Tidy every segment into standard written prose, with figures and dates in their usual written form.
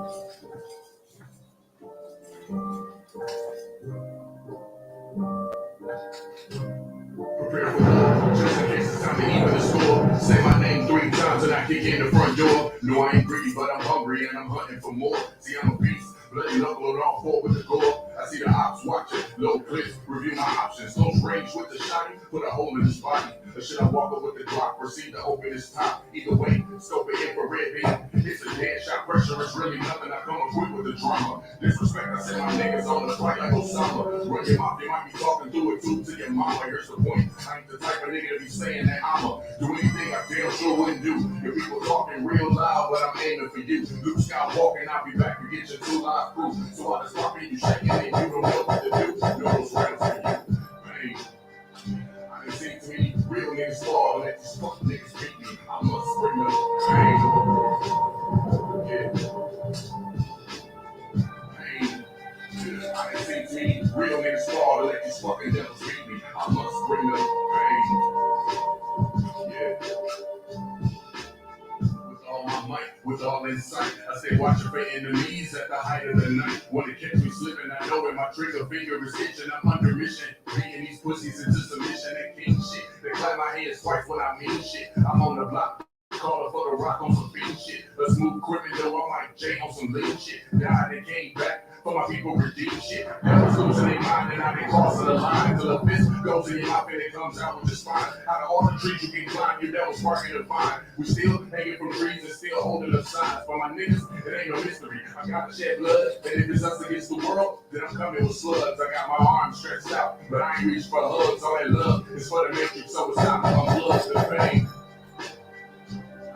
Prepare for war, just in case it's time to eat in the store. Say my name 3 times and I kick in the front door. No, I ain't greedy, but I'm hungry and I'm hunting for more. See, I'm a beast, bloody knuckle on all 4 with the gore. I see the ops watching, low clips, review my options. Close range with the shotty, put a hole in his body. Or should I walk up with the Glock, proceed to open his top? Either way, scope it infrared beam. It's a dead shot pressure, it's really nothing. I come equipped with the drama. Disrespect, I send my niggas on the flight like Osama. Run your mouth, they might be talking through it too to your mama. Here's the point, I ain't the type of nigga to be saying that I'ma do anything I damn sure wouldn't do. If people talking real loud, but I'm aiming for you. Luke Skywalker, I'll be back to get your 2 live crew. So I just stop you shaking and you don't know what to do. No, those rounds for you. Bang. I done seen too many real niggas fall, let these fuck niggas beat me. I must bring the pain. Yeah. Pain. Yeah. I done seen too many real niggas fall, let these fucking devils beat me. I must bring the pain. Yeah. With all my might, with all insight, I stay watching for enemies at the height of the night. Wanna catch me slipping, I know when my trigger finger is itching. I'm under mission, beating these pussies into submission. That king shit, they clap my hands twice when I mean shit. I'm on the block, call for the rock on some fiend shit. A smooth criminal, I might J on some lean shit. Died and came back. For my people redeem shit. Devils losing their mind and now they crossing the line. Till a fist goes in your mouth and it comes out with your spine. Out of all the trees you can climb, your devil's sparking to find. We still hanging from trees and still holding up signs. For my niggas, it ain't no mystery. I gotta shed blood, and if it's us against the world, then I'm coming with slugs. I got my arms stretched out, but I ain't reached for hugs. All that love is for the matrix, so it's time for my blood to pain.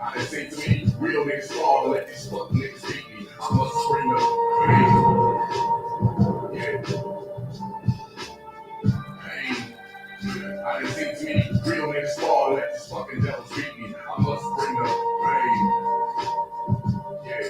I done seen too many real niggas fall, let these fuck niggas beat me. I must scream the pain. Yeah. Pain. Yeah. I done seen too many real niggas fall, let these fucking devils beat me. I must bring the pain. Yeah.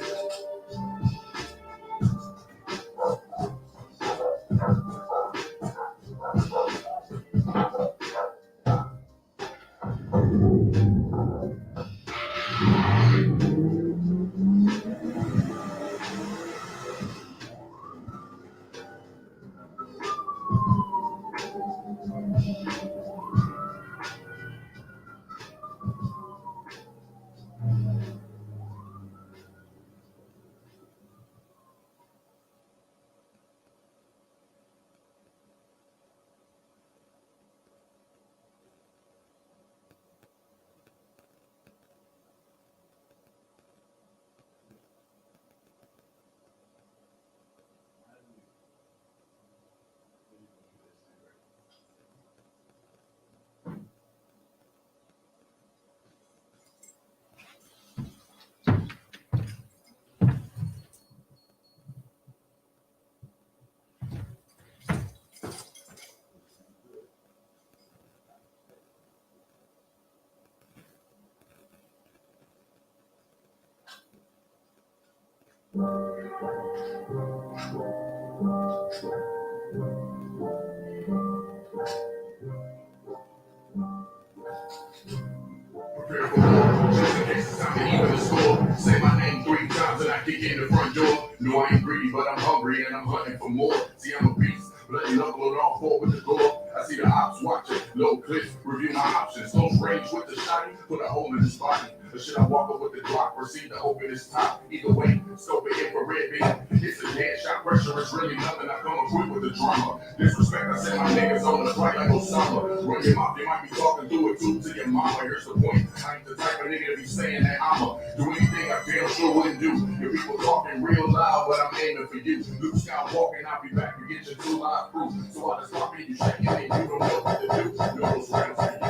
Prepare for war, just in case it's time to eat in the store. Say my name 3 times and I kick in the front door. No, I ain't greedy, but I'm hungry and I'm hunting for more. See, I'm a beast, bloody knuckle on all 4 with the gore. I see the ops watching, low clips, review my options. Close range with the shotty, put a hole in his body. Or should I walk up with the Glock, proceed to open his top? Either way, scope it infrared beam. It's a dead shot pressure, it's really nothing. I come equipped with the drama. Disrespect, I send my niggas on the flight like Osama. Run your mouth, they might be talking through it too to your mama. Here's the point, I ain't the type of nigga to be saying that I'ma do anything I damn sure wouldn't do. If people talking real loud, but I'm aiming for you. Luke Skywalker, I'll be back to get your 2 live crew. So I just stop you shaking and you don't know what to do. No, those rounds for you.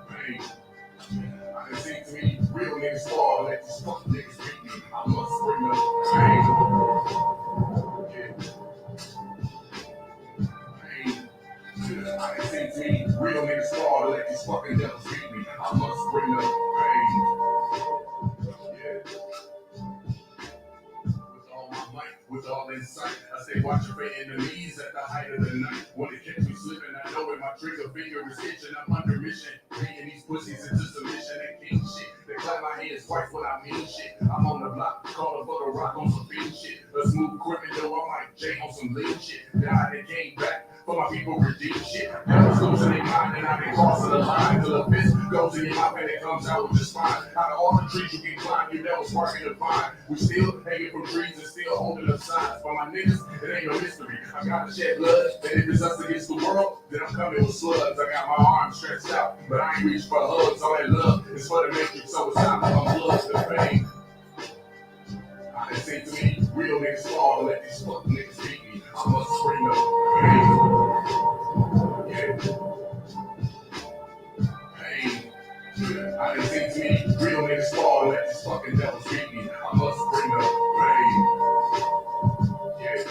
Pain. I done seen too many real niggas fall, let these fuck niggas beat me. I must bring the pain. Yeah. Pain. Yeah. I done seen too many real niggas fall, let these fucking devils beat me. I must bring the pain. Yeah. With all my might, with all insight, I stay watching for enemies at the height of the night. Wanna catch me slipping, I know when my trigger finger is itching. I'm under mission, beating these pussies into submission. That king shit, they clap my hands twice when I mean shit. I'm on the block, calling for the rock on some fiend shit. A smooth criminal, I'm like Jay on some lean shit. Died and came back. For my people redeem shit. Devils losing their mind and I been crossing the line. Till the fist goes in your mouth and it comes out with your spine. Out of all the trees you can climb, your devil's working to find. We still hanging from trees and still holding up signs. For my niggas, it ain't no mystery. I gotta shed blood. And if it's us against the world, then I'm coming with slugs. I got my arms stretched out, but I ain't reached for hugs. All that love is for the matrix, so it's time to unplug the pain. I done seen too many real niggas fall and let these fuck niggas beat me. I must scream up pain. Yeah. Pain. I done seen too many real niggas fall and let these fucking devils beat me. I must bring up pain. Yeah.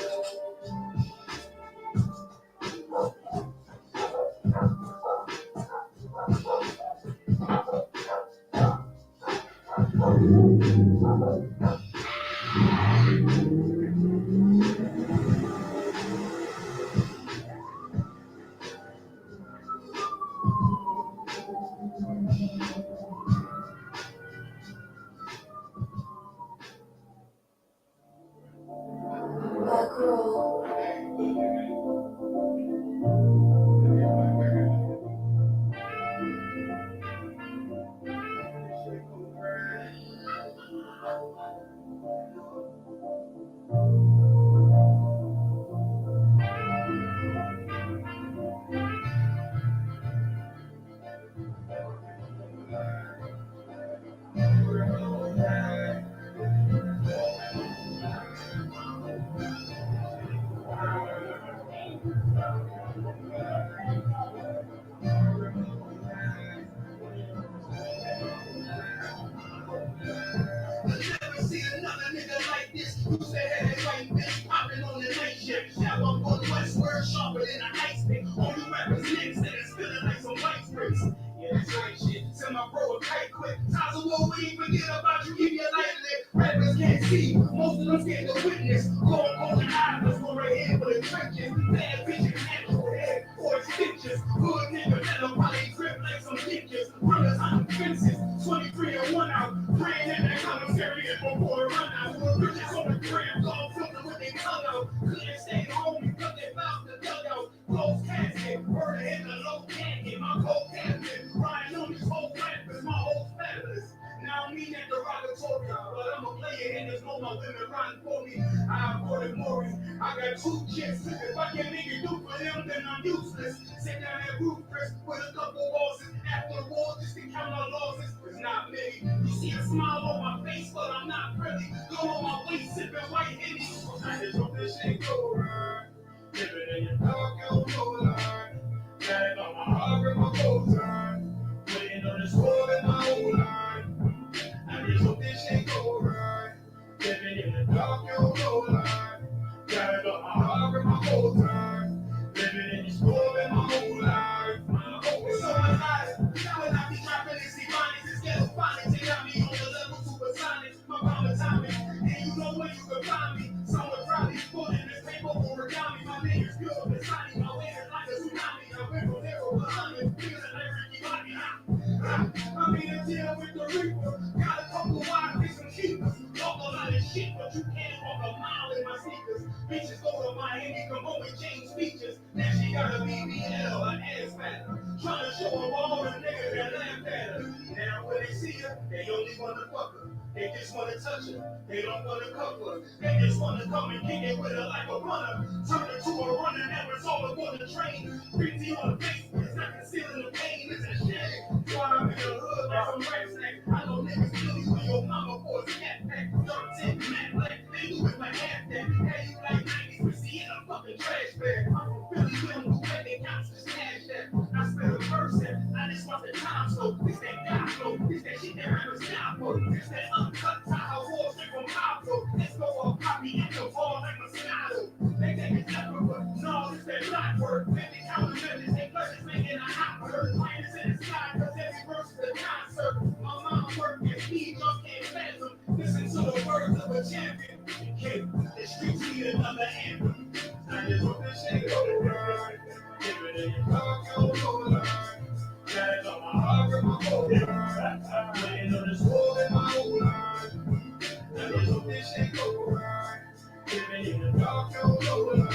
Y'all don't know what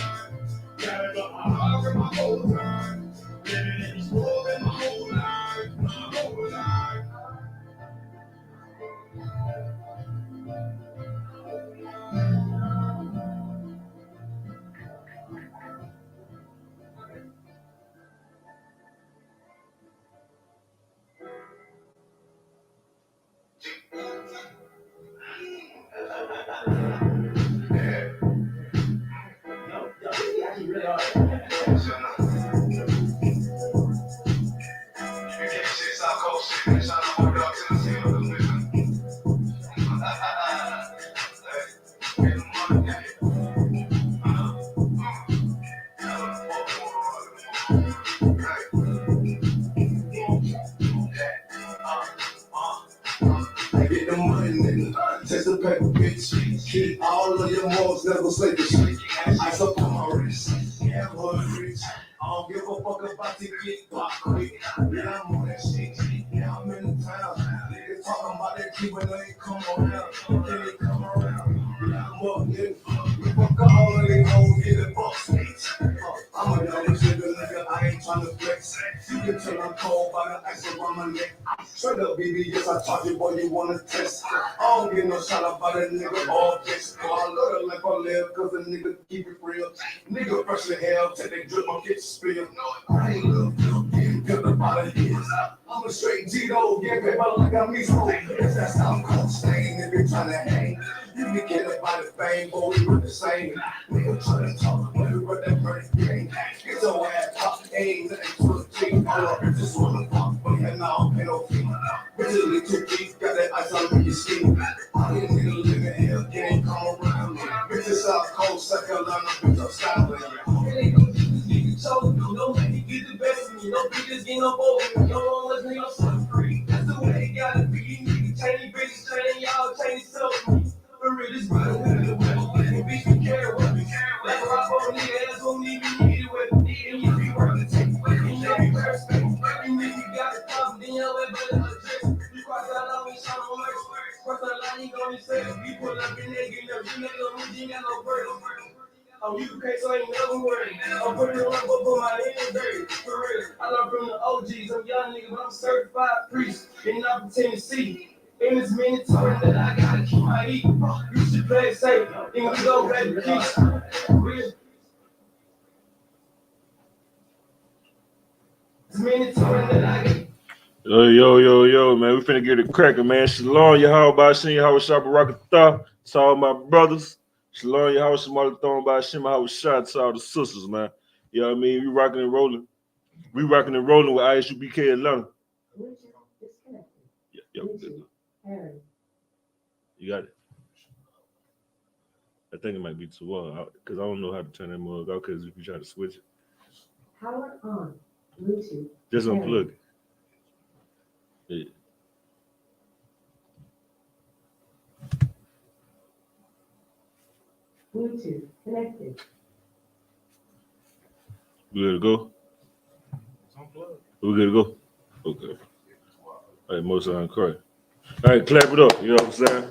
gotta go hard my whole time. Living in the school in my whole life. My whole life. I get the money, nigga. Test the paper, bitch. Keep all of your morals, never slay the shit. Ice up on my wrist. Yeah, hood rich. I don't give a fuck about to get pop quick. Yeah, I'm on that shit. Yeah, I'm in the town. Niggas talking about that G when they ain't come around. Then they come around. Yeah, I'm up, nigga. Fuck all of these hoes, get a buck speech. I'm a young nigga, I ain't tryna flex. You can tell I'm cold by the ice around my neck. Straight up, baby, yes, I charge you, boy, you wanna test. I don't get no shot up by that nigga all bitch. I love the life I live, cause the nigga keep it real. Nigga fresh in hell, take they drip, my bitch spill. I ain't little Phil, getting built up out of his. I'm a straight G-Do, yeah, paper like I'm me, so it's that South Coast stain, if you're tryna hang. You can get up by the fame, boy, we look the same. Nigga tryna talk, but we run that pretty game. Get your ass pop, ain't nothing to a G. All up, just wanna fuck, but yeah, now I'm pay no fee. Bitches lick too deep, got that ice all in your skin. All these niggas live in hell, can't come around me. Bitches South Coast, South Carolina, bitch, I'm styling. It ain't no Jesus, nigga, chose me. Don't make me get the best of me. No bitches get up over me. Don't let me no son free. That's the way it gotta be. You niggas chain bitches, chain y'all, chain yourself me. For real, this right with the weapon. Bitch, you care what me. Like a rock on nigga, that's who need me, need it with the need. And you be working, take away, and you be respect. You niggas got a problem, then you'll let better address. You cross that line, we shine on merch. Cross that line, you gon' be safe. You pull up your nigga, you never move, you got no bird. I'm I.S.U.P.K, so I ain't never worried. I'm putting it on, but my hands dirty. For real, I learned from the OGs. I'm young nigga, but I'm certified priest. And I'm from Tennessee. And it's mandatory that I gotta keep my heat. You should play it safe, and we go back to peace. Real. It's mandatory that I gotta. Yo, man, we finna get it cracking, man. Shalom, Yahanna, Yahawashi, Barakatah, to all my brothers. Shalom, Yahawashi, Malathon, Bashim, Yahawashi, to all the sisters, man. You know what I mean? We rocking and rolling. We rocking and rolling with I.S.U.P.K. Atlanta. Yep. You got it. I think it might be too long, because I don't know how to turn that mug out, because if you try to switch it. Power on. Bluetooth. Just unplug it. Yeah. Bluetooth connected. We good to go? We good to go? Okay. All right, most of them correct. All right, clap it up. You know what I'm saying?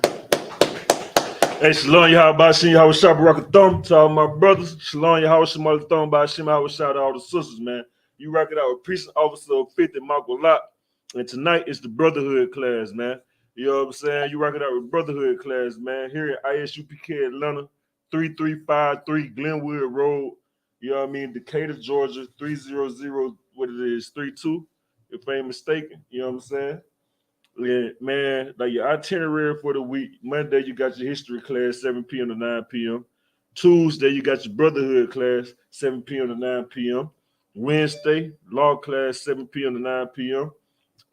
Hey, Shalom, Yahawashi, Yahawashi, Barakatah, to all my brothers. Shalom, Yahawashi, Malathon, Bashim, Yahawashi, to all the sisters, man. You rock it out with Precinct Officer 50, Michael Lott. And tonight is the Brotherhood class, man. You know what I'm saying? You rock it out with Brotherhood class, man. Here at I.S.U.P.K. Atlanta, 3353 Glenwood Road. You know what I mean? Decatur, Georgia, 300, what it is, 32, if I ain't mistaken. You know what I'm saying? Yeah, man, like your itinerary for the week. Monday, you got your history class, 7 p.m. to 9 p.m. Tuesday, you got your Brotherhood class, 7 p.m. to 9 p.m. Wednesday, law class, 7 p.m. to 9 p.m.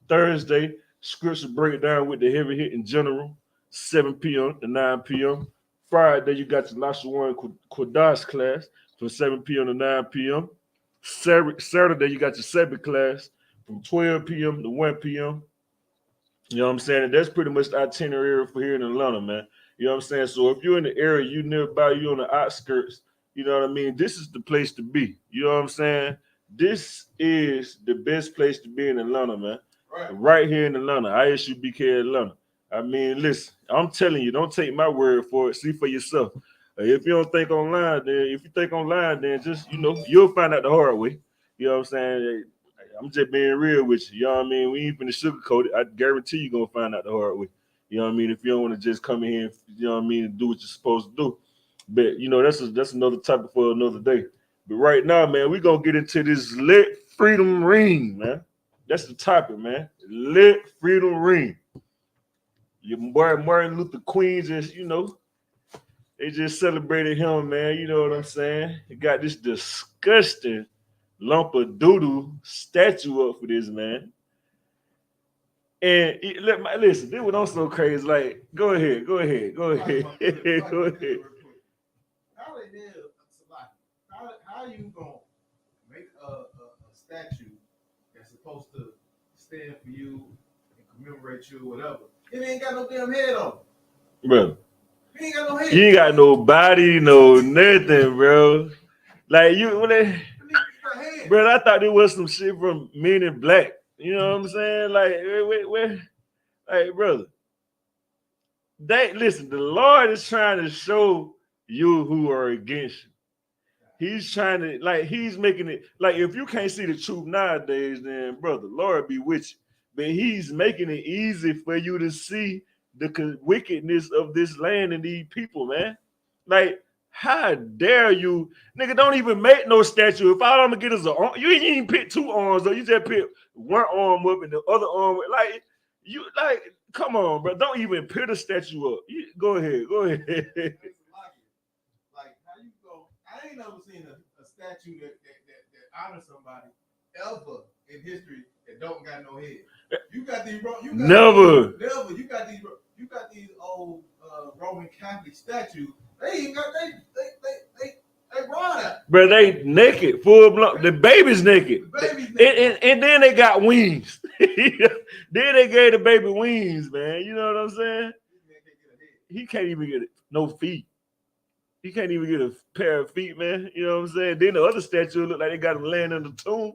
Thursday, scripture breakdown with the heavy hitting general, 7 p.m. to 9 p.m. Friday, you got your Lashawan Kodash class from 7 p.m. to 9 p.m. Saturday, you got your Sabbath class from 12 p.m. to 1 p.m. You know what I'm saying? And that's pretty much the itinerary for here in Atlanta, man. You know what I'm saying? So if you're in the area, you nearby, you on the outskirts, you know what I mean? This is the place to be. You know what I'm saying? This is the best place to be in Atlanta, man. Right here in Atlanta, I.S.U.P.K. Atlanta. I mean, listen, I'm telling you, don't take my word for it. See for yourself. If you don't think online, then if you think online, then just you'll find out the hard way. You know what I'm saying? I'm just being real with you. You know what I mean? We ain't finna sugarcoat it. I guarantee you gonna find out the hard way. You know what I mean? If you don't want to just come in here, and, you know what I mean, and do what you're supposed to do. But that's another topic for another day. But right now, man, we gonna get into this Let Freedom Ring, man. That's the topic, man. Let Freedom Ring. Your boy Martin Luther Queen just, they just celebrated him, man. You know what I'm saying? He got this disgusting lump of doodoo statue up for this man. And listen, this was also crazy. Like, go ahead. How they did? How you gonna make a statue that's supposed to stand for you and commemorate you or whatever? It ain't got no damn head on it. Bro. He ain't got no head. You ain't got no body, no nothing, bro. Like bro, I thought it was some shit from Men in Black. You know what I'm saying? Like, where? Like, brother, listen, the Lord is trying to show you who are against you. He's trying to, he's making it, if you can't see the truth nowadays, then, brother, Lord be with you. But he's making it easy for you to see the wickedness of this land and these people, man. Like, how dare you, nigga? Don't even make no statue. If all I'm gonna get is you ain't even pick two arms, though. You just pick one arm up and the other arm, come on, bro. Don't even put a statue up. Go ahead. Like, how you go? I ain't never seen a statue that honors somebody ever in history that don't got no head. You got these. Never. You got these old Roman Catholic statues. They ain't got they run out. Bro, they naked, full blown. The baby's naked. And then they got wings. Then they gave the baby wings, man. You know what I'm saying? He can't even get no feet. He can't even get a pair of feet, man. You know what I'm saying? Then the other statue looked like they got him laying in the tomb.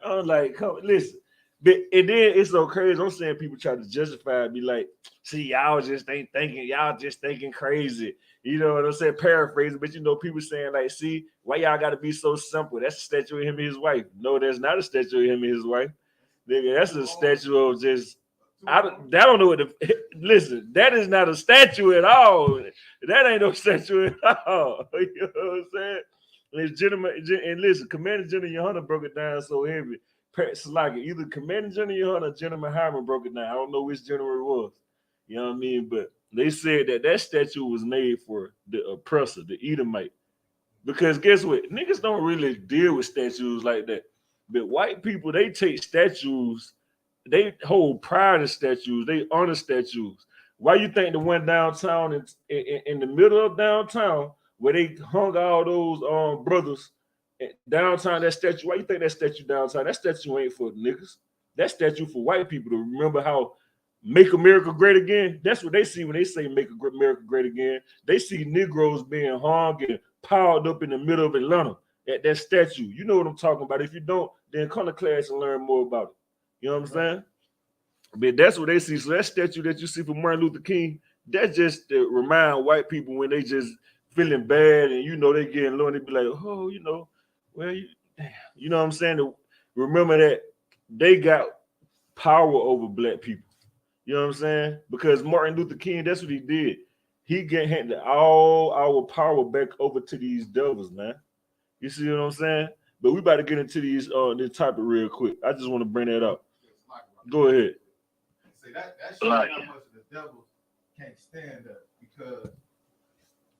I was like, come listen. And then it's so crazy. I'm saying people try to justify it, be like, see, y'all just ain't thinking, y'all just thinking crazy. You know what I'm saying? Paraphrasing, but people saying, like, see, why y'all gotta be so simple? That's a statue of him and his wife. No, that's not a statue of him and his wife. Nigga, that's a statue of just I don't know what listen, that is not a statue at all. That ain't no statue at all. You know what I'm saying? And listen, Commander General Yahanna broke it down so heavy. Either Commander General Yahanna or General Hyman broke it down. I don't know which general it was. You know what I mean? But they said that statue was made for the oppressor, the Edomite. Because guess what? Niggas don't really deal with statues like that. But white people, they take statues, they hold pride in statues, they honor statues. Why you think the one downtown in the middle of downtown where they hung all those brothers downtown, that statue, why you think that statue downtown? That statue ain't for niggas. That statue for white people to remember how Make America Great Again. That's what they see when they say Make America Great Again. They see Negroes being hung and piled up in the middle of Atlanta at that statue. You know what I'm talking about. If you don't, then come to class and learn more about it. You know what I'm saying? But that's what they see. So that statue that you see for Martin Luther King, that's just to remind white people when they just feeling bad and they getting low and they be like, oh, well, you know what I'm saying? To remember that they got power over black people. You know what I'm saying? Because Martin Luther King, that's what he did. He handed all our power back over to these devils, man. You see what I'm saying? But we about to get into this topic real quick. I just want to bring that up. Go ahead. See, that shows how much the devil can't stand up, because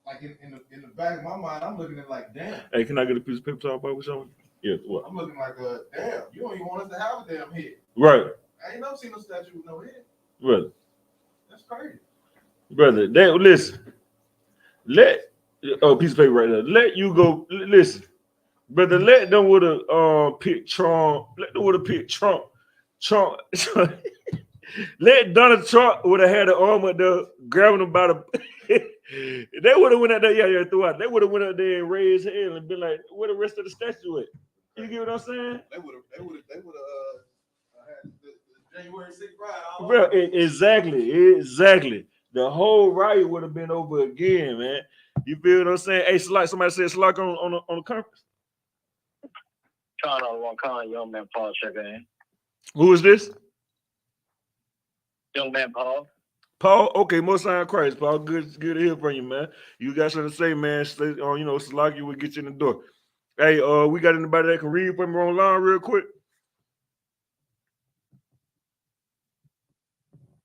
like in the back of my mind, I'm looking at like, damn. Hey, can I get a piece of paper to talk about with y'all? Yeah, what? I'm looking like, damn, you don't even want us to have a damn head. Right. I ain't never seen no statue with no head. Brother. That's crazy. Brother, listen. Piece of paper right there. Let you go. Listen. Brother, let them would have picked Trump. Let them would have picked Trump. Let Donald Trump would have had an arm up there grabbing him by the. They would have went out there, throughout. They would have went out there and raised his hand and been like, "Where the rest of the statue at?" You get what I'm saying? They would have had the January 6th riot. Bro, exactly. The whole riot would have been over again, man. You feel what I'm saying? Hey, somebody said Salak on the conference. Young man Paul checking in. Who is this? Young man Paul. Paul, okay, most sign Christ. Paul, good to hear from you, man. You got something to say, man. Stay on, Salaki will get you in the door. Hey, we got anybody that can read for me online real quick?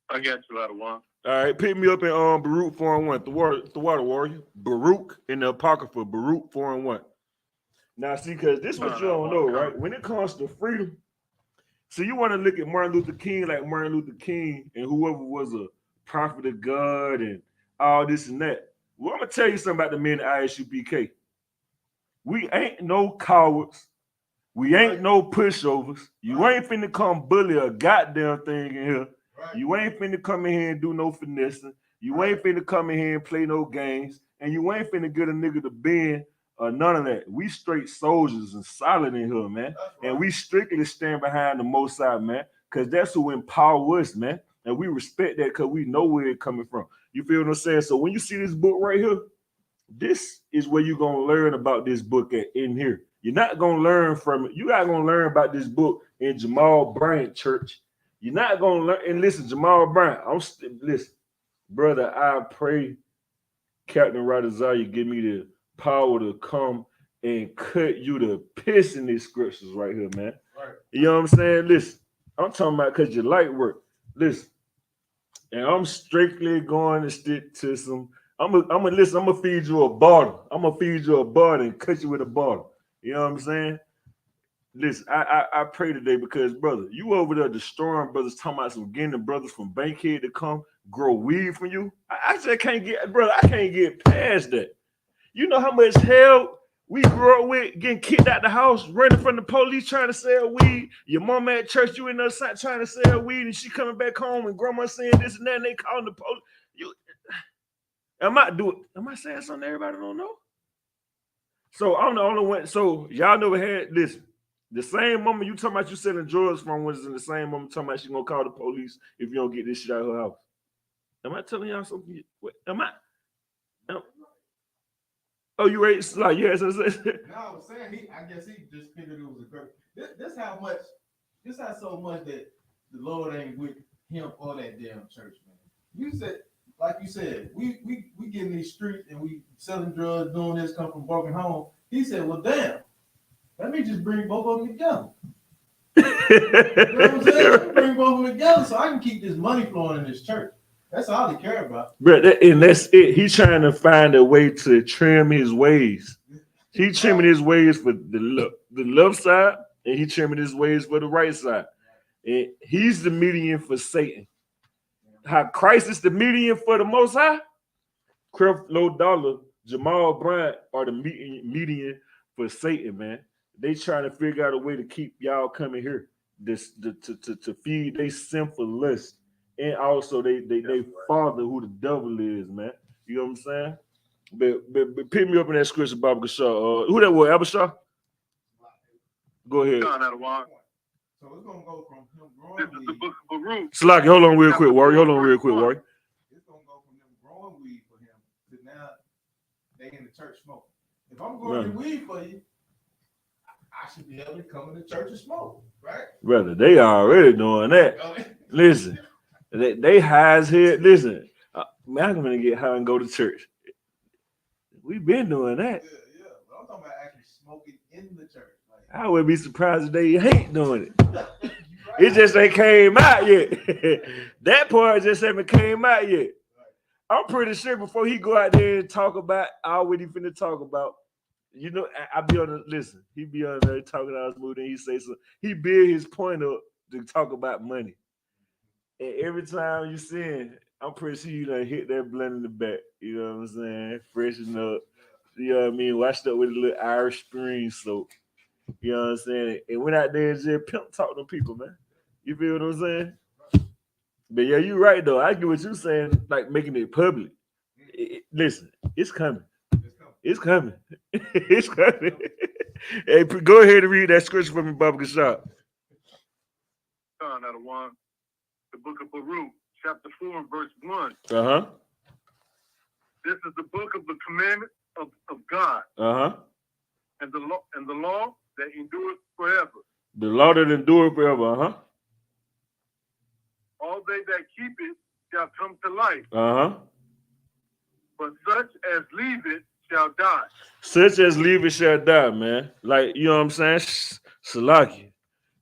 I got you out of one. All right, pick me up in Baruch 4:1. The water warrior. Baruch in the Apocrypha, Baruch 4:1. Now, see, because this is what you don't know, right? When it comes to freedom, so you want to look at Martin Luther King like Martin Luther King and whoever was a prophet of God and all this and that. Well, I'm gonna tell you something about the men at I.S.U.P.K. We ain't no cowards. We ain't no pushovers. You ain't finna come bully a goddamn thing in here. You ain't finna come in here and do no finessing. You ain't finna come in here and play no games. And you ain't finna get a nigga to bend or none of that. We straight soldiers and solid in here, man. And we strictly stand behind the Most High, man, because that's who empower us, man. And we respect that because we know where it's coming from. You feel what I'm saying? So when you see this book right here, this is where you're going to learn about this book in here. You're not going to learn from it. You're not going to learn about this book in Jamal Bryant Church. You're not going to learn. And listen, Jamal Bryant, listen, brother, I pray Captain Radazaya give me the power to come and cut you to piss in these scriptures right here, man. Right. You know what I'm saying? Listen, I'm talking about because you light work. Listen, and I'm strictly going to stick to some. I'm gonna feed you a bottle. I'm gonna feed you a bottle and cut you with a bottle. You know what I'm saying? Listen, I pray today because, brother, you over there destroying brothers, talking about some getting the brothers from Bankhead to come grow weed from you. I just can't get, brother, I can't get past that. You know how much hell we grew up with, getting kicked out the house, running from the police, trying to sell weed. Your mama at church, you in there trying to sell weed, and she coming back home, and grandma saying this and that, and they calling the police. Am I saying something everybody don't know? So I'm the only one. So y'all never had this. The same moment you talking about you selling drugs from was in the same moment talking about she gonna call the police if you don't get this shit out of her house. Am I telling y'all something? Oh, you ready? Like, yes. No, I'm saying I guess he just figured it was a girl. This how so much that the Lord ain't with him or that damn church, man. You said, like you said, we get in these streets and we selling drugs, doing this, come from broken home. He said, well, damn, let me just bring both of them together. You know what I'm saying? Let me bring both of them together so I can keep this money flowing in this church. That's all he care about. But and that's it. He's trying to find a way to trim his ways. He's trimming his ways for the left side, and he's trimming his ways for the right side. And he's the median for Satan. How Christ is the median for the Most High, Creflo Dollar, Jamal Bryant are the median for Satan, man. They trying to figure out a way to keep y'all coming here to feed they sinful lust. And also they father who the devil is, man. You know what I'm saying? But pick me up in that scripture, Bob Gashaw. Who that was, Abishah? Go ahead. So it's gonna go from him growing weed. Slaki, hold on real quick, Warrior. Warrior. It's gonna go from them growing weed for him to now they in the church smoking. If I'm growing weed for you, I should be able to come in the church and smoke, right? Brother, they already doing that. Listen, they high as hell. Listen, man, I'm gonna get high and go to church. We've been doing that. Yeah. But I'm talking about actually smoking in the church. Like, I would be surprised if they hate doing it. It just ain't came out yet. That part just haven't came out yet. I'm pretty sure before he go out there and talk about all what he finna talk about, you know, I be on the listen. He be on there talking out smooth, and he say so. He build his point up to talk about money. And every time you see him, I'm pretty sure you done hit that blend in the back. You know what I'm saying? Freshen up. You know what I mean? Washed up with a little Irish Spring soap. You know what I'm saying? And went out there and just pimp talk to people, man. You feel what I'm saying? But yeah, you're right though. I get what you're saying, like making it public. Listen, it's coming. It's coming. It's coming. Hey, go ahead and read that scripture for me, Baba Gashab. Out of one. The book of Baruch, chapter 4 and verse 1. Uh-huh. This is the book of the commandment of God, and the law that endures forever. The law that endures forever, All they that keep it shall come to life, but such as leave it shall die. Such as leave it shall die, man. Like, you know what I'm saying? Salaki.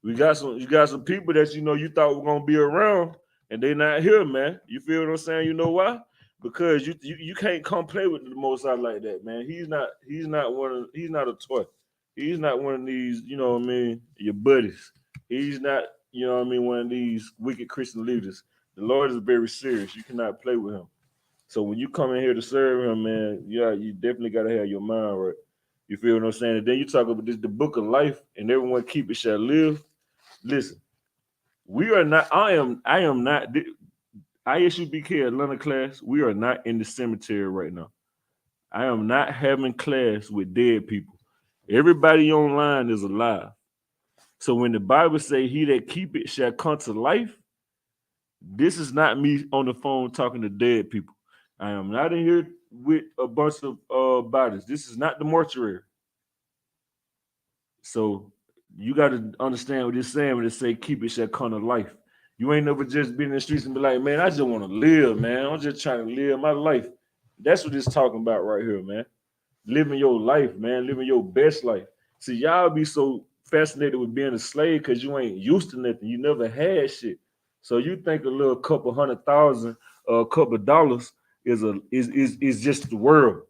You got some people that you thought were gonna be around and they not here, man. You feel what I'm saying? You know why? Because you can't come play with the Most High like that, man. He's not a toy. He's not one of these, you know what I mean, your buddies. He's not, you know what I mean, one of these wicked Christian leaders. The Lord is very serious. You cannot play with him. So when you come in here to serve him, man, yeah, you definitely gotta have your mind right. You feel what I'm saying? And then you talk about this, the book of life, and everyone keep it shall live. Listen, we are not. I am not. I.S.U.P.K. Atlanta class. We are not in the cemetery right now. I am not having class with dead people. Everybody online is alive. So when the Bible say, "He that keep it shall come to life," this is not me on the phone talking to dead people. I am not in here with a bunch of bodies. This is not the mortuary. So you got to understand what it's saying when it say keep it shall come to life. You ain't never just been in the streets and be like, man, I just want to live, man. I'm just trying to live my life. That's what it's talking about right here, man. Living your life, man. Living your best life. See, y'all be so fascinated with being a slave because you ain't used to nothing. You never had shit. So you think a little couple $100,000 or a couple of dollars is just the world.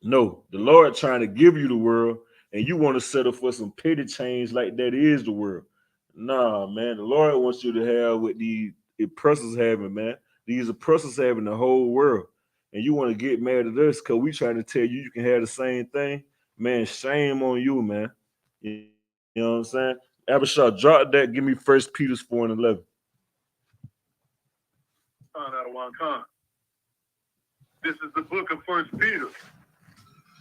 No, the Lord trying to give you the world, and you want to settle for some petty change like that is the world. Nah, man, the Lord wants you to have what the oppressors having, man. These oppressors having the whole world, and you want to get mad at us because we trying to tell you you can have the same thing. Man, shame on you, man. You know what I'm saying? Abishai, drop that. Give me 1 Peter 4:11. This is the book of 1 Peter,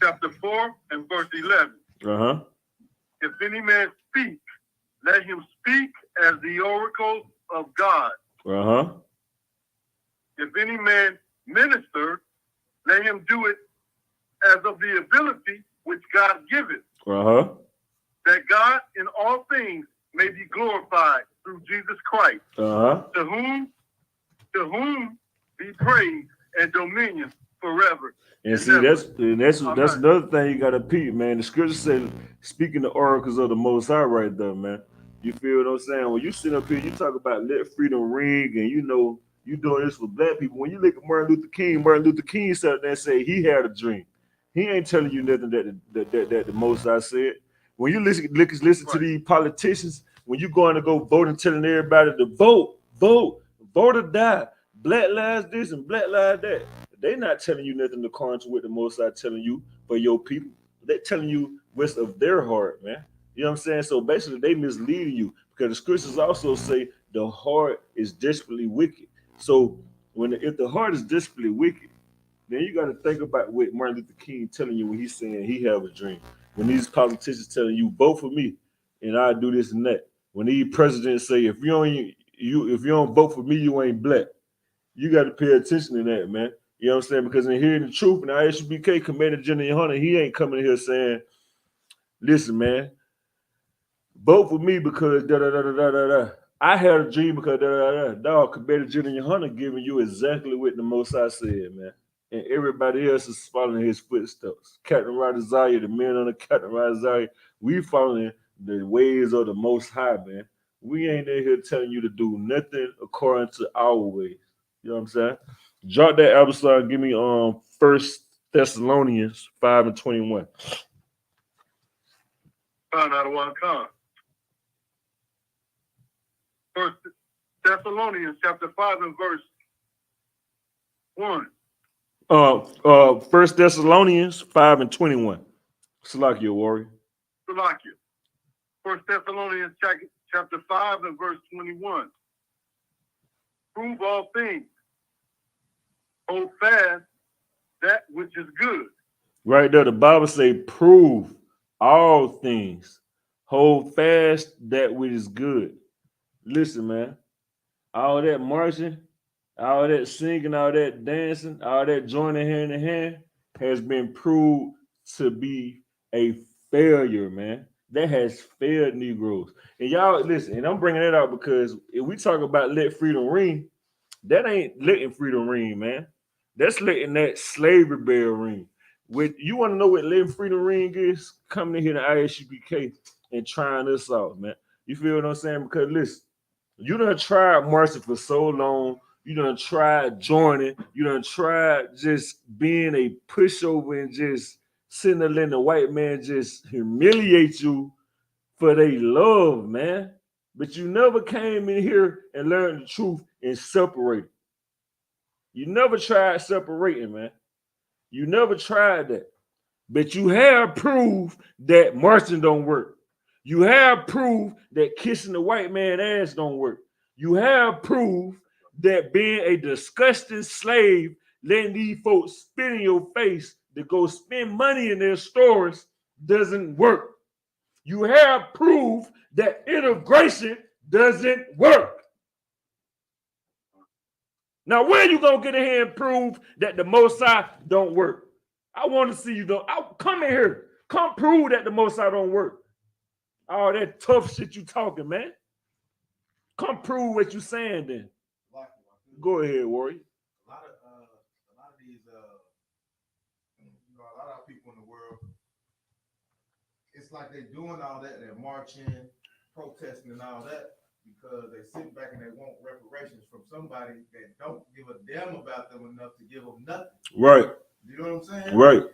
chapter 4 and verse 11. If any man speak, let him speak as the oracle of God. If any man minister, let him do it as of the ability which God giveth, that God in all things may be glorified through Jesus Christ, to whom be praise and dominion forever. And see, that's another thing you gotta peep, man. The scripture says, speaking the oracles of the Most High, right there, man. You feel what I'm saying? When you sit up here, you talk about let freedom ring, and you doing this for black people. When you look at Martin Luther King sat there and say he had a dream. He ain't telling you nothing that the Most High said. When you listen to these politicians, when you going to go vote and telling everybody to vote or die, Black lives this and Black lives that. They not telling you nothing according to what the Most High telling you for your people. They telling you what's of their heart, man. You know what I'm saying? So basically, they misleading you because the scriptures also say the heart is desperately wicked. So if the heart is desperately wicked, then you got to think about what Martin Luther King telling you when he's saying he have a dream. When these politicians telling you vote for me and I do this and that. When these presidents say if you don't vote for me, you ain't black. You got to pay attention to that, man. You know what I'm saying? Because in hearing the truth, and I.S.U.P.K. Commander General Yahanna, he ain't coming here saying, listen, man, vote for me because da-da-da-da-da-da. I had a dream because da-da-da-da. Dog, Commander General Yahanna giving you exactly what the Most High said, man. And everybody else is following his footsteps. Captain Radazaya, the men under Captain Radazaya, we following the ways of the Most High, man. We ain't in here telling you to do nothing according to our ways. You know what I'm saying? Drop that Absalom and give me 1 Thessalonians 5:21. Found out one come. 1 Thessalonians chapter 5 and verse 1. 1 Thessalonians 5:21. Salakia, warrior. Salakia. 1 Thessalonians chapter 5 and verse 21. Prove all things. Hold fast that which is good. Right there, the Bible say, prove all things. Hold fast that which is good. Listen, man, all that marching, all that singing, all that dancing, all that joining hand in hand has been proved to be a failure, man. That has failed Negroes. And y'all listen, and I'm bringing that out because if we talk about let freedom ring, that ain't letting freedom ring, man. That's letting that slavery bell ring. With you want to know what letting freedom ring is? Coming in here to I.S.U.P.K and trying this out, man. You feel what I'm saying? Because listen, you done tried marching for so long. You done tried joining. You done tried just being a pushover and just sitting there letting the white man just humiliate you for their love, man. But you never came in here and learned the truth and separated. You never tried separating, man. You never tried that. But you have proved that marching don't work. You have proved that kissing the white man ass don't work. You have proved that being a disgusting slave, letting these folks spit in your face to go spend money in their stores doesn't work. You have proved that integration doesn't work. Now, when are you gonna get in here and prove that the Most High don't work? I want to see you don't. Come in here. Come prove that the Most High don't work. All that tough shit you talking, man. Come prove what you saying then. Go ahead, Warrior. A lot of these, a lot of people in the world, it's like they're doing all that. They're marching, protesting, and all that because they sit back and they want reparations from somebody that don't give a damn about them enough to give them nothing. Right. You know what I'm saying? Right.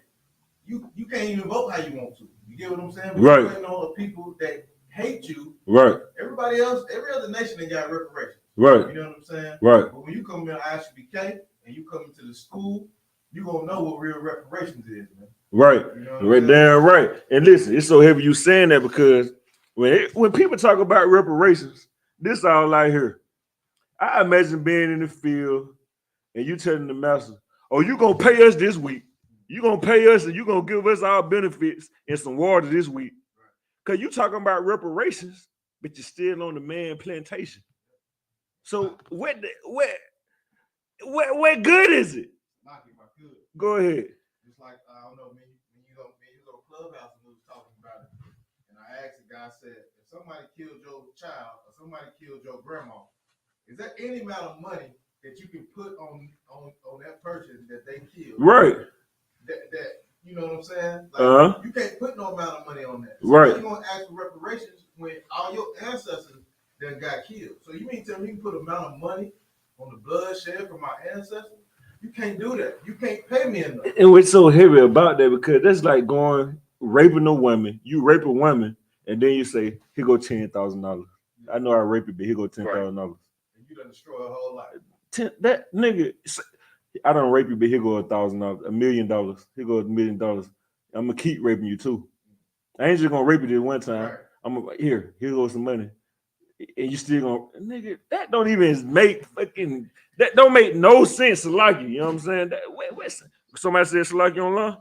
You can't even vote how you want to. You get what I'm saying? But right. You ain't know the people that hate you. Right. Everybody else, every other nation, they got reparations. Right. You know what I'm saying? Right. But when you come in I.S.U.P.K and you come into the school, you gonna know what real reparations is, man. Right. You know right. Damn right. And listen, it's so heavy you saying that because when people talk about reparations, this all I hear. I imagine being in the field and you telling the master, "Oh, you gonna pay us this week? You gonna pay us and you gonna give us our benefits and some water this week?" Cause you talking about reparations, but you're still on the man plantation. So what good is it? Go ahead. Just like I don't know, when you go Clubhouse and we was talking about it, and I asked the guy, I said, if somebody killed your child or somebody killed your grandma, is there any amount of money that you can put on that person that they killed? Right. That you know what I'm saying? Like, you can't put no amount of money on that. So right. You're gonna ask for reparations when all your ancestors that got killed. So you mean tell me you can put amount of money on the bloodshed from my ancestors? You can't do that. You can't pay me enough. And what's so heavy about that because that's like going raping a woman. You rape a woman, and then you say, "Here go $10,000." I know I raped it, but here go $10,000. And you done destroy a whole life. That nigga, I don't rape you, but here go $1,000, $1 million. Here go $1 million. I'm gonna keep raping you too. I ain't just gonna rape you this one time. Right. I'm gonna here goes some money, and you still gonna nigga. That don't even make fucking. That don't make no sense, Salaki. You know what I'm saying? Somebody said Salaki online?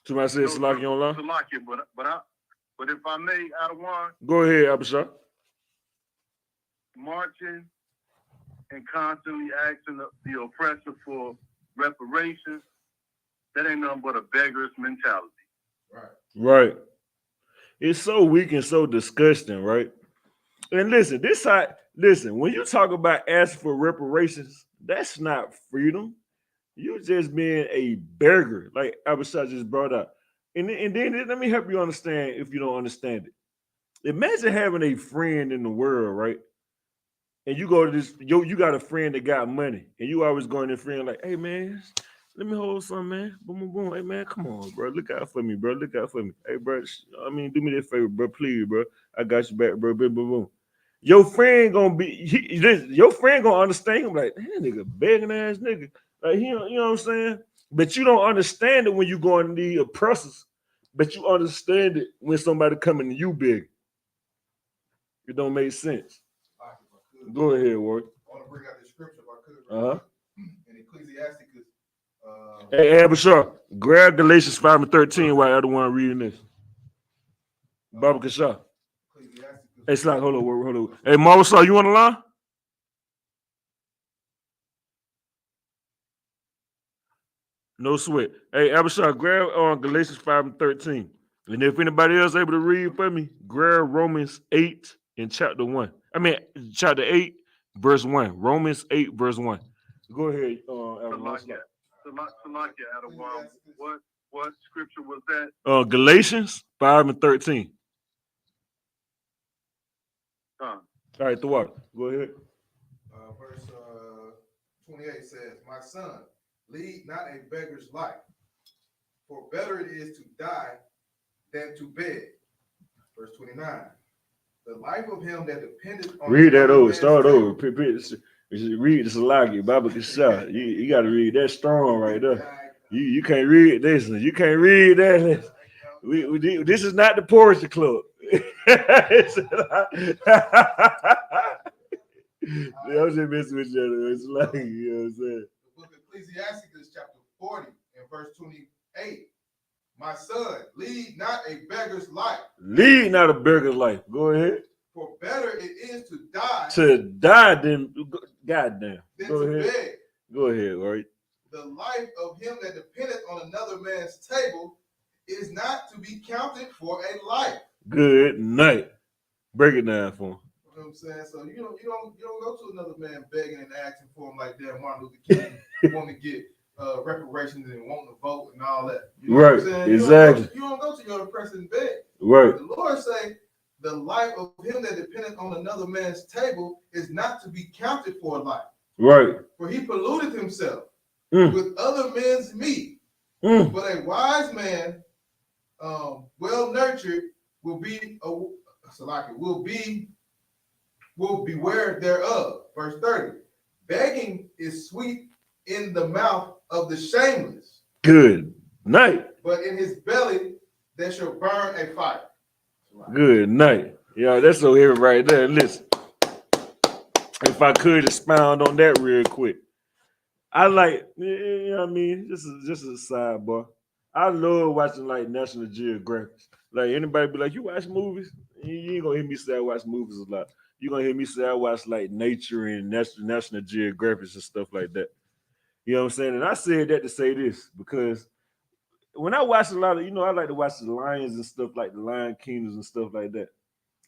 Somebody said Salaki online? Salaki, but if I may, Adawan. Go ahead, Abishai. Marching and constantly asking the oppressor for reparations, that ain't nothing but a beggar's mentality. Right. Right. It's so weak and so disgusting, right? And listen, when you talk about asking for reparations, that's not freedom. You're just being a beggar, like Abishai just brought up. And then let me help you understand if you don't understand it. Imagine having a friend in the world, right? And you go to this, you got a friend that got money, and you always going to friend like, "Hey man, let me hold some, man. Boom, boom, boom. Hey man, come on, bro. Look out for me, bro. Look out for me. Hey, bro. I mean, do me that favor, bro. Please, bro. I got you back, bro. Boom, boom, boom." Your friend gonna your friend gonna understand him like, "That nigga begging ass nigga." Like you know what I'm saying? But you don't understand it when you go into the oppressors, but you understand it when somebody coming to you big. It don't make sense. Go ahead, Ward. I want to bring out the scripture if I could. In Ecclesiasticus. Hey, Abishai, grab Galatians 5:13 while the other one reading this. Baba Kasha. It's like, hold on. Hey, Marcel, you on the line? No sweat. Hey, Abishai, grab on Galatians 5:13. And if anybody else able to read for me, grab Romans 8 in chapter 1. I mean, chapter 8, verse 1. Romans 8, verse 1. Go ahead, Salakia, Adam, what scripture was that? Galatians 5:13. Huh. All right, the water. Go ahead. Verse 28 says, "My son, lead not a beggar's life, for better it is to die than to beg." Verse 29, "The life of him that dependeth on..." Read that over. Start over. Read the Salaki, Baba Kishah. You got to read that strong right there. You can't read this. You can't read that. This is not the Poetry Club. I was just messing with you. It's like, you know what I'm saying? The book of Ecclesiastes, chapter 40, and verse 28. "My son, lead not a beggar's life." Lead not a beggar's life. Go ahead. "For better it is to die." To die than, goddamn. Than Go to ahead. beg. Go ahead, right? "The life of him that dependeth on another man's table is not to be counted for a life." Good night. Break it down for him. You know what I'm saying? So you don't go to another man begging and asking for him like that. Martin Luther King want to get reparations and wanting to vote and all that. You know Right, what I'm saying? exactly. You don't go to your oppressor and beg. Right. The Lord say, "The life of him that dependeth on another man's table is not to be counted for a life." Right. "For he polluted himself with other men's meat. But a wise man, well nurtured, will beware thereof." Verse 30, "Begging is sweet in the mouth of the shameless. Good night. But in his belly there shall burn a fire." Good night. Yeah, that's so heavy right there. Listen, if I could expound on that real quick. I like, you know what I mean? This is just a sidebar. I love watching like National Geographic. Like anybody be like, "You watch movies?" You ain't gonna hear me say I watch movies a lot. You gonna hear me say I watch like Nature and National Geographic and stuff like that. You know what I'm saying? And I said that to say this because when I watch a lot of, I like to watch the lions and stuff like the Lion Kingdoms and stuff like that.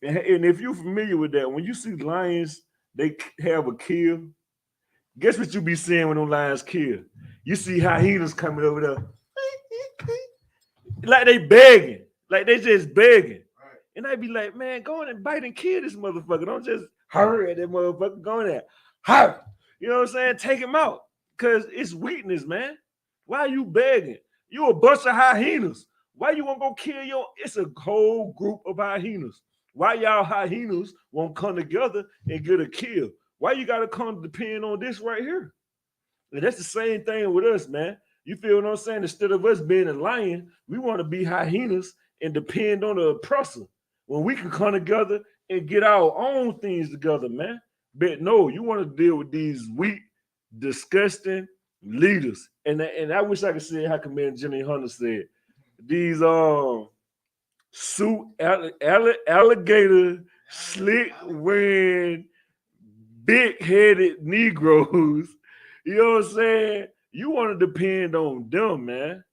And if you're familiar with that, when you see lions, they have a kill. Guess what you be seeing when them lions kill? You see hyenas coming over there, like they begging, like they just begging. Right. And I be like, "Man, go in and bite and kill this motherfucker. Don't just hurry at that motherfucker. Go in there, hurry." You know what I'm saying? Take him out, cause it's weakness, man. Why are you begging? You a bunch of hyenas. Why you won't go kill your? It's a whole group of hyenas. Why y'all hyenas won't come together and get a kill? Why you gotta come depend on this right here? And that's the same thing with us, man. You feel what I'm saying? Instead of us being a lion, we want to be hyenas and depend on the oppressor. When we can come together and get our own things together, man. But no, you want to deal with these weak, disgusting leaders. And I wish I could say how Commander Jimmy Hunter said, these suit alligator slick wearing big-headed Negroes. You know what I'm saying? You want to depend on them, man.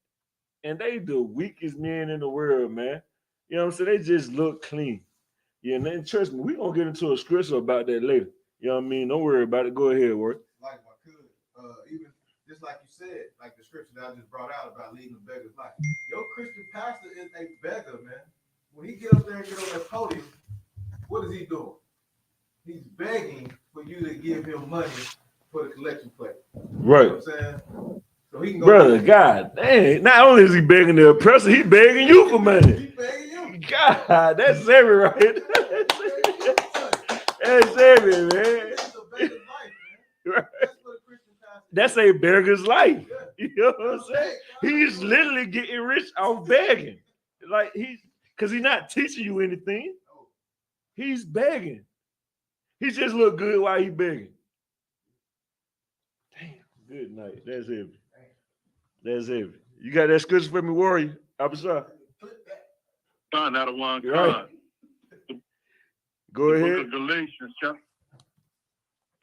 And they the weakest men in the world, man. You know what I'm saying? They just look clean. Yeah, and then trust me, we're going to get into a scripture about that later. You know what I mean? Don't worry about it. Go ahead, Word. Like I could. Even just like you said, like the scripture that I just brought out about leading a beggar's life. Your Christian pastor is a beggar, man. When he get up there and get on that podium, what is he doing? He's begging for you to give him money for the collection plate. Right. You know what I'm saying? So he can go. Brother, God dang. Not only is he begging the oppressor, he begging you for money. He begging you. God, that's heavy, right? That's heavy, man. That's a beggar's life, man. Right. That's what a Christian pastor is. That's a beggar's life. Yeah. You know what I'm saying? He's literally getting rich off begging. Like because he's not teaching you anything. He's begging. He just look good while he begging. Damn, good night. That's heavy. That's heavy. You got that scripture for me, Warrior? I'm sorry. Not a one. Right. Go the ahead. Book of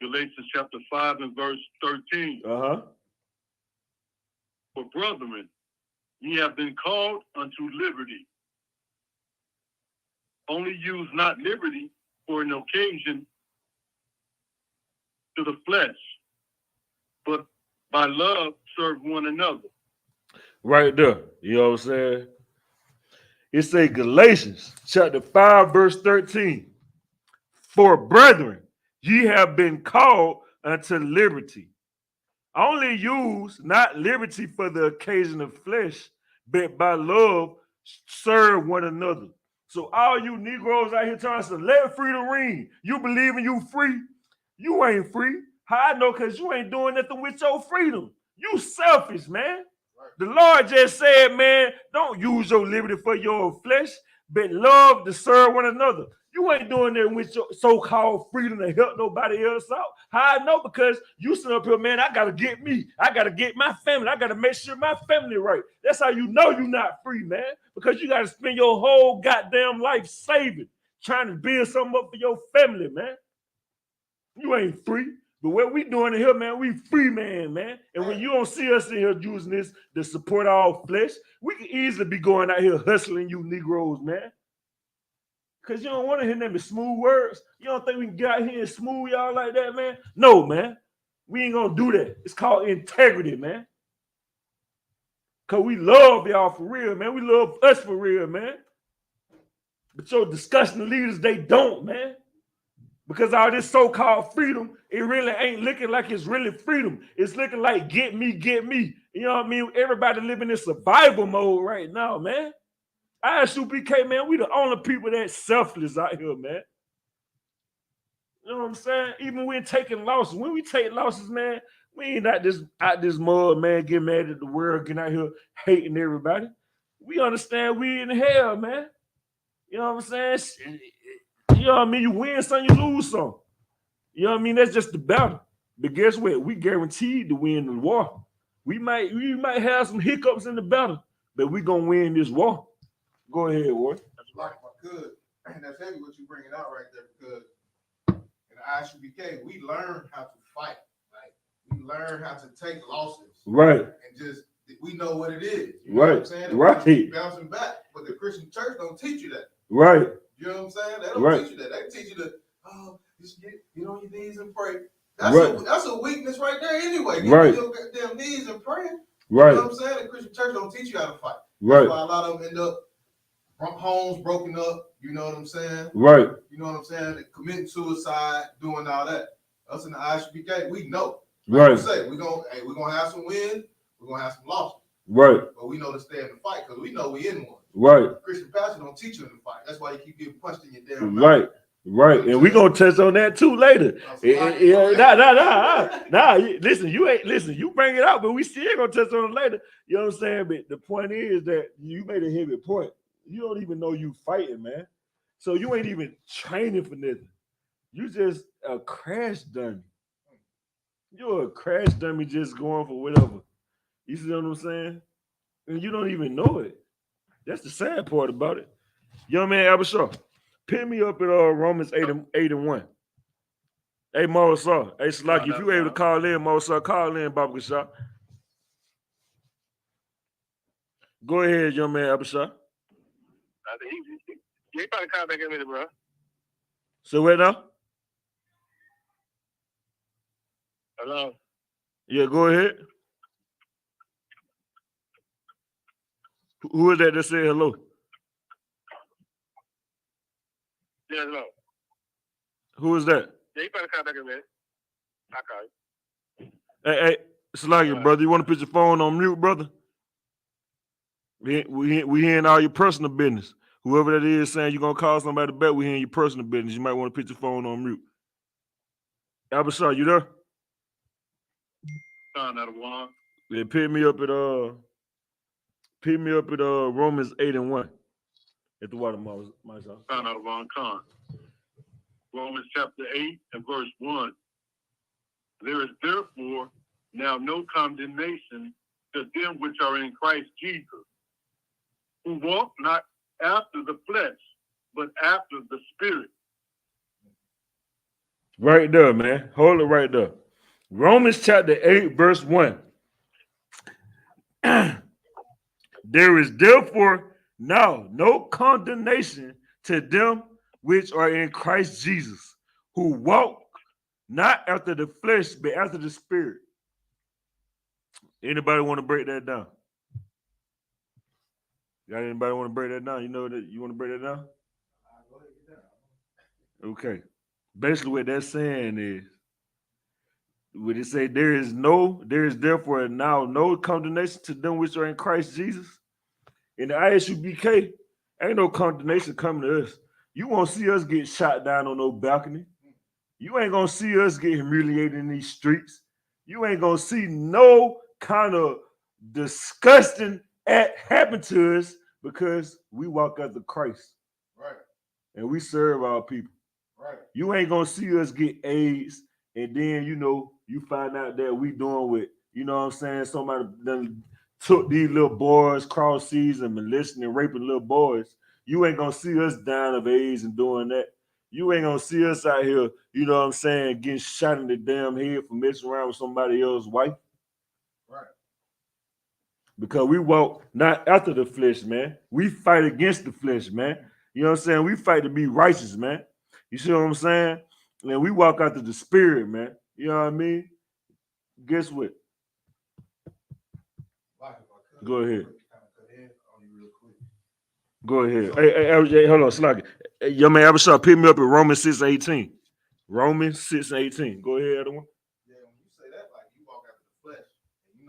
Galatians chapter 5 and verse 13. For brethren, ye have been called unto liberty. Only use not liberty for an occasion to the flesh, but by love serve one another. Right there. You know what I'm saying? It say Galatians chapter 5, verse 13. For brethren, ye have been called unto liberty. Only use not liberty for the occasion of flesh, but by love serve one another. So all you Negroes out here trying to say, let freedom ring. You believing you free? You ain't free. How I know? Because you ain't doing nothing with your freedom. You selfish, man. The Lord just said, man, don't use your liberty for your flesh, but love to serve one another. You ain't doing that with your so-called freedom to help nobody else out. How I know? Because you sit up here, man, I got to get me. I got to get my family. I got to make sure my family right. That's how you know you're not free, man, because you got to spend your whole goddamn life saving, trying to build something up for your family, man. You ain't free. But what we doing in here, man, we free, man. And when you don't see us in here using this to support our flesh, we can easily be going out here hustling you Negroes, man. Because you don't want to hear them smooth words. You don't think we can get out here and smooth y'all like that, man? No, man. We ain't going to do that. It's called integrity, man. Because we love y'all for real, man. We love us for real, man. But your disgusting leaders, they don't, man. Because all this so-called freedom, it really ain't looking like it's really freedom. It's looking like get me, get me. You know what I mean? Everybody living in survival mode right now, man. I.S.U.P.K, man, we the only people that's selfless out here, man. You know what I'm saying? Even when taking losses, when we take losses, man, we ain't out this mud, man, getting mad at the world, getting out here hating everybody. We understand we in hell, man. You know what I'm saying? You know what I mean? You win some, you lose some. You know what I mean? That's just the battle. But guess what? We guaranteed to win the war. We might have some hiccups in the battle, but we gonna win this war. Go ahead, War. That's right, if I could. And that's heavy what you bringing out right there, because in the I.S.U.P.K, we learn how to fight. Like, we learn how to take losses. Right. And just, we know what it is. You know what I'm saying? And right. We keep bouncing back. But the Christian church don't teach you that. Right. You know what I'm saying? They don't teach you that. They teach you to, just get on your knees and pray. That's a weakness right there anyway. Get on your goddamn knees and pray. Right. You know what I'm saying? The Christian church don't teach you how to fight. Right. That's why a lot of them end up homes broken up. You know what I'm saying? Right. You know what I'm saying? Committing suicide, doing all that. Us in the I.S.U.P.K, we know. Like you say, we're gonna have some wins, we're gonna have some losses. Right. But we know to stay in the fight because we know we in one. Right. Christian pastor don't teach you in the fight. That's why you keep getting punched in your damn mouth. Right. Right. And we're gonna touch on that too later. Nah. Listen, you bring it out, but we still gonna touch on it later. You know what I'm saying? But the point is that you made a heavy point. You don't even know you fighting, man. So you ain't even training for nothing. You just a crash dummy. You're a crash dummy just going for whatever. You see what I'm saying? And you don't even know it. That's the sad part about it. Young man Abishar, pick me up at Romans 8 and 1. Hey, Mosa. Hey, Slaki, if you able to call in, Mosa, call in, Baba Shah. Go ahead, young man Abishar. You ain't probably call back in a minute, bro. So what now? Hello? Yeah, go ahead. Who is that said hello? Yeah, hello. Who is that? Yeah, you better call back in a minute. I'll call you. Hey, Slaki, brother, you want to put your phone on mute, brother? We hearing all your personal business. Whoever that is saying you're going to call somebody back, we hearing your personal business. You might want to put your phone on mute. Abishar, you there? Yeah, pick me up at Romans 8 and 1 at the water myself. Romans chapter 8 and verse 1. There is therefore now no condemnation to them which are in Christ Jesus, who walk not after the flesh, but after the Spirit. Right there, man. Hold it right there. Romans chapter 8, verse 1. There is therefore now no condemnation to them which are in Christ Jesus, who walk not after the flesh, but after the spirit. Anybody want to break that down? Got anybody want to break that down? You know that you want to break that down? Okay. Basically, what that's saying is, would it say there is therefore now no condemnation to them which are in Christ Jesus? In the I.S.U.P.K, ain't no condemnation coming to us. You won't see us get shot down on no balcony. You ain't gonna see us get humiliated in these streets. You ain't gonna see no kind of disgusting act happen to us because we walk after Christ. Right. And we serve our people. Right. You ain't gonna see us get AIDS and then you find out that we doing with, what I'm saying, somebody done took these little boys cross seas and molesting and raping little boys. You ain't gonna see us dying of AIDS and doing that. You ain't gonna see us out here, getting shot in the damn head for messing around with somebody else's wife. Right. Because we walk not after the flesh, man. We fight against the flesh, man. You know what I'm saying? We fight to be righteous, man. You see what I'm saying? And we walk after the spirit, man. You know what I mean? Guess what? Go ahead. Go ahead. Hey, hold on, Slocky. Hey, your man Abishai, pick me up at Romans 6:18. Romans 6:18. Go ahead, other one. Yeah, when you say that, like you walk after the flesh, and you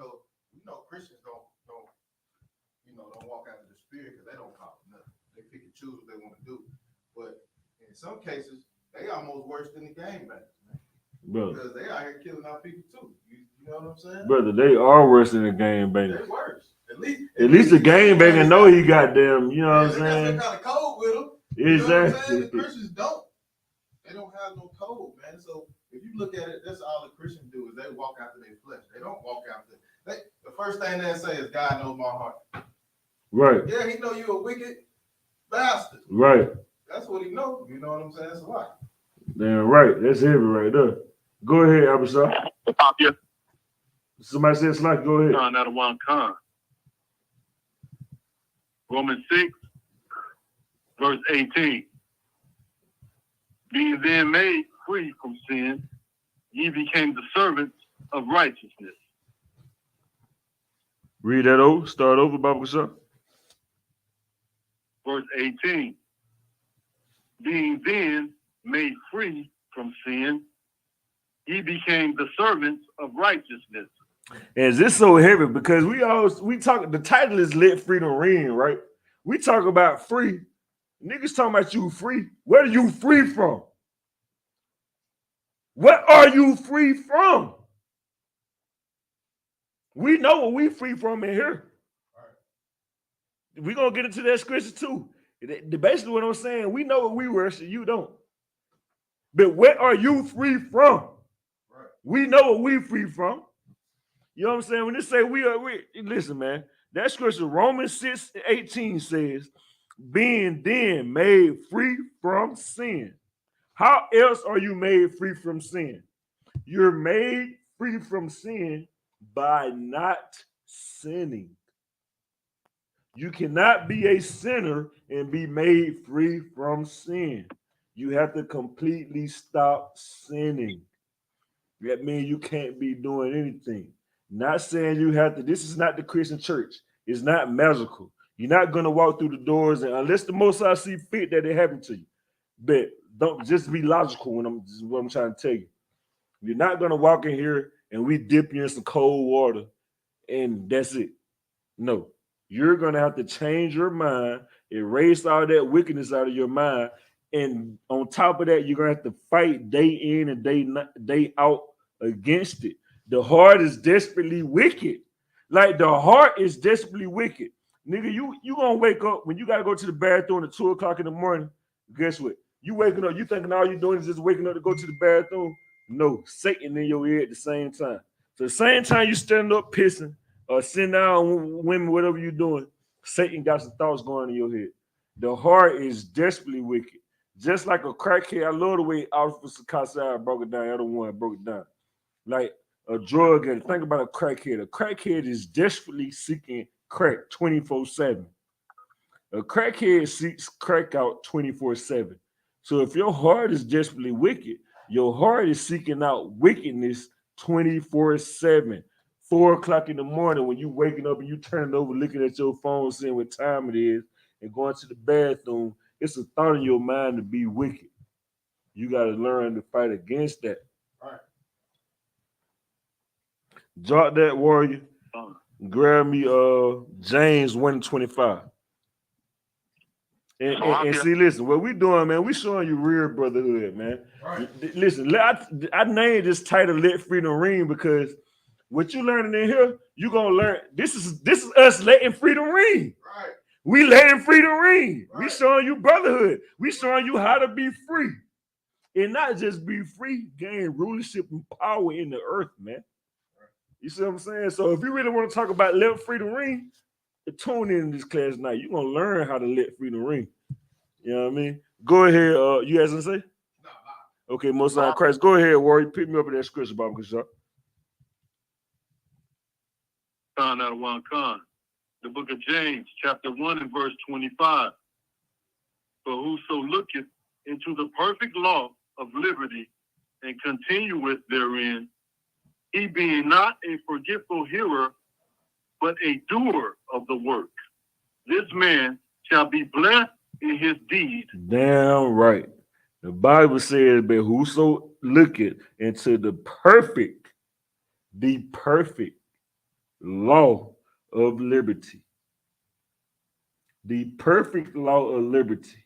know Christians don't walk after the spirit because they don't call it nothing. They pick and choose what they want to do. But in some cases, they almost worse than the gangbangers, man. Brother. Because they out here killing our people too. You know what I'm saying? Brother, they are worse than the gangbangers. They worse. At least the gangbanger know he got them, you know what I'm saying? They got some kind of code with them. Exactly. You know what I'm saying? The Christians don't. They don't have no code, man. So if you look at it, that's all the Christians do is they walk after their flesh. They don't walk after. The first thing they say is God knows my heart. Right. Yeah, he know you a wicked bastard. Right. That's what he know. You know what I'm saying? That's a lot. Damn right. That's heavy right there. Go ahead, Abishai. Yeah. Somebody said slack. Go ahead. Out of one con. Romans 6, verse 18. Being then made free from sin, ye became the servants of righteousness. Read that over. Start over, Baba Kasha. Verse 18. Being then made free from sin, ye became the servants of righteousness. And this so heavy because we talk. The title is "Let Freedom Ring," right? We talk about free. Niggas talking about you free. Where are you free from? What are you free from? We know what we free from in here. We're gonna get into that scripture too. Basically, what I'm saying, we know what we worship, you don't. But what are you free from? Right. We know what we free from. You know what I'm saying? When they say we listen, man, that scripture, Romans 6:18 says, being then made free from sin. How else are you made free from sin? You're made free from sin by not sinning. You cannot be a sinner and be made free from sin. You have to completely stop sinning. That means you can't be doing anything. Not saying you have to. This is not the Christian church. It's not magical. You're not going to walk through the doors and unless the Most High see fit that it happened to you. But don't just be logical when what I'm trying to tell you. You're not going to walk in here and we dip you in some cold water and that's it. No. You're going to have to change your mind, erase all that wickedness out of your mind. And on top of that, you're going to have to fight day in and day out against it. The heart is desperately wicked. Like the heart is desperately wicked. Nigga, you going to wake up when you got to go to the bathroom at 2 o'clock in the morning. Guess what? You waking up, you thinking all you're doing is just waking up to go to the bathroom. No, Satan in your ear at the same time. So the same time you standing up pissing, or sitting down women, whatever you're doing, Satan got some thoughts going in your head. The heart is desperately wicked. Just like a crackhead, I love the way Officer Kassai broke it down. The other one broke it down. Like a drug addict. Think about a crackhead. A crackhead is desperately seeking crack 24/7. A crackhead seeks crack out 24/7. So if your heart is desperately wicked, your heart is seeking out wickedness 24/7. 4 o'clock in the morning when you waking up and you turning over, looking at your phone, seeing what time it is, and going to the bathroom, it's a thought in your mind to be wicked. You got to learn to fight against that. All right. Jot that, warrior. Grab me James 1:25. And see, listen, what we doing, man, we showing you real brotherhood, man. Right. Listen, I named this title Let Freedom Ring because what you learning in here, you gonna learn. This is us letting freedom ring. Right. We letting freedom ring. Right. We showing you brotherhood. We showing you how to be free. And not just be free, gain rulership and power in the earth, man. You see what I'm saying? So if you really want to talk about let freedom ring, tune in this class tonight. You're gonna learn how to let freedom ring. You know what I mean? Go ahead. You guys gonna say? No. Okay, Most High Christ. Go ahead, Warrior. Pick me up in that scripture, Baba Kashak. Khan out of one Khan. The book of James, chapter 1 and verse 25. For whoso looketh into the perfect law of liberty and continueth therein, he being not a forgetful hearer, but a doer of the work, this man shall be blessed in his deed. Damn right. The Bible says, but whoso looketh into the perfect law of liberty. The perfect law of liberty.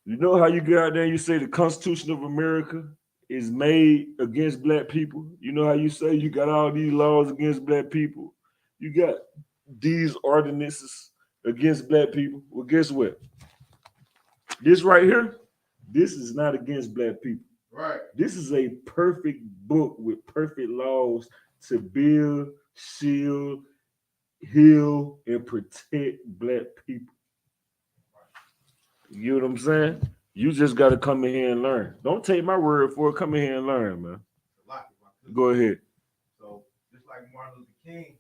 You know how you get out there and you say the Constitution of America is made against black people? You know how you say you got all these laws against black people? You got these ordinances against black people? Well, guess what? This right here, this is not against black people. Right. This is a perfect book with perfect laws to build, shield, heal, and protect black people. You know what I'm saying? You just got to come in here and learn. Don't take my word for it. Come in here and learn, man. Go ahead. So just like Martin Luther King,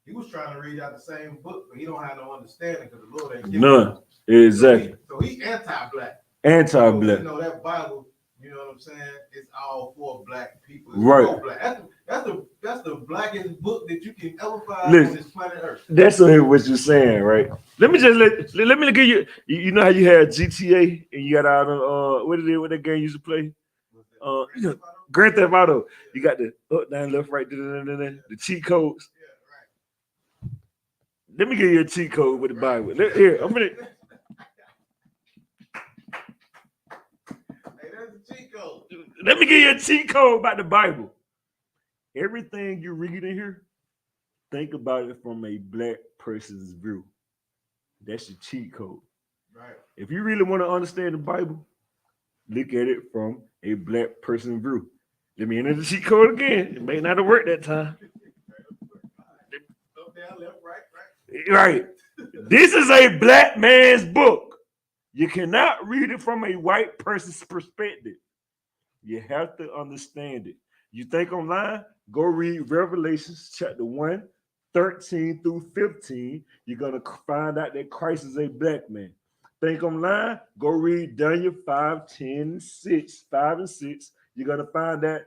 he was trying to read out the same book, but he don't have no understanding because the Lord ain't giving none. Him. Exactly. So he anti-black. Anti-black. You know that Bible. You know what I'm saying? It's all for black people. It's right. For black. That's the blackest book that you can ever find on this planet Earth. That's what you're saying, right? Let me just let me give you. You know how you had GTA and you got out of what that game you used to play? You know, Grand Theft Auto. You got the up, down, left, right, the cheat codes. Yeah, right. Let me give you a cheat code with the Bible. Here, I'm gonna. Let me give you a cheat code about the Bible. Everything you read in here, think about it from a black person's view. That's your cheat code. Right. If you really want to understand the Bible, look at it from a black person's view. Let me enter the cheat code again. It may not have worked that time. Up, down, left, right. Right. This is a black man's book. You cannot read it from a white person's perspective. You have to understand it. You think I'm lying? Go read Revelations chapter 1, 13 through 15. You're going to find out that Christ is a black man. Think I'm lying? Go read Daniel 5, 10, 6, 5 and 6. You're going to find that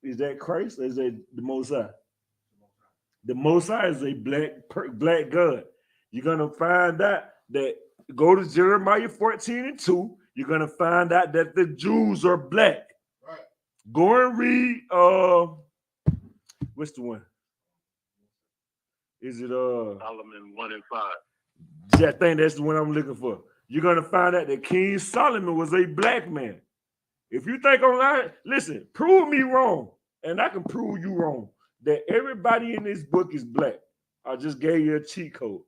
is that Christ or is that the Most High? The Most High is a black God. You're going to find out that go to Jeremiah 14 and 2. You're going to find out that the Jews are black. Right. Go and read, what's the one? Is it, Solomon 1 and 5. I think that's the one I'm looking for. You're going to find out that King Solomon was a black man. If you think I'm lying, listen, prove me wrong, and I can prove you wrong, that everybody in this book is black. I just gave you a cheat code.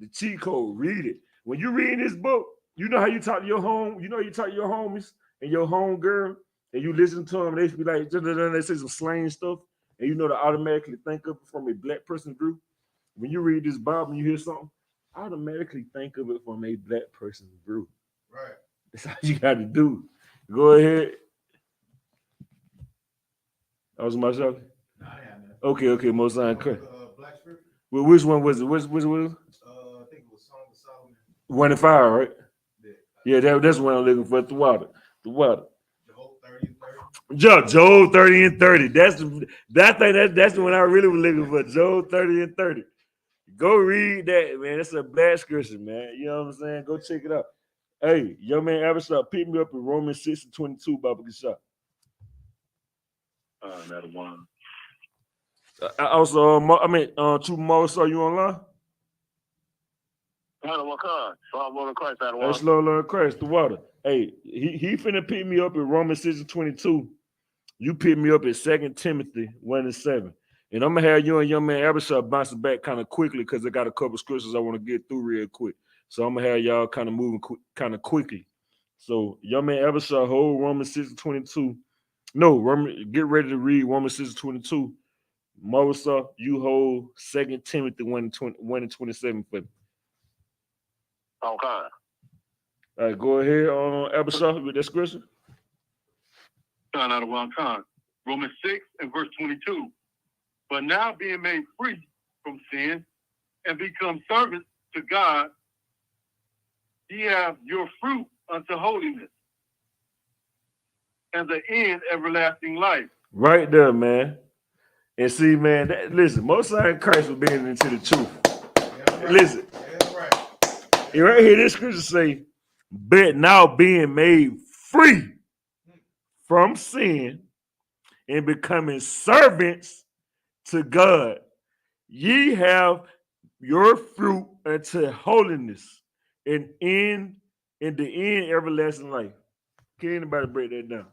The cheat code, read it. When you read this book, you know how you talk to your home, you talk to your homies and your home girl, and you listen to them, and they be like, they say some slang stuff, and you know to automatically think of it from a black person's view. When you read this Bible and you hear something, automatically think of it from a black person's view. Right. That's all you got to do. Go ahead. That was myself. Nah, I have that. Okay, Most High Christ. Black scripture. Well, which one was it? Which was it? I think it was Song of Solomon. 1 and 5, right? Yeah, That's what I'm looking for. The water. Job 30 and 30. Job 30 and 30. That's the one I really was looking for. Job 30 and 30. Go read that, man. That's a black scripture, man. You know what I'm saying? Go check it out. Hey, your man Abishai, pick me up in Romans 6 and 22, Baba Gashah. That one. Also, True Moses, are you online? Hey, slow learn Christ, the water. Hey, he finna pick me up in Romans 6 and 22. You pick me up at 2 Timothy 1 and 7. And I'm gonna have you and your man Abishai bounce back kind of quickly because I got a couple scriptures I want to get through real quick. So I'm gonna have y'all kind of moving kind of quickly. So your man Abishai hold Romans 6 and 22. No, get ready to read Romans 6 and 22. Marissa, you hold 2 Timothy 1 and 27 for me. Okay. All right, go ahead on Abishai with that scripture. Out of one time. Romans 6 and verse 22. But now being made free from sin and become servants to God, ye have your fruit unto holiness, and the end everlasting life. Right there, man. And see, man, listen, Most High Christ was being into the truth. Yeah, right. Listen, Yeah, right here, this scripture say, but now being made free from sin and becoming servants to God, ye have your fruit unto holiness and in the end everlasting life. Can anybody break that down?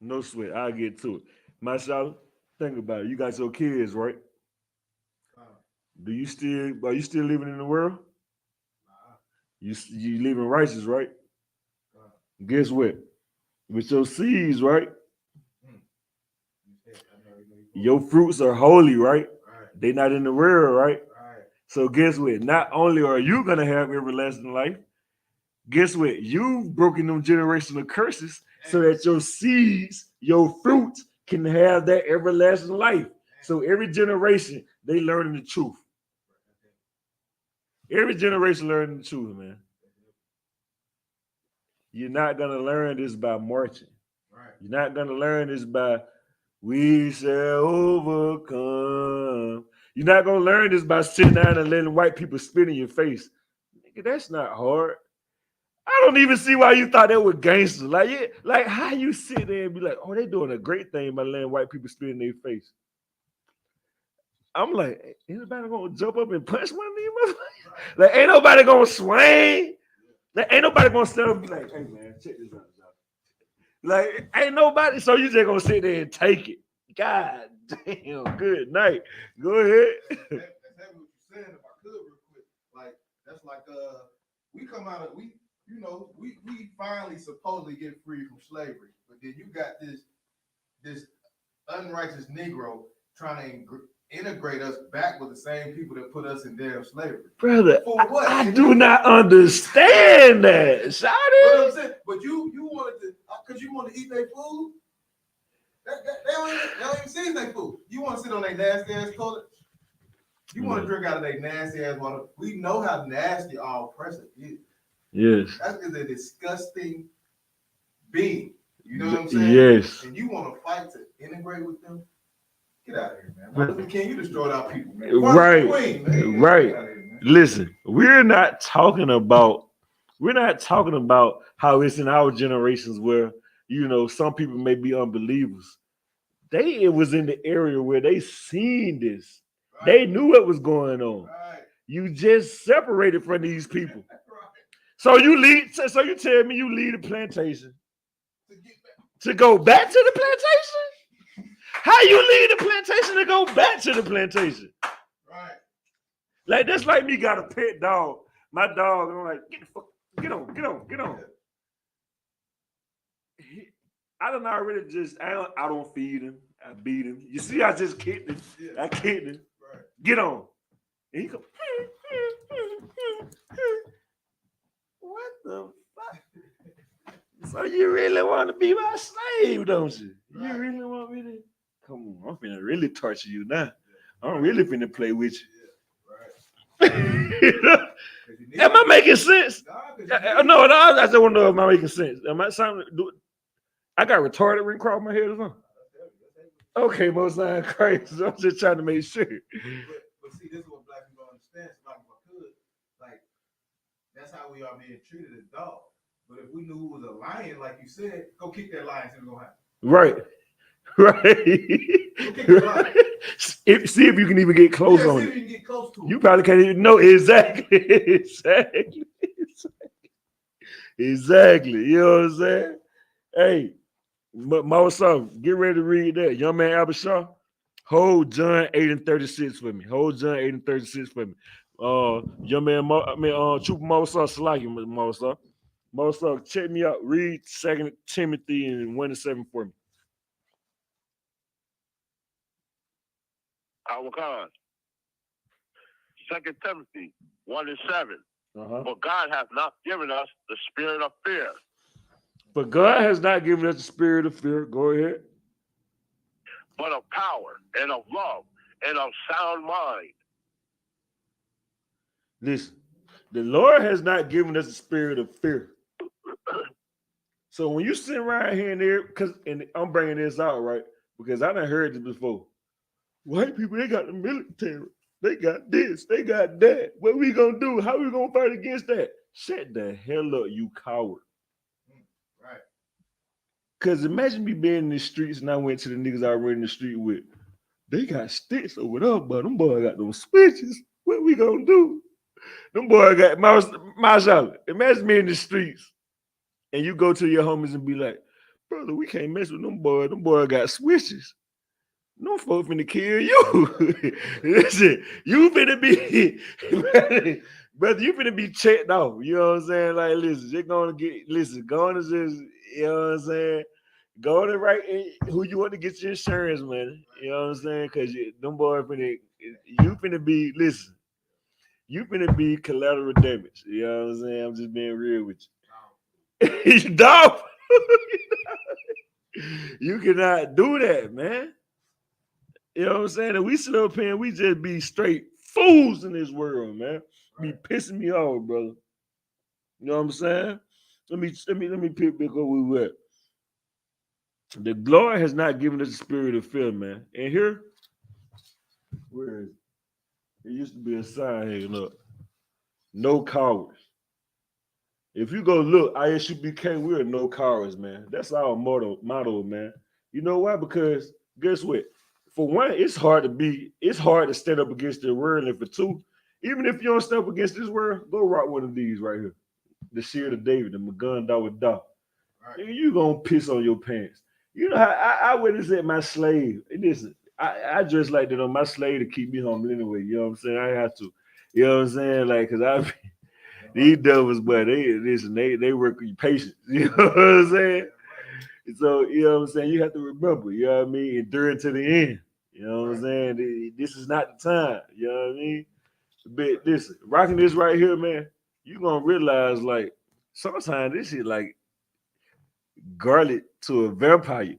No sweat. I'll get to it. Myself, think about it. You got your kids, right? Are you still living in the world? You living righteous, right? Guess what? With your seeds, right? Your fruits are holy, right? They're not in the world, right? So guess what? Not only are you gonna have everlasting life, guess what? You've broken them generational curses so that your seeds, your fruits can have that everlasting life. So every generation, they learning the truth. Every generation learning the truth, man. You're not gonna learn this by marching. You're not gonna learn this by we shall overcome. You're not gonna learn this by sitting down and letting white people spit in your face. Nigga, that's not hard. I don't even see why you thought that was gangster. Like how you sit there and be like, oh, they doing a great thing by letting white people spit in their face. I'm like, anybody gonna jump up and punch one of these motherfuckers? Like, ain't nobody gonna swing. Like, ain't nobody gonna stand up and be like, hey man, check this out. Like, ain't nobody, so you just gonna sit there and take it. God damn, good night. Go ahead. That's what you're saying, if I could real quick. Like, that's like we come out of we finally supposedly get free from slavery, but then you got this unrighteous Negro trying to integrate us back with the same people that put us in damn slavery. Brother, for what? I do not understand that. Shawty. But you wanted to, because you want to eat their food. They don't even see their food. You want to sit on their nasty ass toilet. You want to drink out of their nasty ass water. We know how nasty our oppressor is. Yes. That is a disgusting being. You know what I'm saying? Yes. And you want to fight to integrate with them? Get out of here, man. Martin King, you destroyed our people, man. Right. Queen, man. Right. Here, listen, we're not talking about how it's in our generations where, some people may be unbelievers. It was in the area where they seen this. Right. They knew what was going on. Right. You just separated from these people. Right. So you tell me you leave the plantation to go back to the plantation? How you leave the plantation to go back to the plantation? Right. Like, that's like me got a pet dog. My dog, and I'm like, get on. I don't feed him. I beat him. You see, I just kicked him. I kicked him. Right. Get on. And he go, what the fuck? So you really want to be my slave, don't you? Right. You really want me to? Come on, I'm finna really torture you now. I'm really finna play with you. Right. Am I making sense? No, No, I just want to know if I'm making sense. Am I sounding? I got retarded ring across my head or something? Okay, most sound crazy. So I'm just trying to make sure. But see, this is what black people don't understand. So like, if I could, like, that's how we are being treated as dogs. But if we knew who was a lion, like you said, go kick that lion, see what's gonna happen. Right. Right. See if you can even get close on see it. if you can get close to it. You probably can't even know exactly. Exactly. You know what I'm saying? Hey, but Mawasam, get ready to read that. Young man Abishah, hold John 8 and 36 for me. Hold John 8 and 36 for me. Young man, Chupa Mawasam, Salaki Mawasam. Mawasam, check me out. Read 2 Timothy and 1 and 7 for me. Our God. 2 Timothy 1 and 7. For God hath not given us the spirit of fear. But God has not given us the spirit of fear. Go ahead. But of power and of love and of sound mind. Listen, the Lord has not given us the spirit of fear. So when you sit around here and there, and I'm bringing this out, right? Because I done heard this before. White people, they got the military. They got this. They got that. What we gonna do? How we gonna fight against that? Shut the hell up, you coward. Right. Because imagine me being in the streets and I went to the niggas I ran in the street with. They got sticks over there, but them boys got those switches. What we gonna do? Them boys got Marshall. Imagine me in the streets and you go to your homies and be like, brother, we can't mess with them boys. Them boys got switches. No folk finna kill you. Listen, you finna be, brother, you finna be checked off. You know what I'm saying? Like, listen, you're gonna get, going to just, you know what I'm saying? Go to right who you want to get your insurance money. You know what I'm saying? Because them boys you finna be, listen, you finna be collateral damage. You know what I'm saying? I'm just being real with you. Dog. You cannot do that, man. You know what I'm saying? And we sit up here and we just be straight fools in this world, man. Be pissing me off, brother. You know what I'm saying? Let me pick back up where we were. The Lord has not given us the spirit of fear, man. And here, where is it? It used to be a sign hanging up. No cowards. If you go look, I.S.U.P.K, we're no cowards, man. That's our motto, man. You know why? Because guess what? For one, it's hard to stand up against the world. And for two, even if you don't stand up against this world, go rock one of these right here. The Shield of David, the Magun Dawah Dah. Right. You gonna piss on your pants. You know how I witnessed at my slave. Listen, I dress like that on my slave to keep me humble anyway. You know what I'm saying? I have to. You know what I'm saying? Like, cause these devils, but they work with patience. You know what I'm saying? So, you know what I'm saying? You have to remember, you know what I mean? Endure to the end. You know what I'm saying? This is not the time. You know what I mean? But listen, rocking this right here, man, you're going to realize, like, sometimes this shit, like, garlic to a vampire.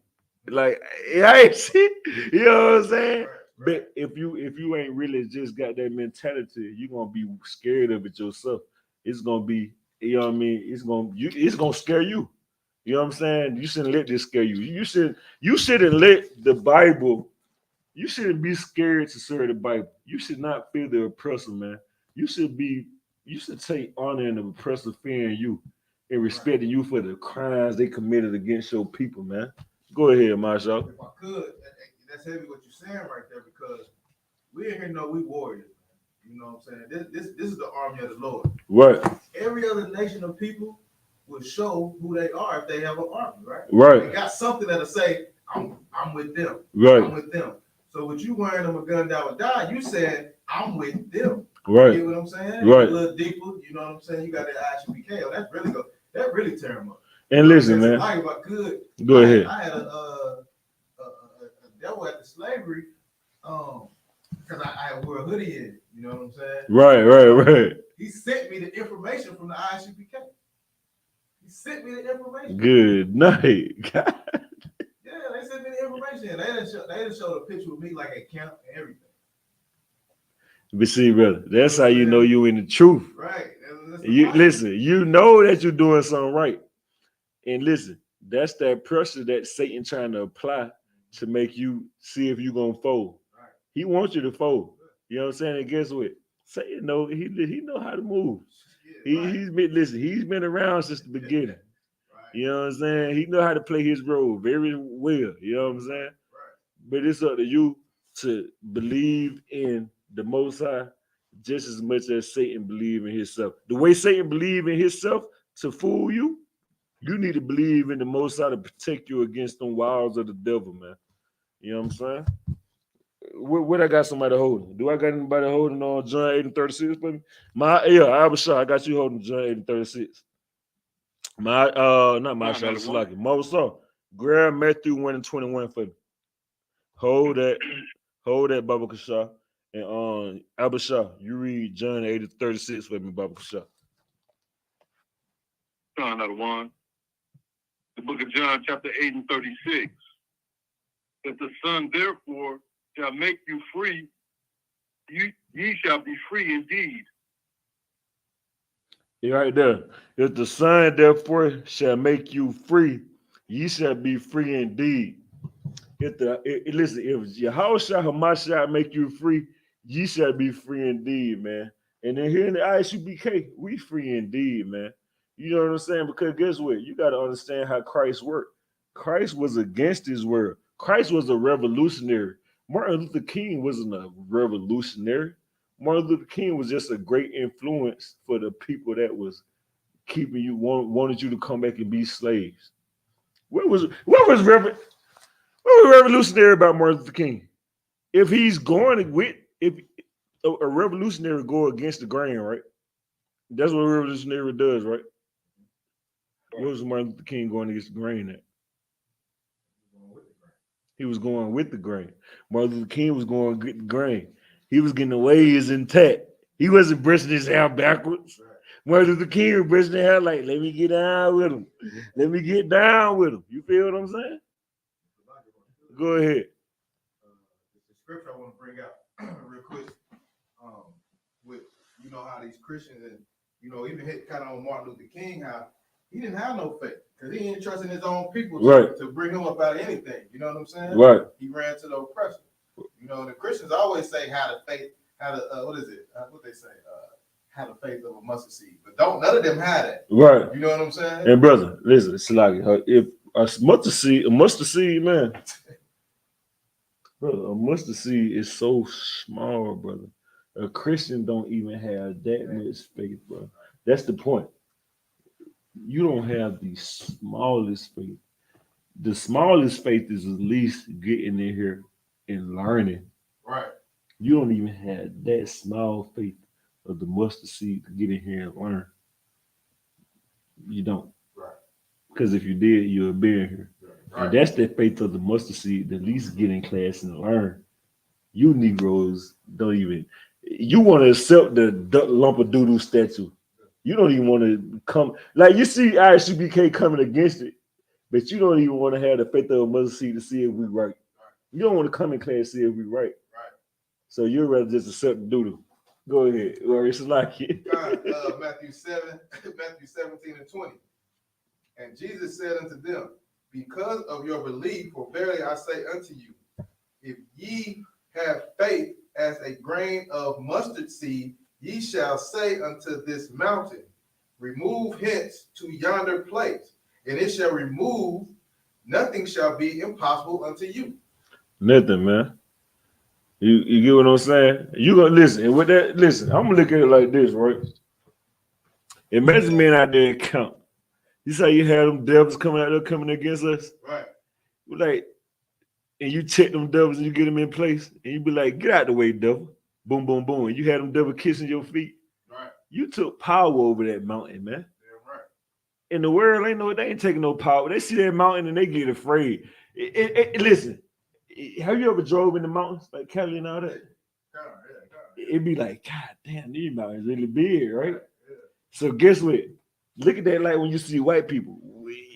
Like, I ain't shit. You know what I'm saying? But if you ain't really just got that mentality, you're going to be scared of it yourself. It's going to be, you know what I mean? It's going to scare you. You know what I'm saying? You shouldn't let this scare you. You shouldn't let the Bible. You shouldn't be scared to serve the Bible. You should not fear the oppressor, man. You should take honor in the oppressor fearing you and respecting you for the crimes they committed against your people, man. Go ahead, Marshall. If I could, that's heavy what you're saying right there, because we in here know we warriors. You know what I'm saying? This is the army of the Lord. Right. Every other nation of people will show who they are if they have an army, right? Right. They got something that'll say, I'm with them. Right. I'm with them. So with you wearing them a gun that would die, you said, I'm with them. Right. You get what I'm saying? Right. A little deeper, you know what I'm saying? You got that I.S.U.P.K. That really tear them up. And listen, man. Like, if I could, go ahead. I had a devil at the slavery, because I wore a hoodie in. You You know what I'm saying? Right. He sent me the information from the I.S.U.P.K. He sent me the information. Good night. God. Yeah, they sent me the information. They didn't show the picture of me like at camp and everything. But see, brother, that's how you know you in the truth. Right. That's You right. listen, you know that you're doing something right. And listen, that's that pressure that Satan trying to apply to make you see if you're gonna fold. Right. He wants you to fold. You know what I'm saying? And guess what? Satan know he know how to move. Yeah, He's been around since the beginning. Right. You know what I'm saying? He know how to play his role very well. You know what I'm saying? Right. But it's up to you to believe in the Most High just as much as Satan believe in himself. The way Satan believe in himself to fool you, you need to believe in the Most High to protect you against the wiles of the devil, man. You know what I'm saying? What I got somebody holding? Do I got anybody holding on John 8 and 36, baby? I was sure I got you holding John 8 and 36. Not my shot, Salaki. Mosa, grab Matthew 1 and 21 for me. Hold that, Baba Kasha. And Abasha, you read John 8 and 36 for me, Baba Kasha. John, not one. The book of John, chapter 8 and 36. That the Son therefore shall make you free, ye shall be free indeed. You're right there. If the Son therefore shall make you free, ye shall be free indeed. Listen, if Yahushua Hamashiach make you free, ye shall be free indeed, man. And then here in the I.S.U.P.K, we free indeed, man. You know what I'm saying? Because guess what? You got to understand how Christ worked. Christ was against his word. Christ was a revolutionary. Martin Luther King wasn't a revolutionary. Martin Luther King was just a great influence for the people that was keeping you, wanted you to come back and be slaves. What was revolutionary about Martin Luther King? If he's going with, if a revolutionary go against the grain, right? That's what a revolutionary does, right? What was Martin Luther King going against the grain at? He was going with the grain. Martin Luther King was going with the grain. He was getting away his intact. He wasn't brushing his hair backwards. Martin Luther King was brushing his hair like, let me get down with him. Let me get down with him. You feel what I'm saying? Go ahead. The scripture I want to bring out real quick, with how these Christians and even hit kind of on Martin Luther King, how he didn't have no faith because he didn't trust in his own people to bring him up out of anything. You know what I'm saying? Right. He ran to the oppressor. The Christians always say have the faith, what is it? What they say? Have the faith of a mustard seed, but none of them had it. Right. You know what I'm saying? And brother, listen, it's like if a mustard seed, man. Brother, a mustard seed is so small, brother. A Christian don't even have that much faith, bro. That's the point. You don't have the smallest faith. The smallest faith is at least getting in here and learning. Right. You don't even have that small faith of the mustard seed to get in here and learn. You don't. Right. Because if you did, you would be in here. Right. And that's the faith of the mustard seed, to at least get in class and learn. You Negroes don't even, you want to accept the lump of doo-doo statue. You don't even want to come, like you see I.S.U.P.K coming against it, but you don't even want to have the faith of a mustard seed to see if we right. You don't want to come in class and see if we right. So you'd rather just accept the doo-doo. Go ahead, or it's like it. Matthew 17 and 20. And Jesus said unto them, because of your belief, for verily I say unto you, if ye have faith as a grain of mustard seed, ye shall say unto this mountain, remove hence to yonder place, and it shall remove, nothing shall be impossible unto you. Nothing, man. You get what I'm saying? You gonna listen, and with that, listen, I'm gonna look at it like this, right? Imagine being out there and count. You say you had them devils coming out there coming against us. Right. Like, and you check them devils and you get them in place, and you be like, get out the way, devil. Boom, boom, boom. And you had them devil kissing your feet. Right. You took power over that mountain, man. Yeah, right. In the world, they ain't taking no power. They see that mountain and they get afraid. Listen, have you ever drove in the mountains like Cali and all that? it'd be like, God damn, these mountains really big, right? So guess what? Look at that like when you see white people,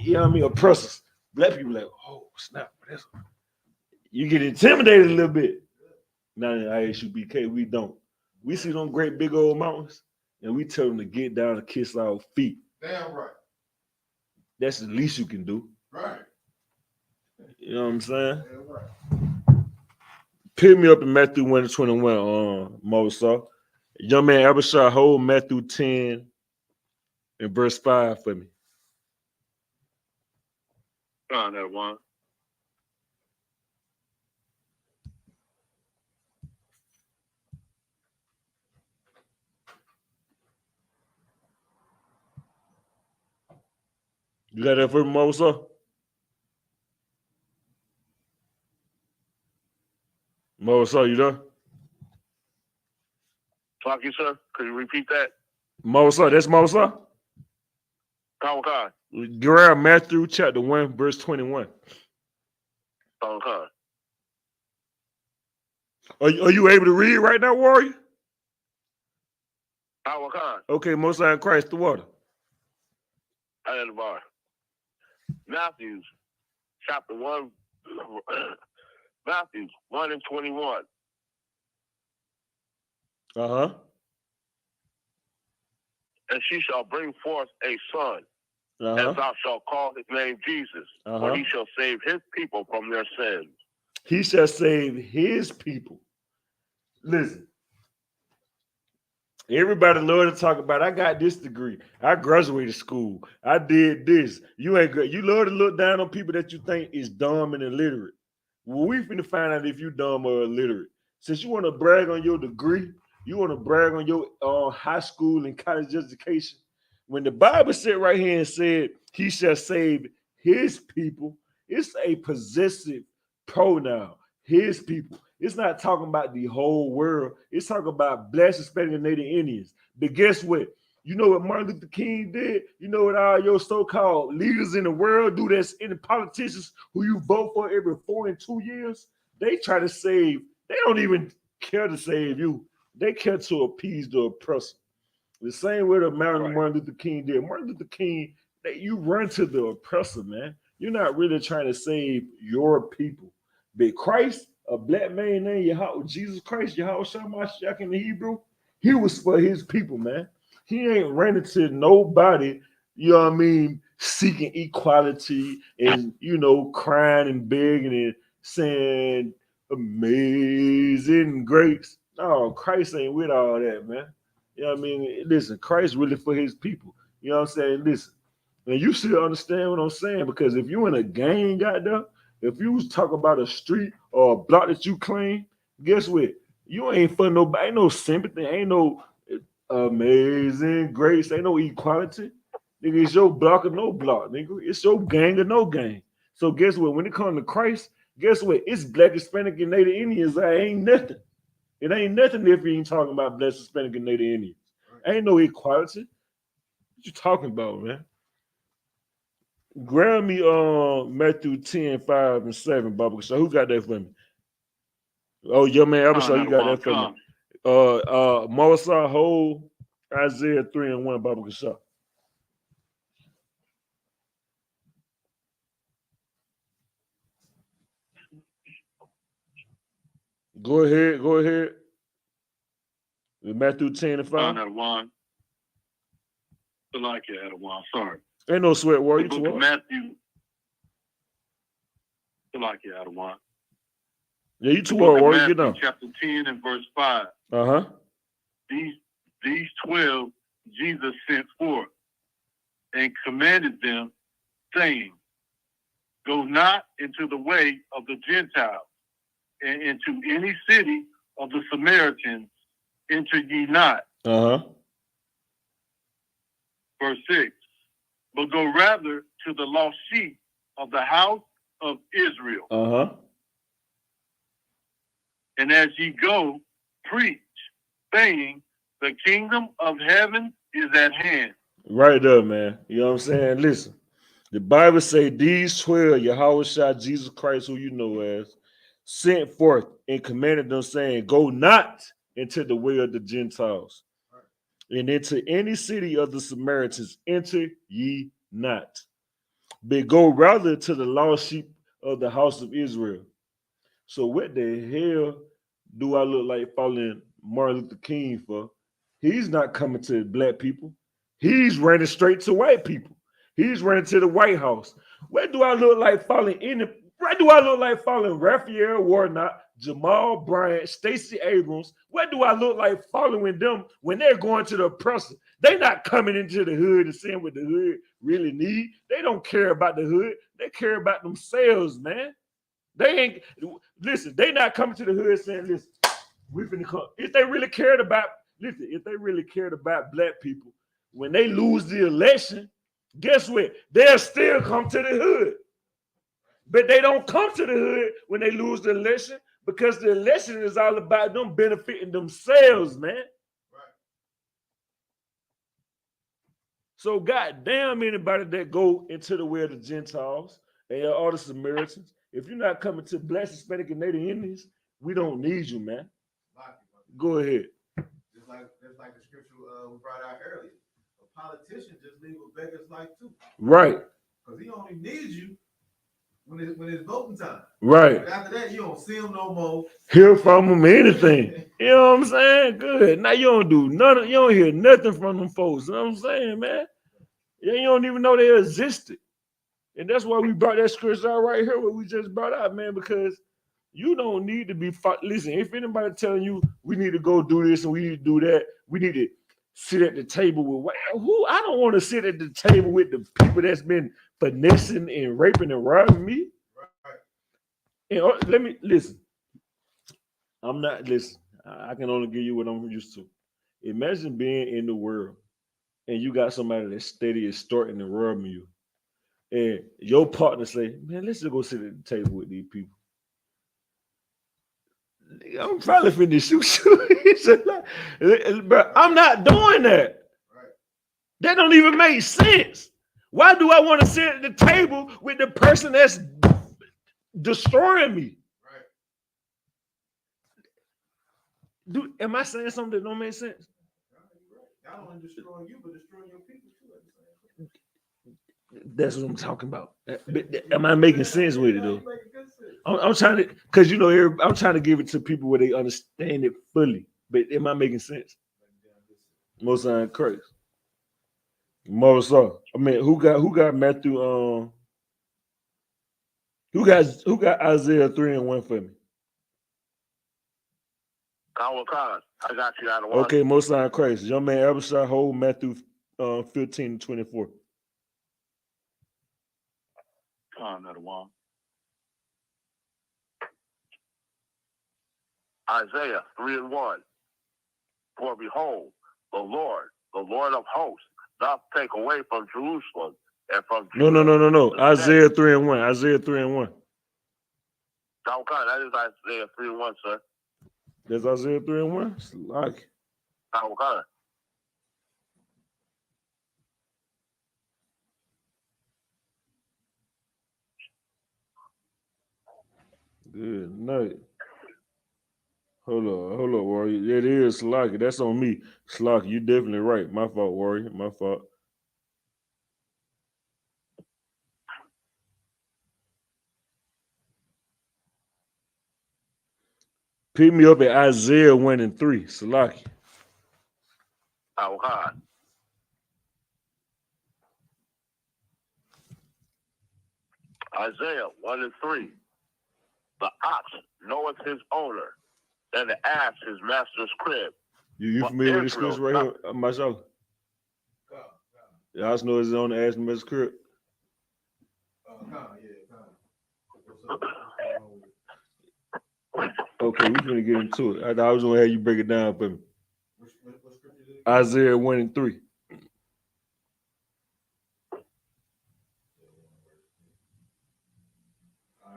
you know what I mean, oppressors. Black people like, oh snap, you get intimidated a little bit. Now in I.S.U.P.K, we don't. We see them great big old mountains, and we tell them to get down and kiss our feet. Damn right. That's the least you can do. Right. You know what I'm saying? Damn right. Pick me up in Matthew 1:21, Moses. Young man Abishai, hold Matthew 10 and verse 5 for me. That one. You got that for me, Moses? Moses, you there? Talk you, sir. Could you repeat that? Moses, that's Moses? Kawakar. Grab Matthew chapter 1, verse 21. Kawakar. Are you able to read right now, warrior? Kawakar. Okay, Most High in Christ, the water. I had the bar. Matthew chapter 1. Matthew 1:21. Uh-huh. And she shall bring forth a son, Uh-huh. and thou shalt call his name Jesus, for he shall save his people from their sins. He shall save his people. Listen, everybody love to talk about, I got this degree. I graduated school. I did this. You ain't good. You love to look down on people that you think is dumb and illiterate. Well, we finna find out if you dumb or illiterate. Since you want to brag on your degree, you want to brag on your high school and college education. When the Bible said right here and said, he shall save his people, it's a possessive pronoun, his people. It's not talking about the whole world. It's talking about Black, Hispanic, and Native Indians. But guess what? You know what Martin Luther King did? You know what all your so-called leaders in the world do? That's in the politicians who you vote for every 4 and 2 years. They try to save. They don't even care to save you. They care to appease the oppressor. The same way that Martin Luther King did. Martin Luther King, you run to the oppressor, man. You're not really trying to save your people. But Christ, a black man named Yahanna, Jesus Christ, Yahanna Shemashak in the Hebrew, he was for his people, man. He ain't running to nobody, you know what I mean, seeking equality and, you know, crying and begging and saying amazing grace. No, Christ ain't with all that, man. You know what I mean? Listen, Christ really for his people. You know what I'm saying? Listen, and you should understand what I'm saying, because if you in a gang out there, if you was talking about a street or a block that you claim, guess what? You ain't for nobody, ain't no sympathy, ain't no amazing grace, ain't no equality. Nigga, it's your block or no block, nigga. It's your gang or no gang. So guess what? When it comes to Christ, guess what? It's Black, Hispanic, and Native Indians. That ain't nothing. It ain't nothing if you ain't talking about Black, Hispanic, and Native Indians. Ain't no equality. What you talking about, man? Grab me Matthew 10, 5, and 7, Baba. So who got that for me? Oh, your man Abishai, you got that for me. Mawasa, hold Isaiah 3 and 1, Baba Kasha. Go ahead. Matthew 10 and 5. Sorry. Ain't no sweat word. You book of Matthew. Adawan. Yeah, you too hard, warrior. Get down. Chapter 10 and verse 5. Uh-huh. These 12 Jesus sent forth and commanded them, saying, go not into the way of the Gentiles, and into any city of the Samaritans enter ye not. Uh-huh. Verse 6. But go rather to the lost sheep of the house of Israel. Uh-huh. And as ye go, preach, saying, the kingdom of heaven is at hand. Right there, man. You know what I'm saying? Listen, the Bible say these 12, Yahushua, Jesus Christ, who you know as, sent forth and commanded them, saying, go not into the way of the Gentiles, and into any city of the Samaritans enter ye not, but go rather to the lost sheep of the house of Israel. So what the hell do I look like following Martin Luther King for? He's not coming to black people. He's running straight to white people. He's running to the White House. Where do I look like following where do I look like following Raphael Warnock, Jamal Bryant, Stacey Abrams? Where do I look like following them when they're going to the oppressor? They're not coming into the hood and seeing what the hood really need. They don't care about the hood. They care about themselves, man. They ain't listen. They not coming to the hood saying, "Listen, we finna come." If they really cared about, listen, if they really cared about black people, when they lose the election, guess what? They'll still come to the hood. But they don't come to the hood when they lose the election because the election is all about them benefiting themselves, man. Right. So goddamn anybody that go into the way of the Gentiles and all the Samaritans, if you're not coming to Black, Hispanic, and Native Indians, we don't need you, man. Go ahead. Just like the scripture we brought out earlier. A politician just leave a beggar's life too. Right. Because he only needs you when it's voting time. Right. But after that, you don't see him no more. Hear from them anything. You know what I'm saying? Good. Now you don't do nothing. You don't hear nothing from them folks. You know what I'm saying, man? Yeah, you don't even know they existed. And that's why we brought that scripture out right here, what we just brought out, man, because you don't need to be listen, if anybody telling you we need to go do this and we need to do that, we need to sit at the table with who? I don't want to sit at the table with the people that's been finessing and raping and robbing me. Right. And let me listen. I'm not listen. I can only give you what I'm used to. Imagine being in the world and you got somebody that's steady extorting and robbing you, and your partner say, "Man, let's just go sit at the table with these people." I'm probably finna shoot you. But I'm not doing that. Right. That don't even make sense. Why do I want to sit at the table with the person that's destroying me? Right. Am I saying something that don't make sense? Not only destroying you, but destroying your people too. That's what I'm talking about. Am I making sense with it though? I'm trying to, because I'm trying to give it to people where they understand it fully. But am I making sense? Most of Christ. Most of. I mean, who got Matthew? Who got Isaiah 3:1 for me? I got you out of one. Okay, Most of Christ. Young man Abishai, hold Matthew 15:24. Another one. Isaiah 3:1. For behold, the Lord of hosts, doth take away from Jerusalem and from Judah. No. Isaiah 3:1. Isaiah 3:1. Okay, that is Isaiah 3:1, sir. There's Isaiah 3:1. Like. Okay. Good night. Hold on, Warrior. It is Slocky. That's on me. Slocky, you definitely right. My fault, Warrior. My fault. Pick me up at Isaiah 1:3. Slocky. Okay. Isaiah 1:3. The ox knoweth his owner, and the ass his master's crib. You familiar with this scripture right here, Mashallah? The ox knows his owner, ass master's crib. Okay, we're gonna get into it. I was gonna have you break it down for me. Isaiah 1:3.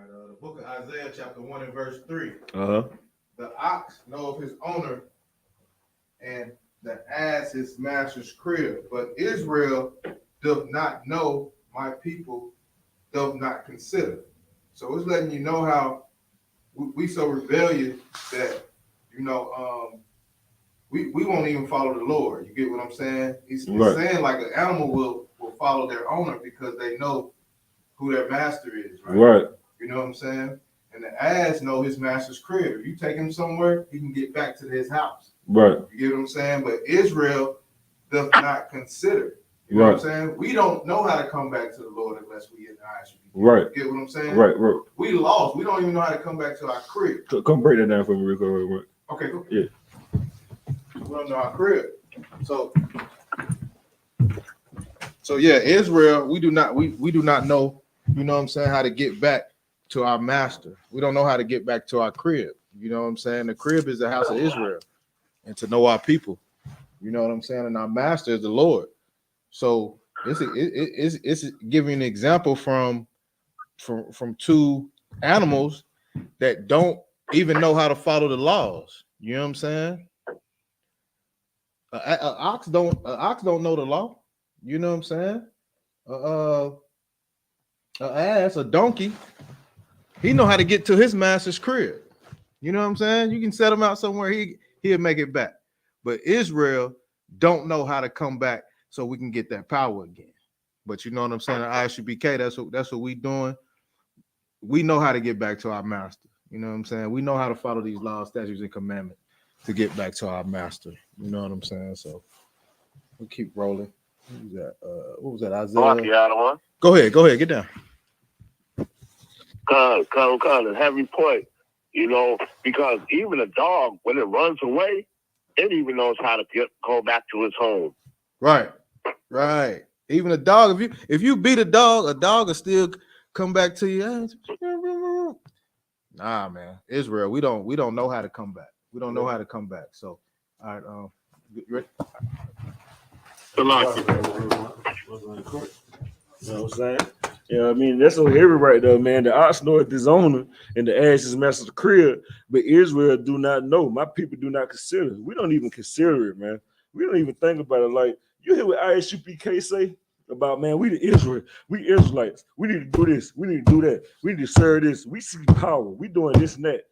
The book of Isaiah, chapter 1 and verse 3. The ox knoweth his owner, and the ass his master's crib. But Israel doth not know, my people doth not consider. So it's letting you know how we so rebellious that, we won't even follow the Lord. You get what I'm saying? He's Right. saying like an animal will follow their owner because they know who their master is, right? Right. You know what I'm saying? And the ass know his master's crib. If you take him somewhere, he can get back to his house. Right. You get what I'm saying? But Israel does not consider. You know what I'm saying? We don't know how to come back to the Lord unless we in the I.S.U.P.K. Right. You get what I'm saying? Right, right. We lost. We don't even know how to come back to our crib. Come break that down for me real quick. Real quick. Okay, cool. Yeah. We don't know our crib. So yeah, Israel, we do not know, you know what I'm saying, how to get back to our master. We don't know how to get back to our crib. You know what I'm saying? The crib is the house of Israel, and to know our people. You know what I'm saying? And our master is the Lord. So it's giving an example from two animals that don't even know how to follow the laws. You know what I'm saying? An ox don't know the law. You know what I'm saying? An ass, a donkey, he know how to get to his master's crib. You know what I'm saying? You can set him out somewhere, he'll make it back. But Israel don't know how to come back so we can get that power again. But you know what I'm saying? I.S.U.P.K, that's what we doing. We know how to get back to our master. You know what I'm saying? We know how to follow these laws, statutes, and commandments to get back to our master. You know what I'm saying? So we'll keep rolling. What was that? Isaiah. Go ahead, get down. Kind of heavy point, you know, because even a dog, when it runs away, it even knows how to go back to its home. Right. Even a dog, if you beat a dog will still come back to you. Nah, man. Israel, we don't know how to come back. We don't know how to come back. So, all right. You know what I'm saying? Yeah, I mean, that's so heavy right there, man. The ox knoweth his owner, and the ass is master of the crib, but Israel do not know. My people do not consider it. We don't even consider it, man. We don't even think about it. Like, you hear what I.S.U.P.K say about, man, we the Israel, we Israelites. We need to do this. We need to do that. We need to serve this. We see power. We doing this and that.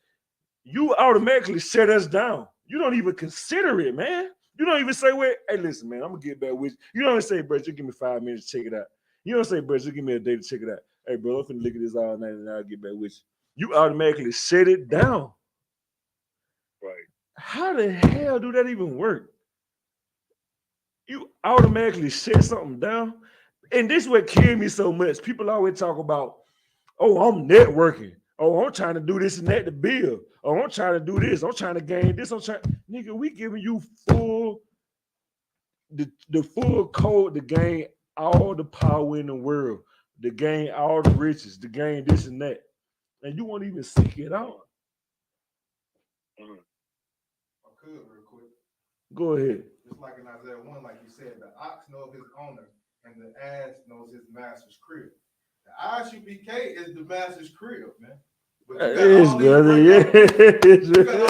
You automatically shut us down. You don't even consider it, man. You don't even say, "Wait, hey, listen, man, I'm gonna get back with you." You don't even say, "Bro, just give me 5 minutes to check it out." You don't say, "Bro, just give me a day to check it out." Hey, bro, I'm finna look at this all night and I'll get back with you. You automatically shut it down. Right. How the hell do that even work? You automatically shut something down. And this is what kills me so much. People always talk about, "Oh, I'm networking. Oh, I'm trying to do this and that to build. Oh, I'm trying to do this. I'm trying to gain this. Nigga, we giving you the full code to gain all the power in the world, to gain all the riches, to gain this and that. And you won't even seek it out." I could real quick. Go ahead. Just like in Isaiah 1, like you said, the ox knows his owner and the ass knows his master's crib. The I.S.U.P.K is the master's crib, man. But you got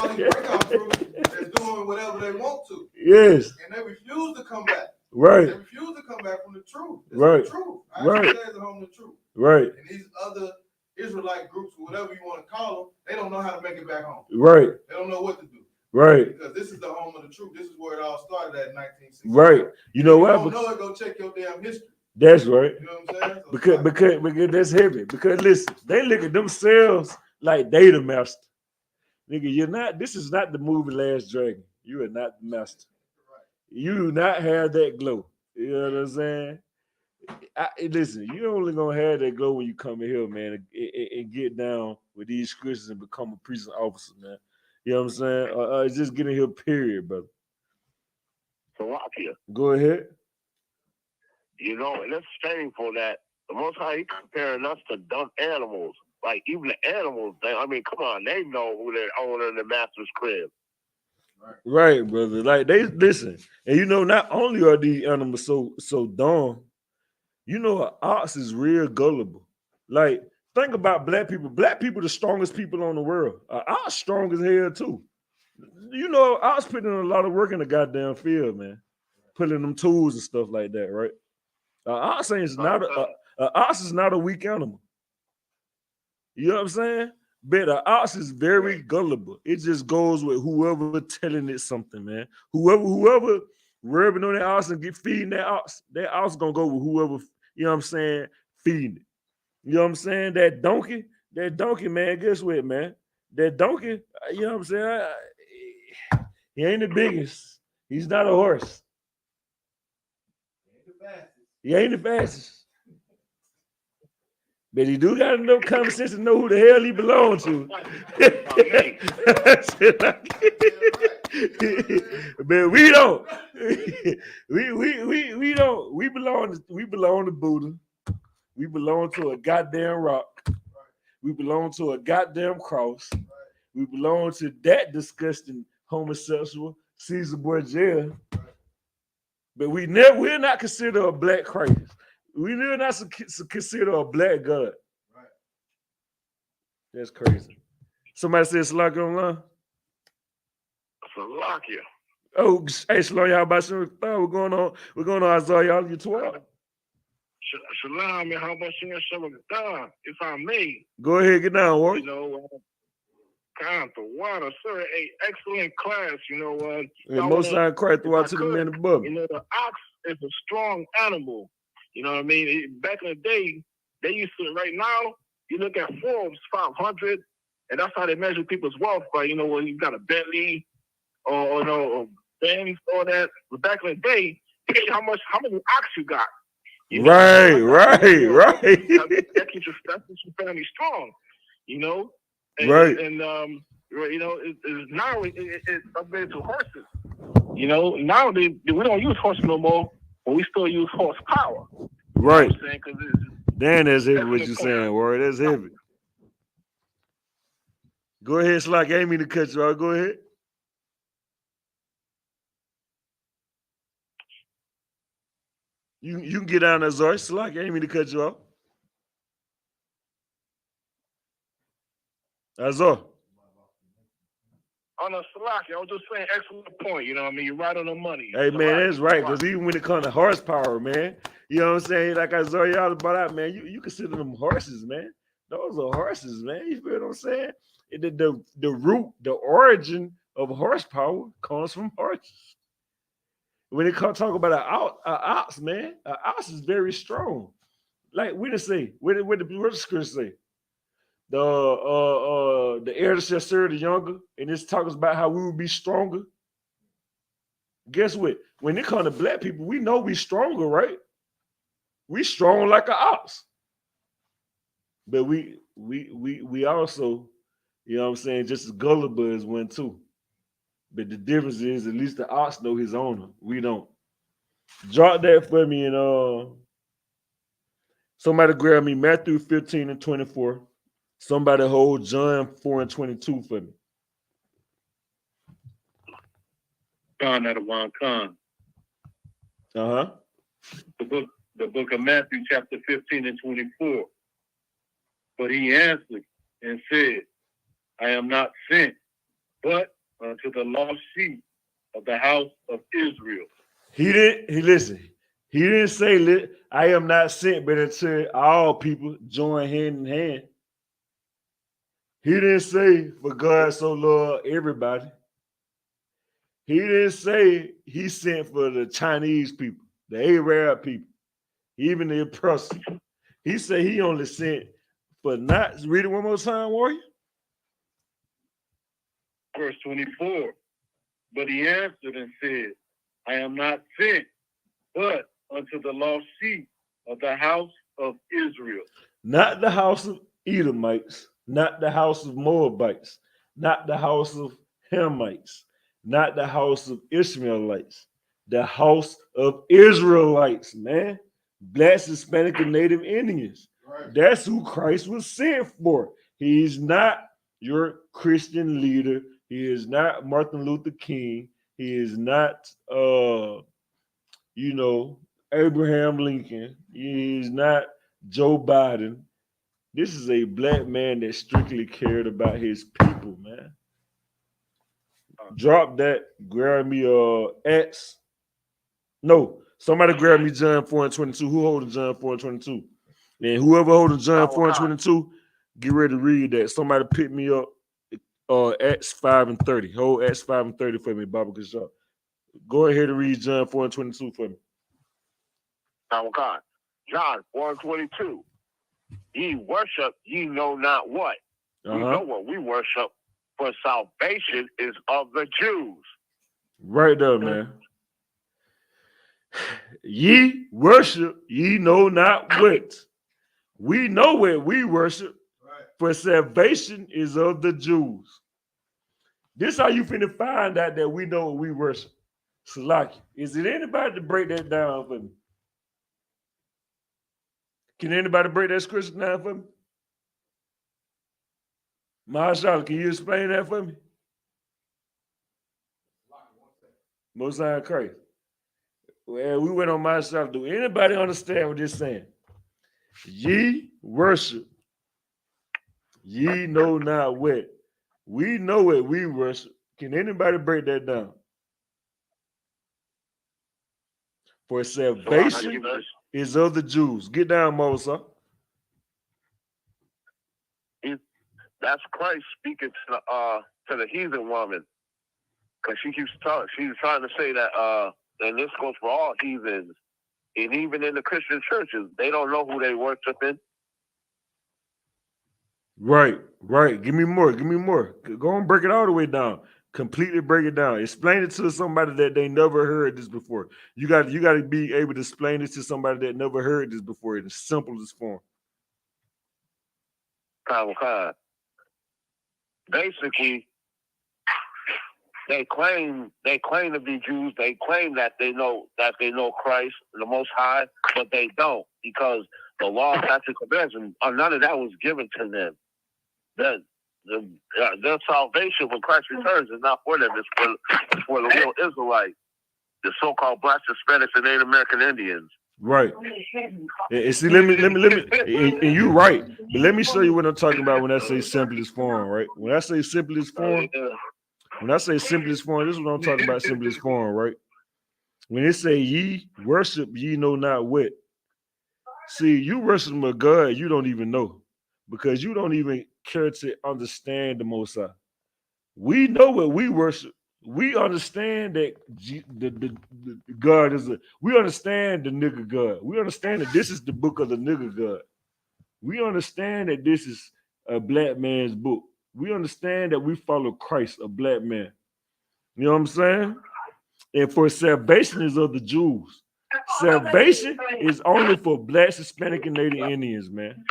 all these breakout groups that's doing whatever they want to. Yes. And they refuse to come back. Right. They refuse to come back from the truth. It's right. the truth. Right. I.S.U.P.K is the home of the truth. Right. And these other Israelite groups, whatever you want to call them, they don't know how to make it back home. Right. They don't know what to do. Right. Because this is the home of the truth. This is where it all started at in 1960. Right. You know what? If you don't know it, go check your damn history. That's right. You know what I'm saying? So because that's heavy. Because listen, they look at themselves like they the master. Nigga, you're not. This is not the movie Last Dragon. You are not the master. You do not have that glow. You know what I'm saying? Listen, you only gonna have that glow when you come in here, man, and get down with these Christians and become a prison officer, man. You know what I'm saying? Just get in here, period, brother. Go ahead. You know, and it's shameful that the Most High, he comparing us to dumb animals. Like, even the animals, come on, they know who their owner and the master's crib. Right, brother. Like, they listen, and you know, not only are these animals so dumb, you know, an ox is real gullible. Like, think about black people. Black people the strongest people on the world. Ox strong as hell too. You know, ox putting in a lot of work in the goddamn field, man. Putting them tools and stuff like that, right? Ox is not a weak animal. You know what I'm saying? But the ox is very gullible. It just goes with whoever telling it something, man. Whoever rubbing on that ox and feeding that ox gonna go with whoever, you know what I'm saying, feeding it. You know what I'm saying? That donkey, man, guess what, man? That donkey, you know what I'm saying? He ain't the biggest. He's not a horse. He ain't the fastest. But he do got enough common sense to know who the hell he belongs to. But we don't. we don't. We belong to Buddha. We belong to a goddamn rock. We belong to a goddamn cross. We belong to that homosexual Caesar Borgia. But we're not considered a black Christ. We will not consider a black God. Right. That's crazy. Somebody said Salakia online. Salakia. Oh, hey, Shalom, y'all about to we're going on Isaiah, y'all, you 12. Shalom, and how about you if I may? Go ahead, get down, Warren. You know, kind of water, sir. A excellent class, you know. And most time cry throughout to the men above. You know, the ox is a strong animal. You know what I mean? Back in the day, they used to, right now, you look at Forbes 500, and that's how they measure people's wealth by, you know, when you got a Bentley or Benz, all that. But back in the day, how many ox you got. You know? Right. That keeps your family strong, you know? And, right. And, you know, now it's upgraded to horses. You know, now we don't use horses no more, but we still use horsepower. Right. You know what I'm saying? Damn, that's heavy what you're saying, Warren. That's heavy. Go ahead, Slack. I ain't mean to cut you off. Go ahead. You can get down there, Zor. Slack. I ain't mean to cut you off. Azor. On a Salaki, I was just saying, excellent point. You know what I mean? You're right on the money. Hey, man, that's right. Because even when it comes to horsepower, man, you know what I'm saying? Like I saw y'all about that, man, you consider them horses, man. Those are horses, man. You feel what I'm saying? The root, the origin of horsepower comes from horses. When it comes talk about an ox, man, an ox is very strong. Like we didn't say, what the scripture say? The elder shall serve the younger, and this talks about how we will be stronger. Guess what? When it comes to black people, we know we stronger, right? We strong like an ox. But we also, you know what I'm saying, just as gullible as one too. But the difference is at least the ox know his owner. We don't. Drop that for me, and somebody grab me Matthew 15 and 24. Somebody hold John 4 and 22 for me. Khan at one Khan. Uh-huh. The book of Matthew, chapter 15 and 24. But he answered and said, I am not sent, but unto the lost sheep of the house of Israel. He didn't say, I am not sent, but until all people join hand in hand. He didn't say, for God so loved everybody. He didn't say he sent for the Chinese people, the Arab people, even the oppressors. He said he only sent for not, read it one more time, Warrior. Verse 24. But he answered and said, I am not sent, but unto the lost sheep of the house of Israel. Not the house of Edomites, not the house of Moabites, not the house of Hamites, not the house of Ishmaelites, the house of Israelites, man. Blacks, Hispanic, and Native Indians. Right. That's who Christ was sent for. He's not your Christian leader. He is not Martin Luther King. He is not, Abraham Lincoln. He is not Joe Biden. This is a black man that strictly cared about his people, man. Drop that. Grab me X. No, somebody grab me John 4 and 22. Who holding John 4 and 22? And whoever holding John 4 and 22, Get ready to read that. Somebody pick me up. Acts 5:30. Hold Acts 5:30 for me, Baba Kishar. Go ahead and read John 4:22 for me. Oh God. John 4:22. Ye worship, ye know not what. We know what we worship, for salvation is of the Jews. Right there, man. Ye worship, ye know not what. We know what we worship, for salvation is of the Jews. This how you finna find out that we know what we worship. Salaki. Is it anybody to break that down for me? Can anybody break that scripture down for me? Marshall, can you explain that for me? Most High Christ. Well, we went on Marshall. Do anybody understand what this saying? Ye worship. Ye know not what. We know what we worship. Can anybody break that down? For salvation is of the Jews. Get down, Moses. That's Christ speaking to the heathen woman, because she keeps talking. She's trying to say that, and this goes for all heathens, and even in the Christian churches, they don't know who they worshiping. Right. Give me more. Go and break it all the way down. Completely break it down. Explain it to somebody that they never heard this before. You got to be able to explain it to somebody that never heard this before in the simplest form. Basically, they claim to be Jews. They claim that they know Christ, the Most High, but they don't, because the law, statutes, and commandments, none of that was given to them. Their salvation when Christ returns is not for them. It's for the real Israelites, the so-called Blacks, Hispanics, and Native American Indians. Right. And see, let me. And you're right. But let me show you what I'm talking about when I say simplest form. Right. When I say simplest form, this is what I'm talking about. Simplest form. Right. When it say ye worship, ye know not what. See, you worship a God you don't even know, because you don't even care to understand the Most High. We know what we worship. We understand that the God is we understand the nigga God. We understand that this is the book of the nigga God. We understand that this is a black man's book. We understand that we follow Christ, a black man. You know what I'm saying? And for salvation is of the Jews. Salvation is only for Blacks, Hispanic, and Native Indians, man.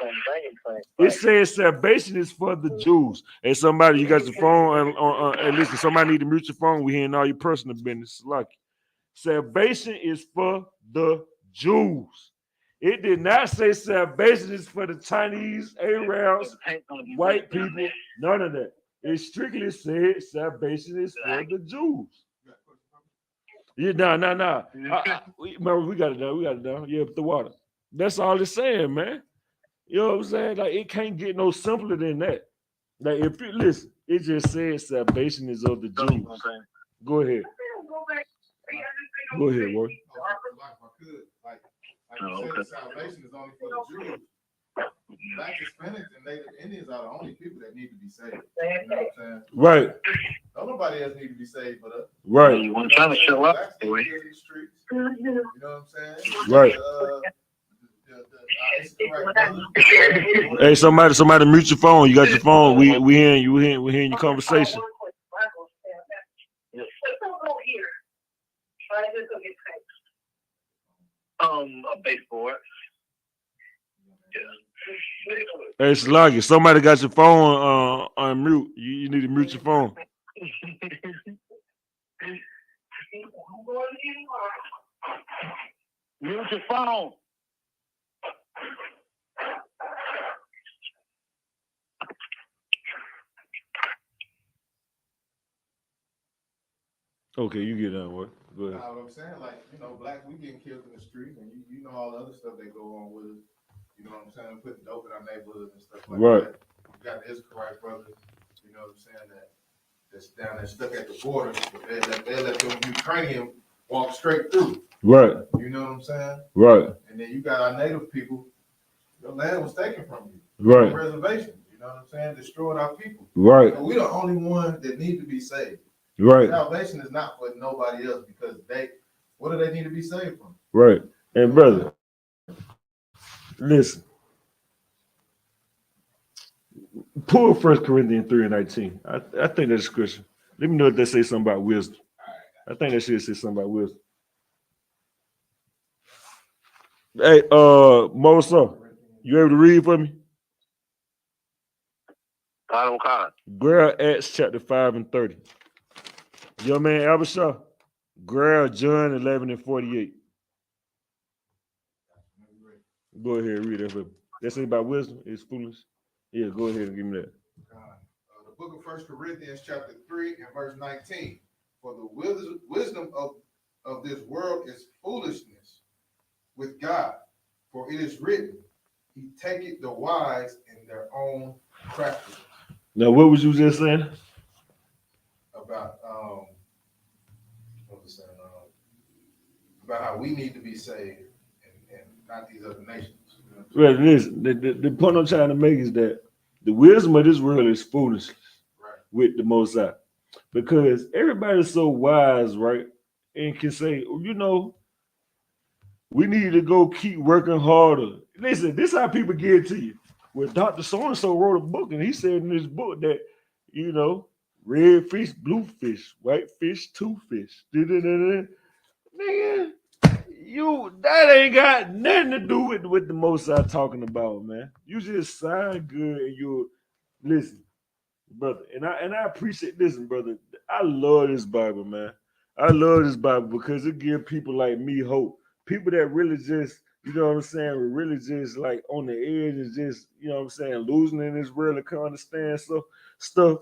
It says salvation is for the Jews. Hey, somebody, you got your phone and listen, somebody need to mute your phone. We hearing all your personal business. Like, salvation is for the Jews. It did not say salvation is for the Chinese, Arabs, white people, none of that. It strictly said salvation is for the Jews. Yeah, no. We got it down. Yeah, the water. That's all it's saying, man. You know what I'm saying? Like, it can't get no simpler than that. Like, if you listen, it just says salvation is of the Jews. Go ahead. Go ahead, boy. Salvation is only for the Jews. Black, Hispanics, and Native Indians are the only people that need to be saved. You know what I'm saying? Right. Don't nobody else need to be saved but us. Right. You want to try to show up, boy. You know what I'm saying? Right. Hey, somebody mute your phone. You got your phone. We hearing your conversation. A baseboard. Hey, Sluggy, somebody got your phone on mute. You need to mute your phone. Mute your phone. Okay, you get done, what? Go ahead. What I'm saying, like, you know, blacks, we getting killed in the street, and you know all the other stuff that go on with it. You know what I'm saying? Putting dope in our neighborhoods and stuff like that. You got the Israelite brothers, you know what I'm saying, that's down there stuck at the border, but they let them Ukrainian walk straight through. Right. You know what I'm saying? Right. And then you got our native people, your land was taken from you. Right. Reservations, you know know what I'm saying? Destroyed our people. Right. So we're the only one that need to be saved. Right. Salvation is not for nobody else because what do they need to be saved from? Right. And brother, listen. Pull 1 Corinthians 3:19. I think that's scripture. Let me know if they say something about wisdom. I think that should say something about wisdom. Hey, Mosa, you able to read for me? I don't care. Grab Acts chapter 5:30. Your man Abishah, grab John 11:48. Go ahead and read that for me. That's about wisdom. It's foolish. Yeah, go ahead and give me that. The book of 1 Corinthians chapter 3 and verse 19. For the wisdom of this world is foolishness with God. For it is written, he taketh the wise in their own craftiness. Now, what was you just saying? About what was saying? About how we need to be saved and not these other nations. You know? Well, listen, the point I'm trying to make is that the wisdom of this world is foolishness with the Most High. Because everybody's so wise, right? And can say, you know, we need to go keep working harder. Listen, this is how people get it to you. Well, Dr. So-and-so wrote a book, and he said in his book that, you know, red fish, blue fish, white fish, two fish. Nigga, that ain't got nothing to do with the Most High talking about, man. You just sound good and you listen, brother. And I appreciate, listen, brother. I love this Bible, man. I love this Bible because it gives people like me hope. People that really just, you know what I'm saying, were really just like on the edge and just, you know what I'm saying, losing in this world and can understand stuff.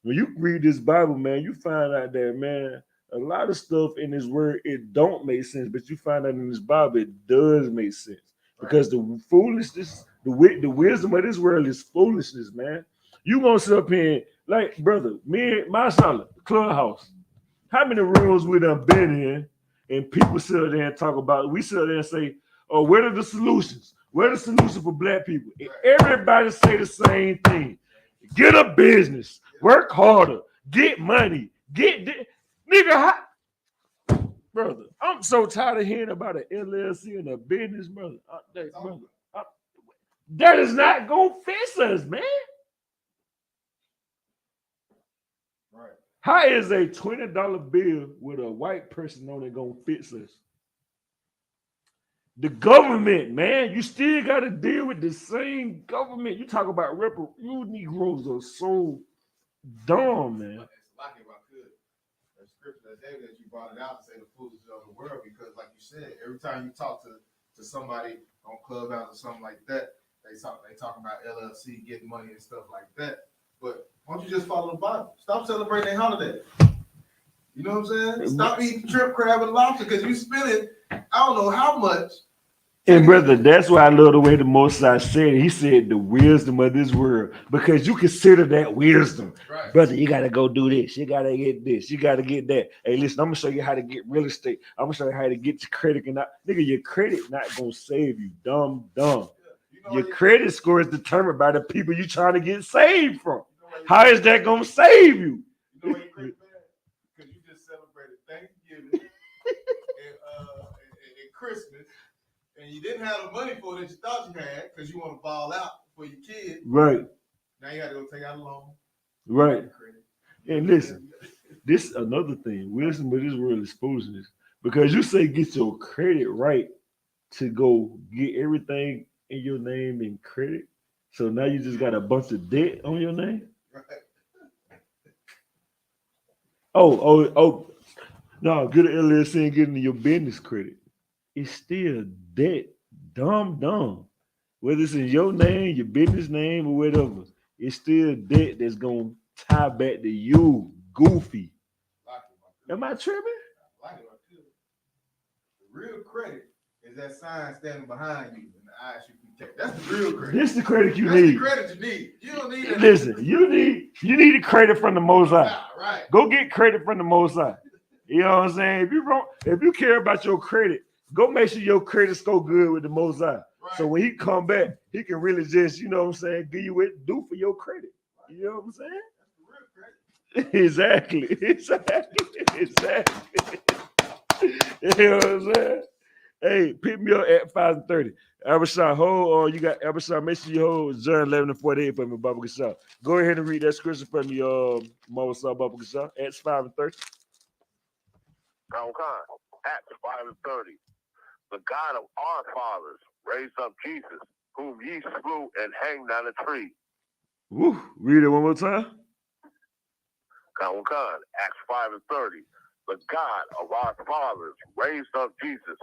When you read this Bible, man, you find out that, man, a lot of stuff in this word, it don't make sense, but you find out in this Bible, it does make sense. Because the foolishness, the wisdom of this world is foolishness, man. You gonna sit up here, like, brother, me and my solid clubhouse. How many rooms we done been in, and people sit there and talk about it? We sit there and say, oh, what are the solutions? What are the solutions for black people? And everybody say the same thing. Get a business, work harder, get money, nigga, brother, I'm so tired of hearing about an LLC and a business, brother. That is not gonna fix us, man. Right. How is a $20 bill with a white person on it gonna fix us? The government, man, you still got to deal with the same government. You talk about you Negroes are so dumb, man. That scripture that David, that you brought it out and say the foolishness of the world, because like you said, every time you talk to somebody on Clubhouse or something like that, they talk about LLC getting money and stuff like that. But why don't you just follow the Bible? Stop celebrating their holiday. You know what I'm saying? Stop eating shrimp, crab, and lobster because you spending I don't know how much. And brother, that's why I love the way the Most High said it. He said the wisdom of this world, because you consider that wisdom. Right. Brother, you got to go do this. You got to get this. You got to get that. Hey, listen, I'm going to show you how to get real estate. I'm going to show you how to get your credit. Nigga, your credit not going to save you. Dumb. Your credit score is determined by the people you trying to get saved from. How is that going to save you? You know why you credit bad? Because you just celebrated Thanksgiving and Christmas. And you didn't have the money for it that you thought you had because you want to ball out for your kids. Right. Now you got to go take out a loan. Right. And listen, this is another thing. Wisdom of this world is foolishness. Because you say get your credit right to go get everything in your name in credit. So now you just got a bunch of debt on your name. Right. Oh. No, get an LLC and get into your business credit. It's still debt. Dumb. Whether it's in your name, your business name, or whatever, it's still debt that's gonna tie back to you, goofy. Am I tripping? The real credit is that sign standing behind you in the I.S.U.P.K. That's the real credit. This is the credit you That's need. the credit you need. You don't need it. Listen, you need a credit from the Most High. Right. Go get credit from the Most High. You know what I'm saying? If you care about your credit, go make sure your credit score good with the Most High. So when he come back, he can really just, you know what I'm saying, give you it, do for your credit. You know what I'm saying? Exactly. You know what I'm saying? Hey, pick me up at 5:30. Abishai, hold, you got Abishai, make sure you hold John 11:48 for me, Baba Gasha. Go ahead and read that scripture for me, Mawasa Baba Gasha, Acts 5:30. Acts 5:30. The God of our fathers raised up Jesus, whom ye slew and hanged on a tree. Woo, read it one more time. Acts 5:30. The God of our fathers raised up Jesus,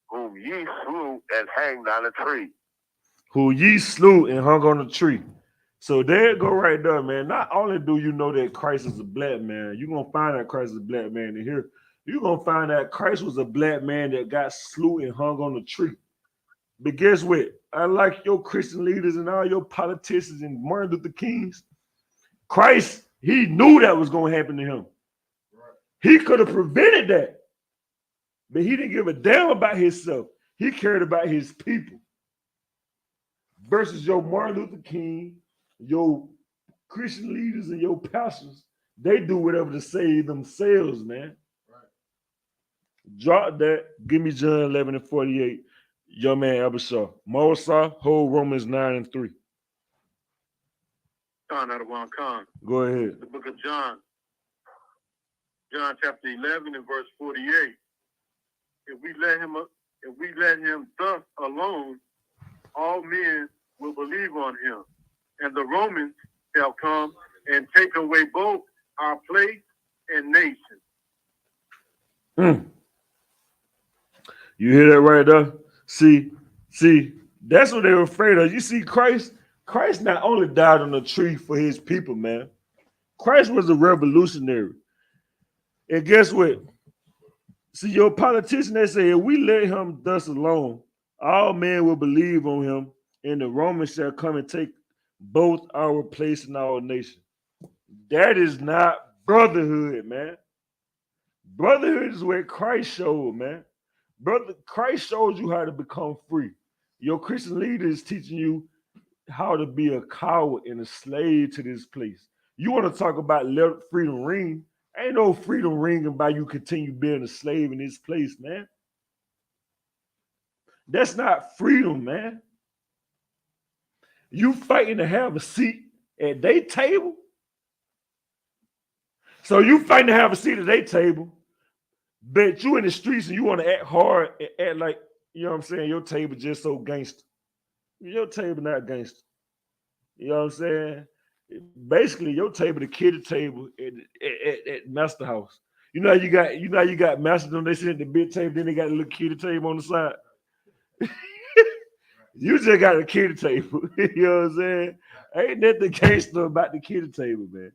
whom ye slew and hanged on a tree. Who ye slew and hung on a tree. So there you go right there, man. Not only do you know that Christ is a black man, you're going to find that Christ is a black man in here. You're going to find that Christ was a black man that got slew and hung on a tree. But guess what? Unlike your Christian leaders and all your politicians and Martin Luther Kings, Christ, he knew that was going to happen to him. He could have prevented that. But he didn't give a damn about himself. He cared about his people. Versus your Martin Luther King, your Christian leaders and your pastors, they do whatever to save themselves, man. Right. Drop that. Give me John 11:48. Your man Abishai. Mawasa, hold Romans 9:3. Go ahead. The book of John. John chapter 11 and verse 48. If we let him thus alone, all men will believe on him, and the Romans shall come and take away both our place and nation. You hear that right there? See, that's what they were afraid of. You see, Christ not only died on the tree for his people, man. Christ was a revolutionary. And guess what? See, your politician, they say, if we let him thus alone, all men will believe on him, and the Romans shall come and take both our place in our nation. That is not brotherhood, man. Brotherhood is where Christ showed, man. Christ showed you how to become free. Your Christian leader is teaching you how to be a coward and a slave to this place. You want to talk about let freedom ring? Ain't no freedom ringing by you continue being a slave in this place, man. That's not freedom, man. You fighting to have a seat at their table. So you fighting to have a seat at their table, but you in the streets and you want to act hard and act like, you know what I'm saying, your table just so gangster. Your table not gangster. You know what I'm saying? Basically, your table, the kiddie table at Master House. You know you got Master them, they sit at the big table, then they got a little kiddie table on the side. You just got a kiddie table. You know what I'm saying? Ain't nothing gangster about the kiddie table, man.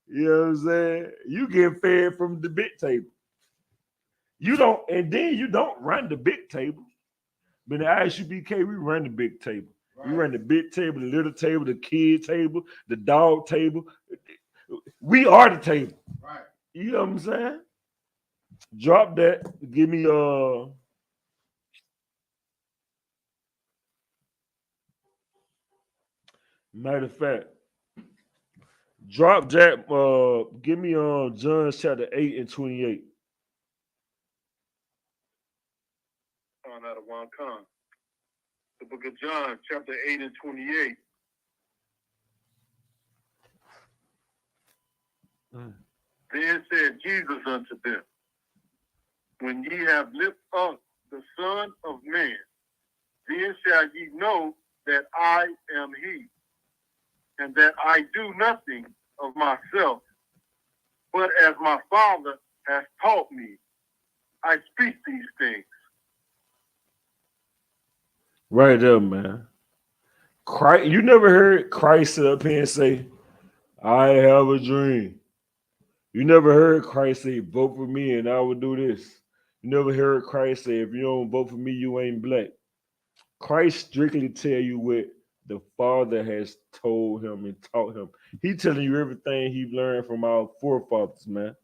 You know what I'm saying? You get fed from the big table. You don't run the big table. But in the I.S.U.P.K, we run the big table. Right. We run the big table, the little table, the kid table, the dog table. We are the table. Right. You know what I'm saying? Drop that. Give me matter of fact, drop that. Give me John chapter 8 and 28. Out of one con. The book of John, chapter 8 and 28. Then said Jesus unto them, when ye have lifted up the Son of Man, then shall ye know that I am he, and that I do nothing of myself, but as my Father has taught me, I speak these things. Right there, man. Christ, you never heard Christ sit up here and say, I have a dream. You never heard Christ say, vote for me and I will do this. You never heard Christ say, if you don't vote for me, you ain't black. Christ strictly tell you what the Father has told him and taught him. He telling you everything he learned from our forefathers, man.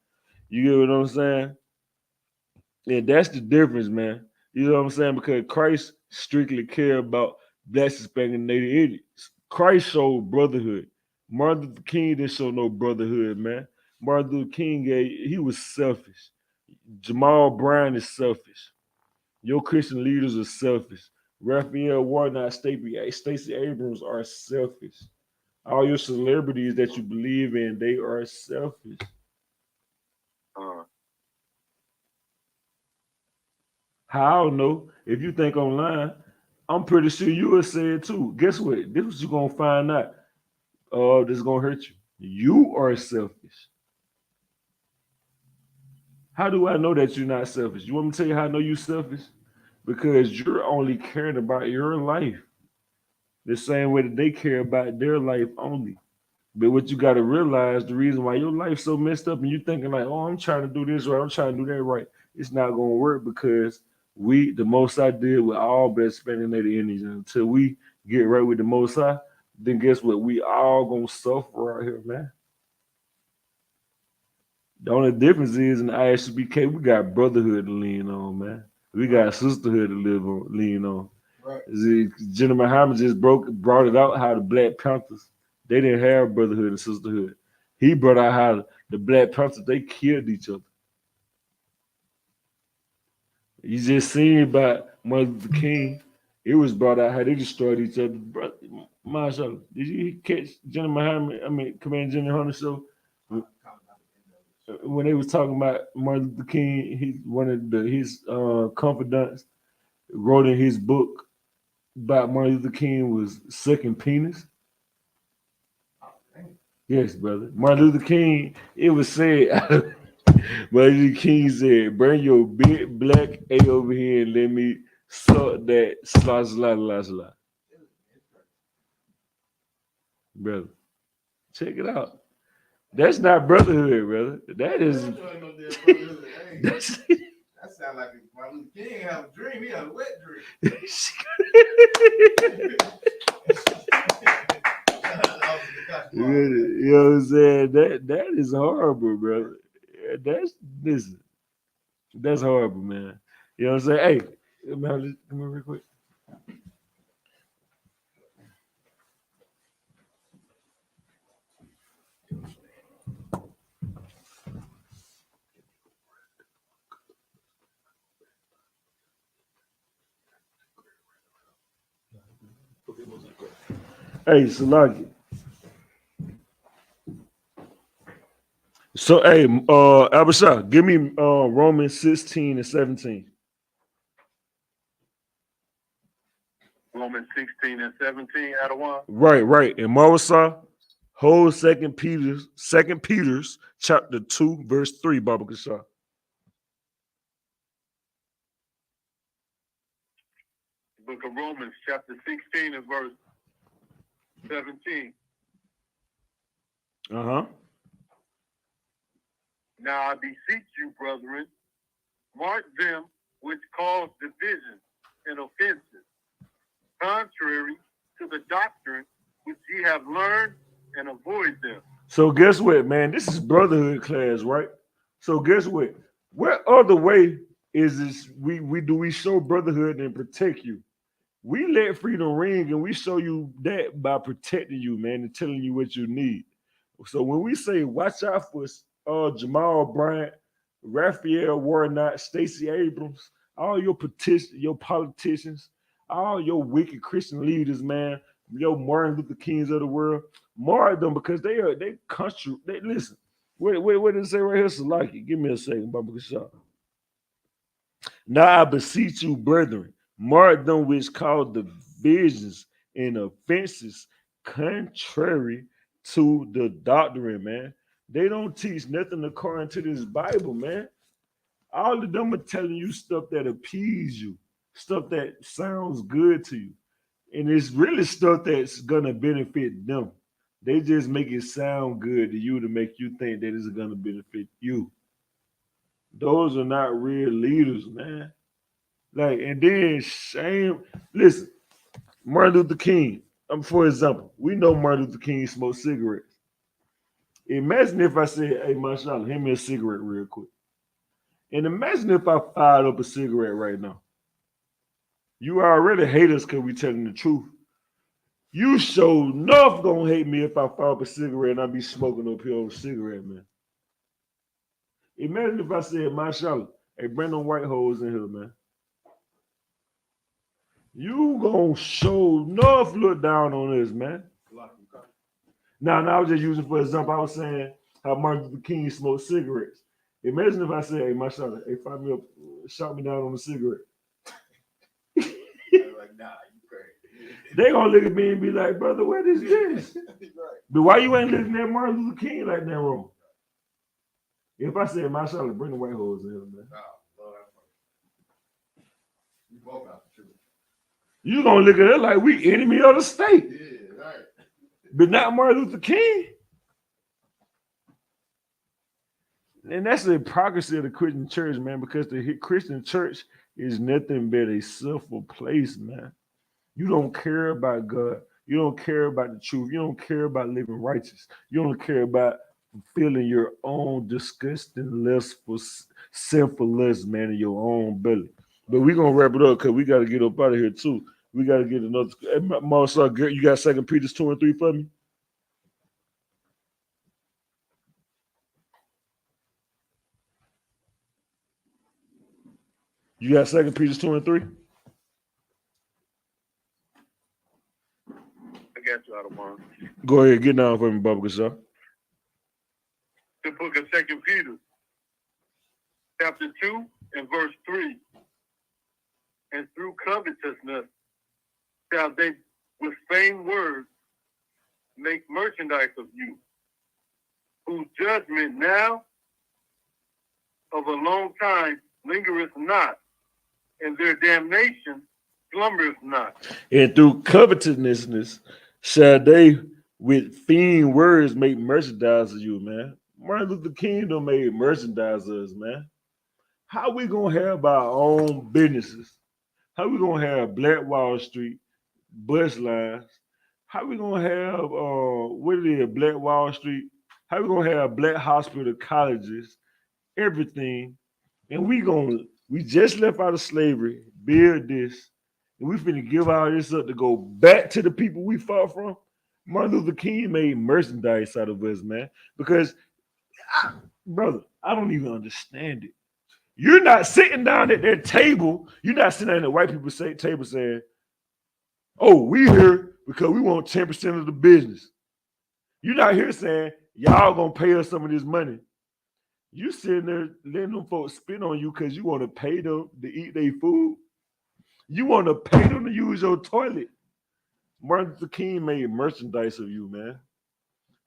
You get what I'm saying? And that's the difference, man. You know what I'm saying? Because Christ strictly care about Black, Hispanic, Native Indians. Christ showed brotherhood. Martin Luther King didn't show no brotherhood, man. Martin Luther King, he was selfish. Jamal Brown is selfish. Your Christian leaders are selfish. Raphael Warnock, Stacey Abrams are selfish. All your celebrities that you believe in, they are selfish. How I don't know. If you think online, I'm pretty sure you will say it too. Guess what? This is what you're gonna find out. This is gonna hurt you. You are selfish. How do I know that you're not selfish? You want me to tell you how I know you're selfish? Because you're only caring about your life the same way that they care about their life only. But what you got to realize, the reason why your life's so messed up and you thinking like, oh, I'm trying to do this right, I'm trying to do that right, it's not going to work because the Most High deal with all Black, Hispanic, Native Indians. And until we get right with the Most High, then guess what? We all going to suffer out here, man. The only difference is in the I.S.U.P.K, we got brotherhood to lean on, man. We got sisterhood to lean on. Right. General Muhammad just brought it out how the Black Panthers, they didn't have brotherhood and sisterhood. He brought out how the Black Panthers, they killed each other. You just seen about Martin Luther King, it was brought out how they destroyed each other. Mashallah, did you catch General Muhammad, Commander General Hunter show? When they was talking about Martin Luther King, one of his confidants wrote in his book about Martin Luther King was sucking penis. Yes, brother. Martin Luther King, it was said, Martin Luther King said, bring your big black A over here and let me suck that sla. Brother, check it out. That's not brotherhood, brother. That is. That sounds like Martin Luther King have a dream. He had a wet dream. You know what I'm saying? That is horrible, brother. That's horrible, man. You know what I'm saying? Hey, man, come here real quick. Hey, Salaki. So, hey, Abishai, give me Romans 16 and 17. Romans 16 and 17, Adawan. Right. And Marwasa, whole Second Peter's chapter 2, verse 3, Baba Kasha. Book of Romans, chapter 16 and verse 17. Uh-huh. Now I beseech you, brethren, mark them which cause division and offenses, contrary to the doctrine which ye have learned, and avoid them. So guess what, man? This is brotherhood class, right? So guess what? What other way is this we show brotherhood and protect you? We let freedom ring and we show you that by protecting you, man, and telling you what you need. So when we say watch out for Jamal Bryant, Raphael Warnock, Stacey Abrams, all your politicians, all your wicked Christian leaders, man, your Martin Luther Kings of the world, mark them because they country. They listen. What did it say right here, Salaki? Give me a second, Baba Kasha. Now I beseech you, brethren, mark them which cause divisions and offenses contrary to the doctrine, man. They don't teach nothing according to this Bible, man. All of them are telling you stuff that appease you, stuff that sounds good to you. And it's really stuff that's gonna benefit them. They just make it sound good to you to make you think that it's gonna benefit you. Those are not real leaders, man. Like, and then shame. Listen, Martin Luther King. For example, we know Martin Luther King smoked cigarettes. Imagine if I said, "Hey, mashallah, hand me a cigarette real quick." And imagine if I fired up a cigarette right now. You already hate us because we telling the truth. You sure enough gonna hate me if I fire up a cigarette and I be smoking up here over a cigarette, man. Imagine if I said, mashallah, hey, bring them white hoes in here, man. You gonna show enough look down on this, man. Now, I was just using for example. I was saying how Martin Luther King smoked cigarettes. Imagine if I said, hey, mashallah, hey, fire me up, shot me down on a cigarette. Like, nah, you crazy. They gonna look at me and be like, brother, what is this? Right. But why you ain't looking at Martin Luther King like that wrong? If I said, mashallah, bring the white hoes in here, man. Oh, Lord, you both out the truth. You gonna look at it like we enemy of the state. Yeah, right. But not Martin Luther King. And that's the hypocrisy of the Christian church, man, because the Christian church is nothing but a sinful place, man. You don't care about God. You don't care about the truth. You don't care about living righteous. You don't care about fulfilling your own disgusting, lustful, sinful lust, man, in your own belly. But we're going to wrap it up because we got to get up out of here, too. We got to get another. Hey, Marcel, you got 2 Peter 2 and 3 for me? You got 2 Peter 2 and 3? I got you out of mind. Go ahead, get down for me, Baba Gashaw. The book of 2 Peter, chapter 2 and verse 3. And through covetousness shall they with vain words make merchandise of you, whose judgment now of a long time lingereth not, and their damnation slumbereth not. And through covetousness shall they with vain words make merchandise of you, man. Martin Luther King done made merchandise of us, man. How we gonna have our own businesses? How we gonna have Black Wall Street, bus lines? How we gonna have what it is, Black Wall Street? How we gonna have black hospital colleges, everything? And we just left out of slavery, build this, and we finna give all this up to go back to the people we fought from. Martin Luther King made merchandise out of us, man. Because, brother, I don't even understand it. You're not sitting down at their table. You're not sitting down at the white people's table saying, oh, we here because we want 10% of the business. You're not here saying, y'all gonna pay us some of this money. You sitting there letting them folks spit on you because you want to pay them to eat their food. You want to pay them to use your toilet. Martin Luther King made merchandise of you, man.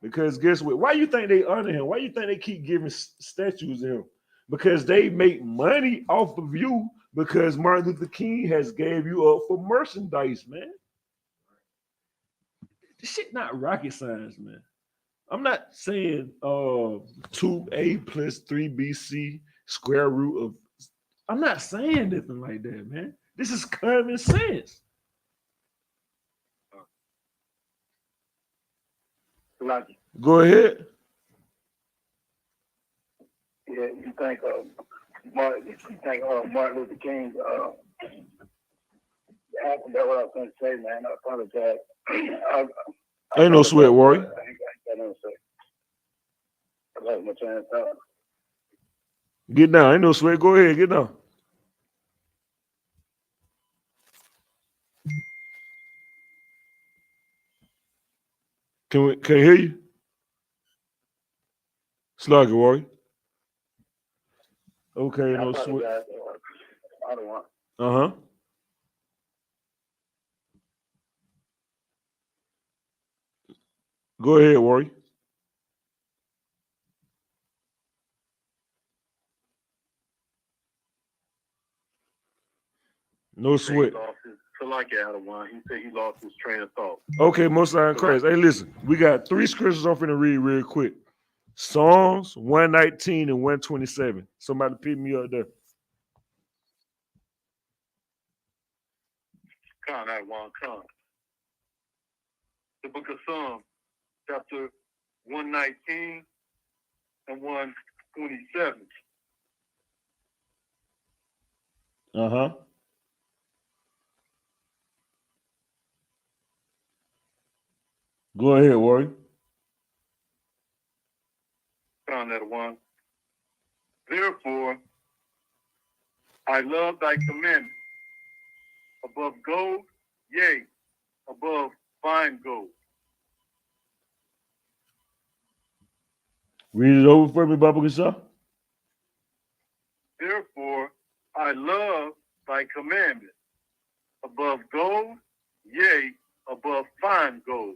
Because guess what? Why you think they honor him? Why you think they keep giving statues to him? Because they make money off of you because Martin Luther King has gave you up for merchandise, man. This shit not rocket science, man. I'm not saying 2a plus 3bc square root of. I'm not saying nothing like that, man. This is common sense. Go ahead. Yeah, you think Martin Luther King happened? That's what I was going to say, man. I apologize. Ain't no sweat, Rory. I got no sweat. I lost my train of thought. Get down. Ain't no sweat. Go ahead. Get down. Can you hear you? Slug it, Rory. Okay, no sweat. I don't want. Uh-huh. Go ahead, Rory. No sweat. He said he lost his train of thought. Okay, most of Christ. Hey, listen, we got 3 scriptures I'm finna read real quick. Psalms 119 and 127. Somebody pick me up there. Come. The book of Psalms, chapter 119 and 127. Uh-huh. Go ahead, Warrior. Found that one. Therefore, I love thy commandments above gold, yea, above fine gold. Read it over for me, Baba Kasha. Therefore, I love thy commandments above gold, yea, above fine gold.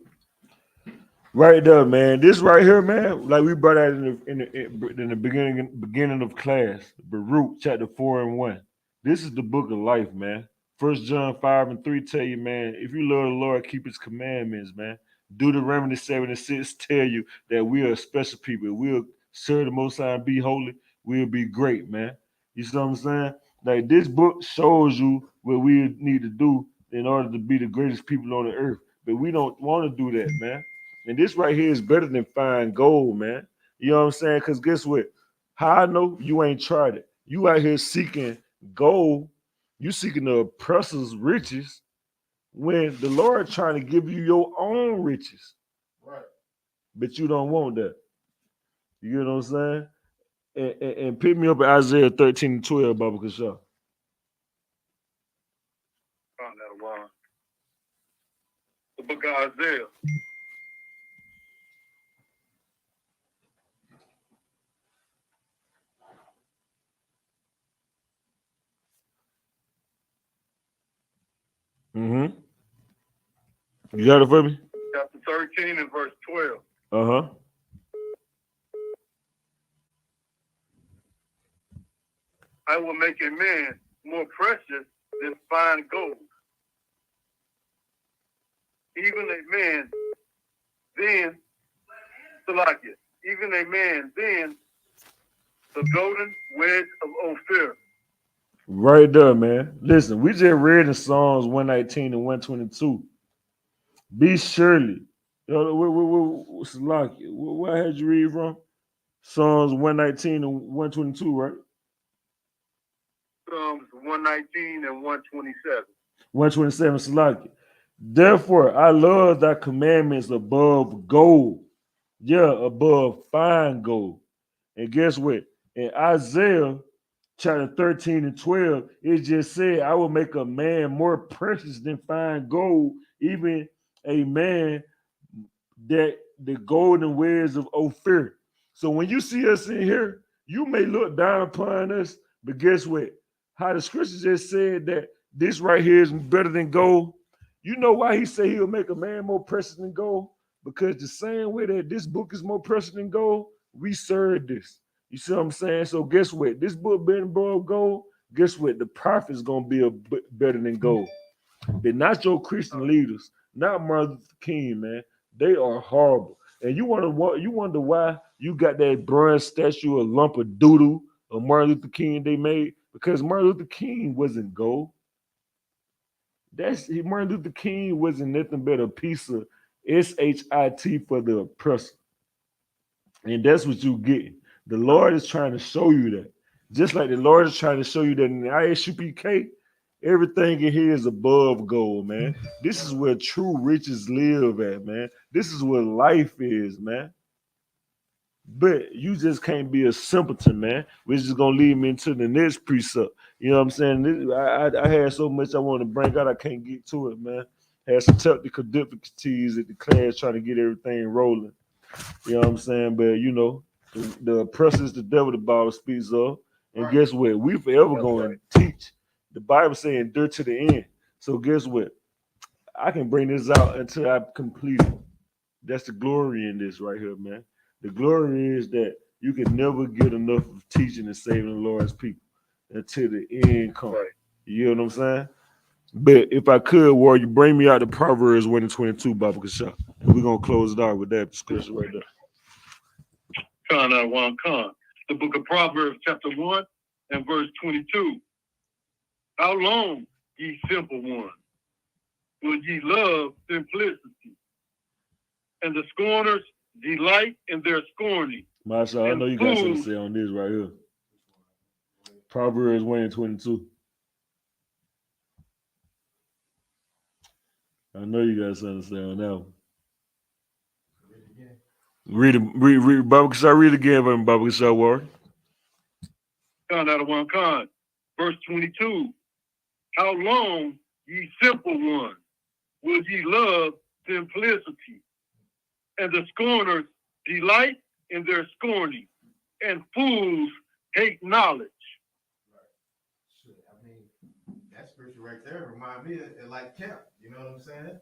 Right there, man. This right here, man. Like we brought out in the beginning of class, Baruch chapter 4:1. This is the book of life, man. 1 John 5:3 tell you, man, if you love the Lord, keep his commandments, man. Deuteronomy 7:6 tell you that we are a special people. We'll serve the Most High and be holy. We'll be great, man. You see what I'm saying? Like this book shows you what we need to do in order to be the greatest people on the earth. But we don't want to do that, man. And this right here is better than fine gold, man. You know what I'm saying? Because guess what? How I know you ain't tried it. You out here seeking gold. You seeking the oppressor's riches when the Lord trying to give you your own riches. Right. But you don't want that. You get what I'm saying? And pick me up at Isaiah 13:12, Baba Kasha. Found that one. The book of Isaiah. Mm-hmm. You got it for me? Chapter 13 and verse 12. Uh-huh. I will make a man more precious than fine gold. Even a man then, Salakia, even a man then, the golden wedge of Ophir. Right there, man. Listen, we just read in Psalms 119 and 122. Be surely. Salakia, where had you read from? Psalms 119 and 122, right? Psalms 119 and 127. 127, Salakia. Therefore, I love thy commandments above gold. Yeah, above fine gold. And guess what? In Isaiah chapter 13 and 12, it just said, I will make a man more precious than fine gold, even a man that the golden ways of Ophir. So when you see us in here, you may look down upon us, but guess what? How the scripture just said that this right here is better than gold. You know why he said he'll make a man more precious than gold? Because the same way that this book is more precious than gold, we serve this. You see what I'm saying? So guess what? This book being above gold, guess what? The prophet's gonna be better than gold. But not your Christian leaders, not Martin Luther King, man. They are horrible. And you wonder why you got that bronze statue, a lump of doodle of Martin Luther King they made? Because Martin Luther King wasn't gold. Martin Luther King wasn't nothing but a piece of SHIT for the oppressor. And that's what you get. The Lord is trying to show you that. Just like the Lord is trying to show you that in the I.S.U.P.K, everything in here is above gold, man. This is where true riches live at, man. This is where life is, man. But you just can't be a simpleton, man. Which is gonna lead me into the next precept. You know what I'm saying? I had so much I want to bring out, I can't get to it, man. Had some technical difficulties at the class trying to get everything rolling. You know what I'm saying? But you know, the oppressor is the devil, the Bible speaks of. And guess what? We forever going to teach. The Bible saying endure to the end. So guess what? I can bring this out until I complete it. That's the glory in this right here, man. The glory is that you can never get enough of teaching and saving the Lord's people until the end comes. Right. You know what I'm saying? But if I could, War, you bring me out the Proverbs 1 and 22, Baba Kasha. And we're going to close it out with that scripture right there. The book of Proverbs, chapter 1 and verse 22. How long, ye simple ones, will ye love simplicity? And the scorners delight in their scorning. Masha, I know you got something to say on this right here. Proverbs 1 and 22. I know you got something to say on that one. Read Baba Kasha, read again, Baba Kasha Warrior. Con out of one con. Verse 22. How long, ye simple ones, will ye love simplicity? And the scorners delight in their scorning, and fools hate knowledge. Shit, I mean, that scripture right there remind me of like camp. You know what I'm saying?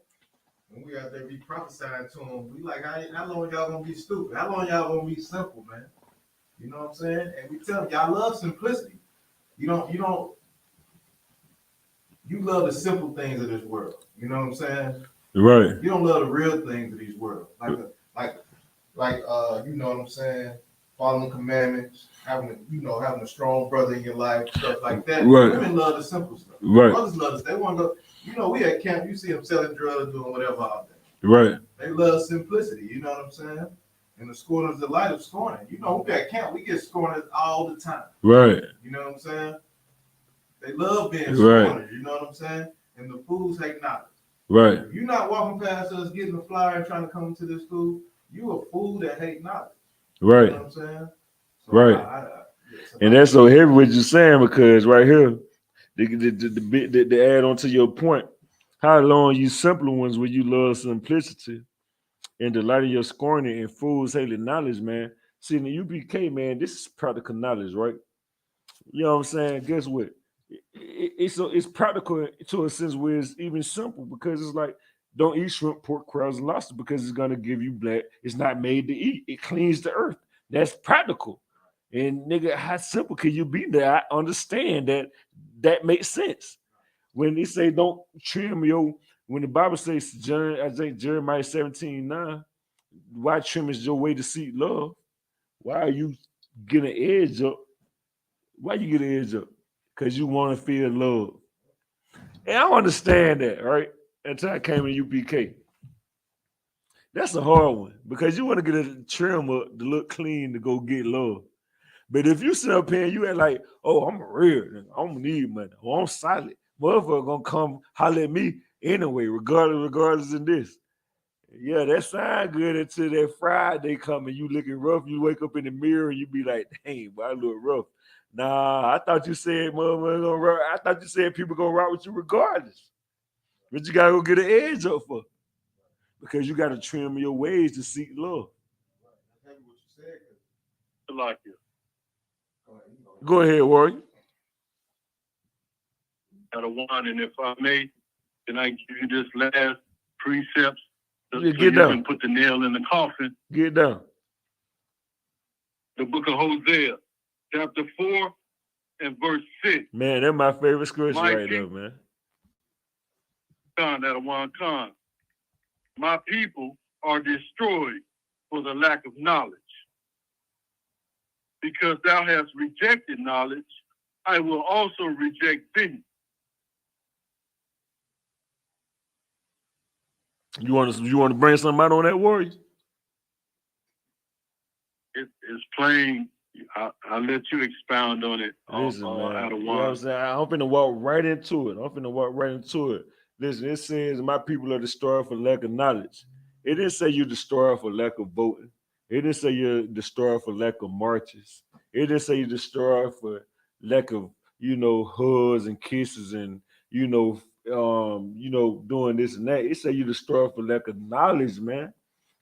When we out there be prophesying to them, we like, how long y'all gonna be stupid? How long y'all gonna be simple, man? You know what I'm saying? And we tell them, y'all love simplicity. You love the simple things of this world. You know what I'm saying? Right. You don't love the real things of this world. Like you know what I'm saying? Following commandments, having a strong brother in your life, stuff like that. Right. Women love the simple stuff. Right. Brothers love this. They want to go, we at camp, you see them selling drugs, doing whatever out there. Right. They love simplicity, you know what I'm saying? And the scorners delight of scorning. We at camp, we get scorners all the time. Right. You know what I'm saying? They love being scorners, you know what I'm saying? And the fools hate knowledge. Right. If you're not walking past us getting a flyer and trying to come to this school, you a fool that hate knowledge. Right. You know what I'm saying? So right. And that's so heavy what you're saying, because right here, the add on to your point, how long you simple ones will you love simplicity and delight in your scorning and fools hate knowledge, man. See, in the UPK, man, this is practical knowledge, right? You know what I'm saying? Guess what? It's practical to a sense where it's even simple, because it's like, don't eat shrimp, pork, crabs, and lobster because it's gonna give you black. It's not made to eat. It cleans the earth. That's practical. And nigga, how simple can you be? That I understand that makes sense. When they say don't trim your, when the Bible says, I think Jeremiah 17:9, why trim is your way to seek love? Why are you getting an edge up? Why you get an edge up? Because you want to feel love. And I understand that, right? Until I came in UPK. That's a hard one, because you want to get a trim up to look clean to go get love. But if you sit up here and you act like, oh, I'm a real nigga, I don't need money, oh, I'm solid, motherfucker gonna come holler at me anyway, regardless of this. Yeah, that sound good until that Friday come and you looking rough. You wake up in the mirror and you be like, dang, boy, I look rough. Nah, I thought you said motherfucker gonna rock. I thought you said people gonna rock with you regardless. But you gotta go get an edge up for, because you gotta trim your ways to seek love. I like it. Go ahead, Warrior. Out of one, and if I may, can I give you this last precept so Yeah, you down. can put the nail in the coffin? Get down. The book of Hosea, chapter 4 and verse 6. Man, that's my favorite scripture My right there, people- man. Con, out of one con. My people are destroyed for the lack of knowledge. Because thou hast rejected knowledge, I will also reject thee. You want to bring something out on that, Warrior? It's plain. I'll let you expound on it. Listen, man. Out of You one. know what I'm saying? I'm finna walk right into it. Listen, it says my people are destroyed for lack of knowledge. It didn't say you destroyed for lack of voting. It didn't say you're destroyed for lack of marches. It didn't say you destroyed for lack of, hugs and kisses and, doing this and that. It said you destroyed for lack of knowledge, man.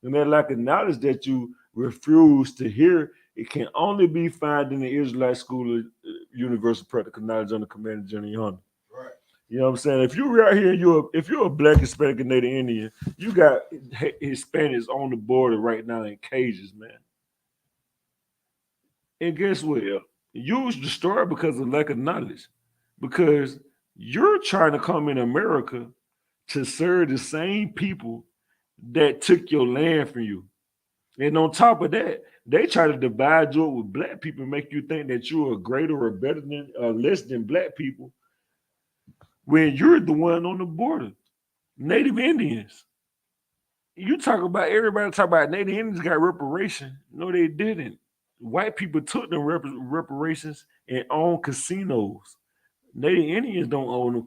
And that lack of knowledge that you refuse to hear, it can only be found in the Israelite School of Universal Practical Knowledge under Command of General Yahanna. Right. You know what I'm saying? If you're out here, if you're a black, Hispanic, and Native Indian, you got Hispanics on the border right now in cages, man. And guess what? You was destroyed because of lack of knowledge. Because you're trying to come in America to serve the same people that took your land from you. And on top of that, they try to divide you up with black people and make you think that you are greater or better than or less than black people when you're the one on the border. Native Indians. You talk about, everybody talk about Native Indians got reparation. No, they didn't. White people took the reparations and owned casinos. Native Indians don't own no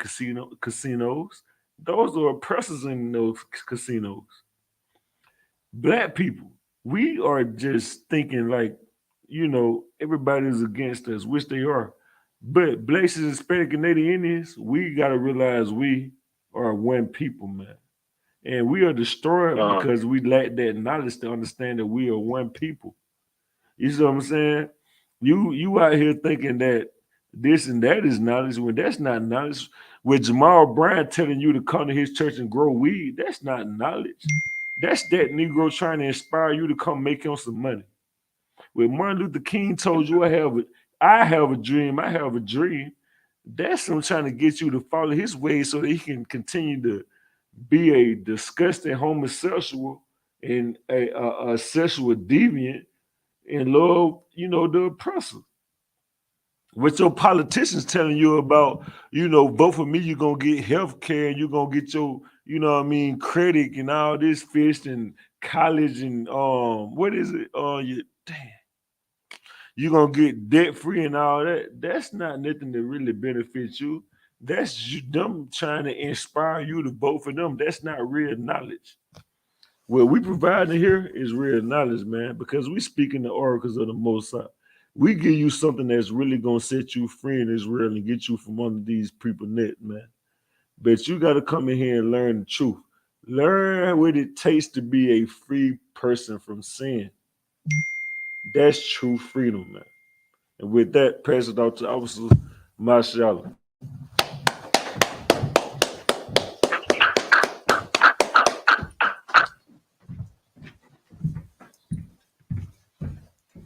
casinos. Those are oppressors in those casinos. Black people We are just thinking like, everybody's against us, which they are. But Blacks, Hispanic, and Native Indians, we gotta realize we are one people, man. And we are destroyed because we lack that knowledge to understand that we are one people. You see what I'm saying? You out here thinking that this and that is knowledge when that's not knowledge. With Jamal Bryant telling you to come to his church and grow weed, that's not knowledge. That's that Negro trying to inspire you to come make him some money. When Martin Luther King told you, I have a dream, I have a dream. That's him trying to get you to follow his ways so that he can continue to be a disgusting homosexual and a sexual deviant and love, the oppressor. What your politicians telling you about, vote for me, you're gonna get health care and you're gonna get your, credit and all this fish and college and what is it? You're gonna get debt free and all that. That's not nothing that really benefits you. That's them trying to inspire you to vote for them. That's not real knowledge. What we providing here is real knowledge, man, because we speaking the oracles of the Most High. We give you something that's really gonna set you free in Israel and get you from under these people net, man. But you gotta come in here and learn the truth. Learn what it takes to be a free person from sin. That's true freedom, man. And with that, pass it out to Officer Mashallah.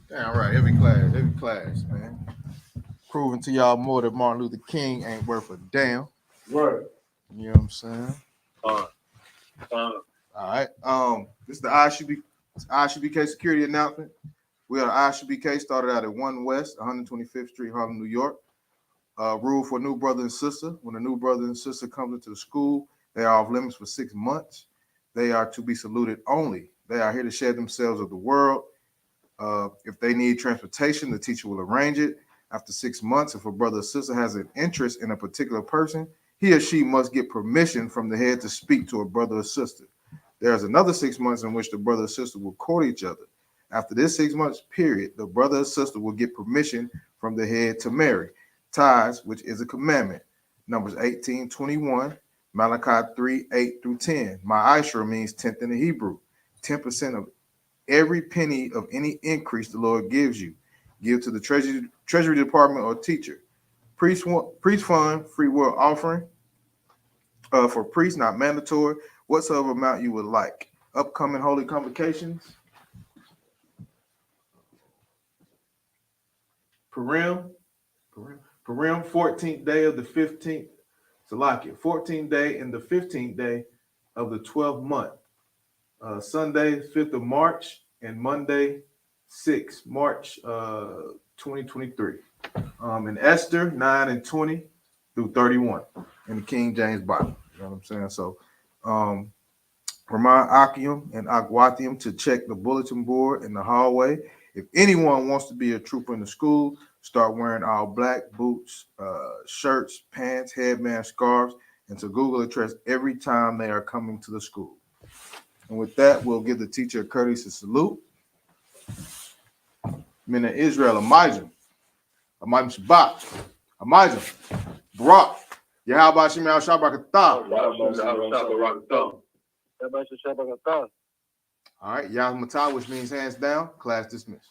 Damn right, every class, man. Proving to y'all more that Martin Luther King ain't worth a damn. Right. You know what I'm saying? All right. This is the I.S.U.P.K security announcement. We are I.S.U.P.K, started out at 1 West, 125th Street, Harlem, New York. Rule for new brother and sister. When a new brother and sister comes into the school, they are off limits for 6 months. They are to be saluted only. They are here to share themselves with the world. If they need transportation, the teacher will arrange it. After 6 months, if a brother or sister has an interest in a particular person, he or she must get permission from the head to speak to a brother or sister. There's another 6 months in which the brother or sister will court each other. After this 6 months period, the brother or sister will get permission from the head to marry. Tithes, which is a commandment. Numbers 18:21, Malachi 3:8-10. My Aisha means 10th in the Hebrew. 10% of every penny of any increase the Lord gives you. Give to the treasury department or teacher. Priest fund, free will offering. For priests, not mandatory. Whatsoever amount you would like. Upcoming holy convocations. Purim, 14th day of the 15th. Salakia, 14th day and the 15th day of the 12th month. Sunday, 5th of March, and Monday, 6th March, 2023. And Esther, 9 and 20 through 31 in the King James Bible. You know what I'm saying? So, remind Akim and Agwathium to check the bulletin board in the hallway. If anyone wants to be a trooper in the school, start wearing all black boots, shirts, pants, headbands, scarves, and to Google address every time they are coming to the school. And with that, we'll give the teacher a courteous salute. Men of Israel, Amijah, Shabbat, Amijah, Barak, Yahweh Shem Shabbat. All right, Yahanna, which means hands down. Class dismissed.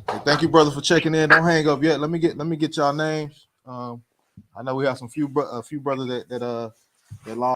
Hey, thank you, brother, for checking in. Don't hang up yet. Let me get y'all names. I know we have a few brothers that long.